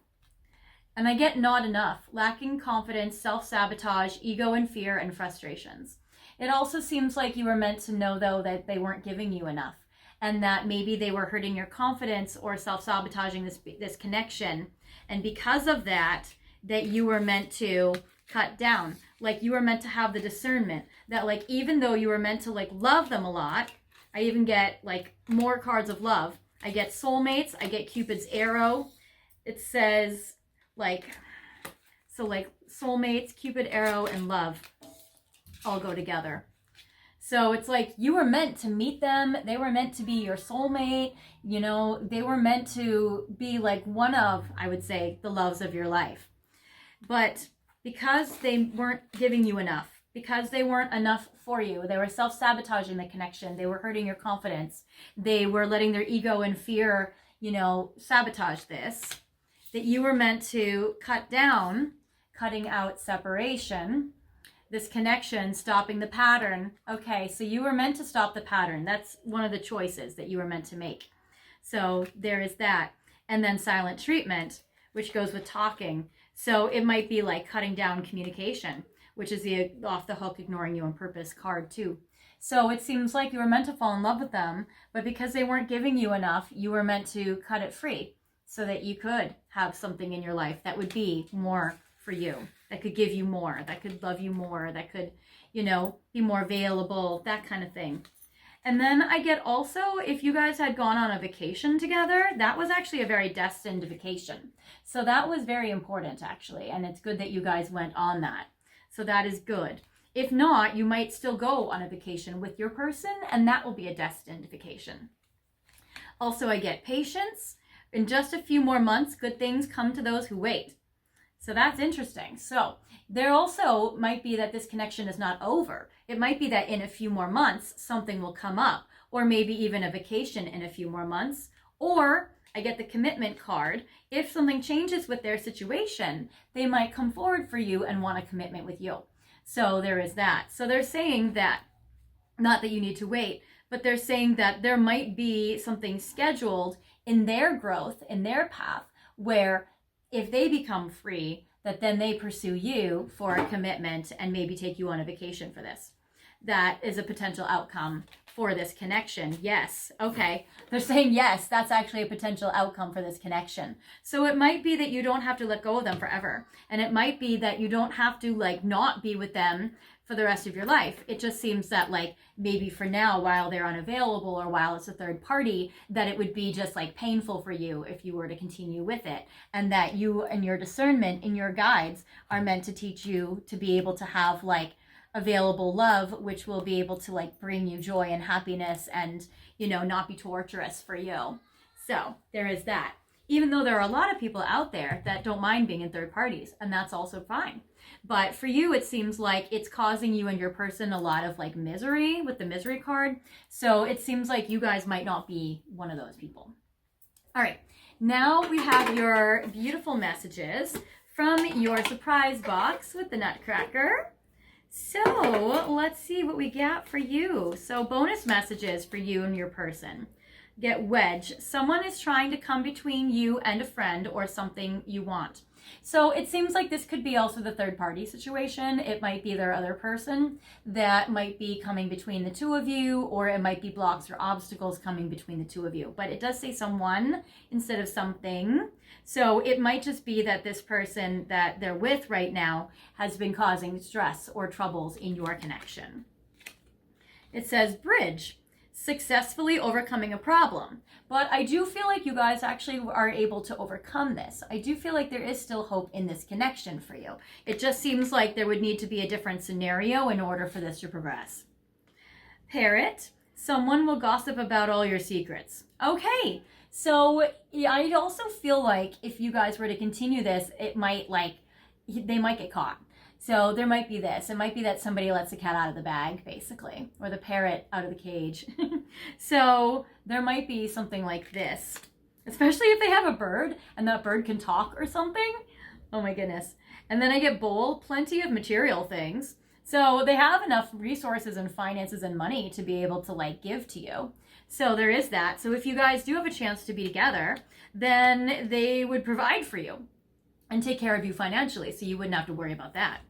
And I get not enough, lacking confidence, self-sabotage, ego and fear, and frustrations. It also seems like you were meant to know, though, that they weren't giving you enough, and that maybe they were hurting your confidence or self-sabotaging this connection. And because of that, that you were meant to cut down. Like, you were meant to have the discernment that, like, even though you were meant to, like, love them a lot, I even get, like, more cards of love. I get soulmates. I get Cupid's arrow. It says, like, so, like, soulmates, Cupid arrow, and love all go together. So it's like you were meant to meet them. They were meant to be your soulmate. You know, they were meant to be like one of, I would say, the loves of your life. But because they weren't giving you enough, because they weren't enough for you, they were self-sabotaging the connection. They were hurting your confidence. They were letting their ego and fear, you know, sabotage this. That you were meant to cut down, cutting out separation, this connection, stopping the pattern. Okay, so you were meant to stop the pattern. That's one of the choices that you were meant to make. So there is that. And then silent treatment, which goes with talking. So it might be like cutting down communication, which is the off the hook, ignoring you on purpose card too. So it seems like you were meant to fall in love with them, but because they weren't giving you enough, you were meant to cut it free so that you could have something in your life that would be more for you, that could give you more, that could love you more, that could, you know, be more available, that kind of thing. And then I get also, if you guys had gone on a vacation together, that was actually a very destined vacation. So that was very important, actually. And it's good that you guys went on that. So that is good. If not, you might still go on a vacation with your person, and that will be a destined vacation. Also, I get patience. In just a few more months, good things come to those who wait. So that's interesting. So there also might be that this connection is not over. It might be that in a few more months, something will come up, or maybe even a vacation in a few more months. Or I get the commitment card. If something changes with their situation, they might come forward for you and want a commitment with you. So there is that. So they're saying that, not that you need to wait, but they're saying that there might be something scheduled in their growth, in their path, where if they become free, that then they pursue you for a commitment and maybe take you on a vacation for this. that is a potential outcome for this connection. Yes. Okay. They're saying yes, that's actually a potential outcome for this connection. So it might be that you don't have to let go of them forever. And it might be that you don't have to like not be with them for the rest of your life. It just seems that like maybe for now, while they're unavailable or while it's a third party, that it would be just like painful for you if you were to continue with it. And that you and your discernment in your guides are meant to teach you to be able to have like available love, which will be able to like bring you joy and happiness and, you know, not be torturous for you. So there is that. Even though there are a lot of people out there that don't mind being in third parties, and that's also fine. But for you, it seems like it's causing you and your person a lot of like misery with the misery card. So it seems like you guys might not be one of those people. All right, now we have your beautiful messages from your surprise box with the Nutcracker. So let's see what we got for you. So bonus messages for you and your person. Get wedge. Someone is trying to come between you and a friend or something you want. So it seems like this could be also the third party situation. It might be their other person that might be coming between the two of you, or it might be blocks or obstacles coming between the two of you. But it does say someone instead of something. So it might just be that this person that they're with right now has been causing stress or troubles in your connection. It says bridge. Successfully overcoming a problem. But I do feel like you guys actually are able to overcome this. I do feel like there is still hope in this connection for you. It just seems like there would need to be a different scenario in order for this to progress. Parrot, someone will gossip about all your secrets. Okay, so yeah, I also feel like if you guys were to continue this, it might they might get caught. So there might be this. It might be that somebody lets the cat out of the bag, basically, or the parrot out of the cage. So there might be something like this, especially if they have a bird and that bird can talk or something. Oh my goodness. And then I get bowl, plenty of material things. So they have enough resources and finances and money to be able to like give to you. So there is that. So if you guys do have a chance to be together, then they would provide for you and take care of you financially, so you wouldn't have to worry about that.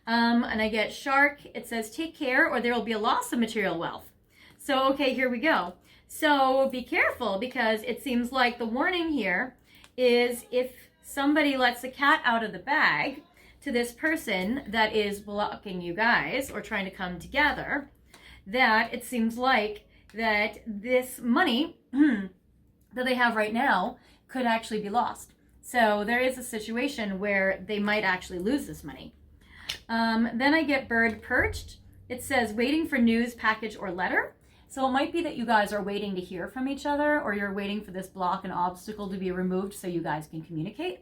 And I get shark. It says take care or there will be a loss of material wealth. So, okay, here we go. So be careful, because it seems like the warning here is if somebody lets the cat out of the bag to this person that is blocking you guys or trying to come together, that it seems like that this money that they have right now could actually be lost. So there is a situation where they might actually lose this money. Then I get bird perched. It says waiting for news, package, or letter. So it might be that you guys are waiting to hear from each other, or you're waiting for this block and obstacle to be removed so you guys can communicate.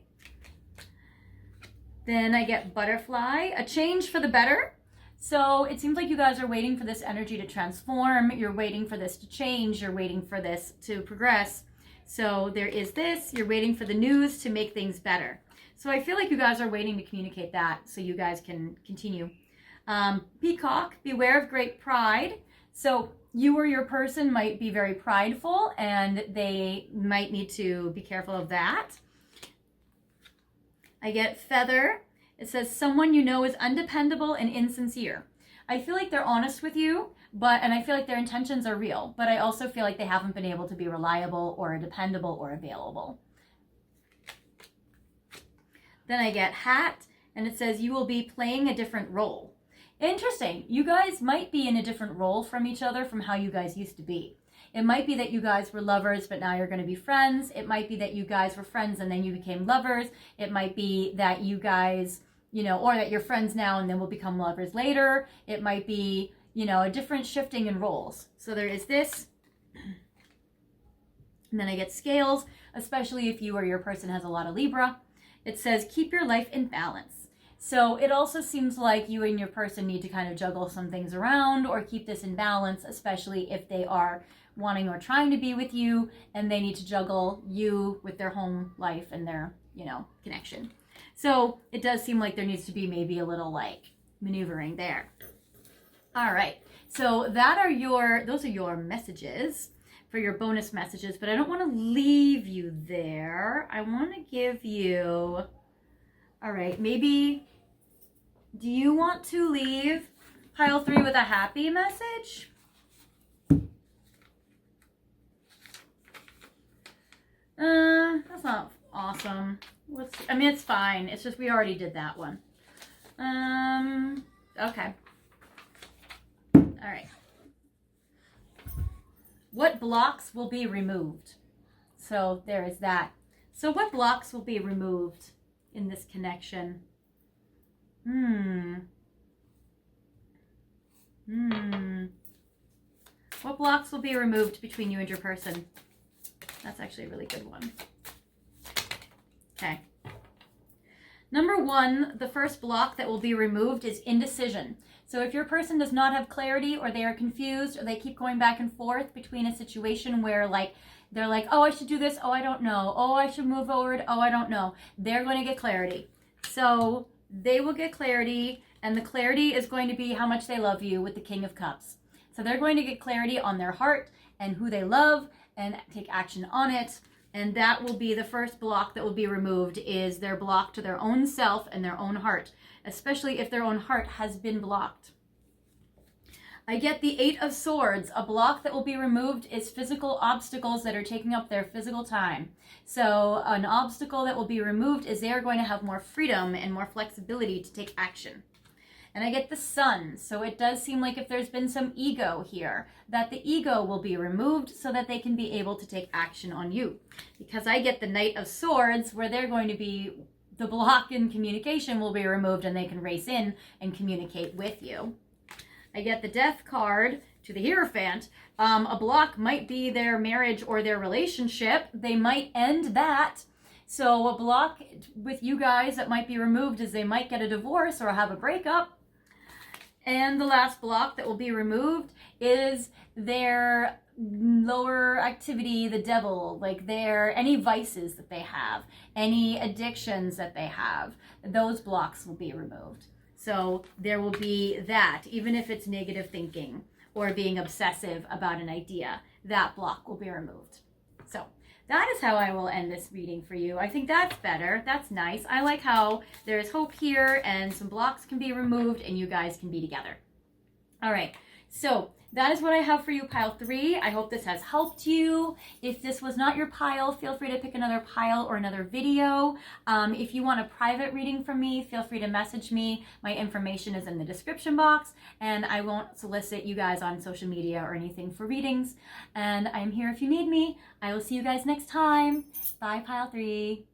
Then I get butterfly, a change for the better. So it seems like you guys are waiting for this energy to transform. You're waiting for this to change. You're waiting for this to progress. So there is this. You're waiting for the news to make things better. So I feel like you guys are waiting to communicate that so you guys can continue. Peacock, beware of great pride. So you or your person might be very prideful, and they might need to be careful of that. I get feather. It says someone you know is undependable and insincere. I feel like they're honest with you, and I feel like their intentions are real, but I also feel like they haven't been able to be reliable or dependable or available. Then I get hat, and it says you will be playing a different role. Interesting. You guys might be in a different role from each other from how you guys used to be. It might be that you guys were lovers, but now you're going to be friends. It might be that you guys were friends and then you became lovers. It might be that you guys, or that you're friends now and then will become lovers later. It might be, a different shifting in roles. So there is this. And then I get scales, especially if you or your person has a lot of Libra. It says keep your life in balance. So it also seems like you and your person need to kind of juggle some things around or keep this in balance, especially if they are wanting or trying to be with you and they need to juggle you with their home life and their, connection. So it does seem like there needs to be maybe a little maneuvering there. All right. So those are your messages for your bonus messages, but I don't want to leave you there. I want to give you, all right, maybe, do you want to leave Pile 3 with a happy message. That's not awesome. I mean, it's fine. It's just we already did that one. Okay. All right. What blocks will be removed? So there is that. So what blocks will be removed in this connection? What blocks will be removed between you and your person? That's actually a really good one. Okay. Number 1, the first block that will be removed is indecision. So if your person does not have clarity, or they are confused, or they keep going back and forth between a situation where they're like, oh, I should do this, oh, I don't know, oh, I should move forward, oh, I don't know, they're going to get clarity. So they will get clarity, and the clarity is going to be how much they love you with the King of Cups. So they're going to get clarity on their heart and who they love and take action on it. And that will be the first block that will be removed, is their block to their own self and their own heart, especially if their own heart has been blocked. I get the 8 of Swords. A block that will be removed is physical obstacles that are taking up their physical time. So an obstacle that will be removed is they are going to have more freedom and more flexibility to take action. And I get the Sun. So it does seem like if there's been some ego here, that the ego will be removed so that they can be able to take action on you. Because I get the Knight of Swords, where they're going to be, the block in communication will be removed and they can race in and communicate with you. I get the Death card to the Hierophant. A block might be their marriage or their relationship. They might end that. So a block with you guys that might be removed is they might get a divorce or have a breakup. And the last block that will be removed is their lower activity, the devil, like any vices that they have, any addictions that they have, those blocks will be removed. So there will be that, even if it's negative thinking or being obsessive about an idea, that block will be removed. So that is how I will end this reading for you. I think that's better. That's nice. I like how there's hope here and some blocks can be removed and you guys can be together. All right. So that is what I have for you, pile 3. I hope this has helped you. If this was not your pile, feel free to pick another pile or another video. If you want a private reading from me, feel free to message me. My information is in the description box, and I won't solicit you guys on social media or anything for readings. And I'm here if you need me. I will see you guys next time. Bye, pile 3.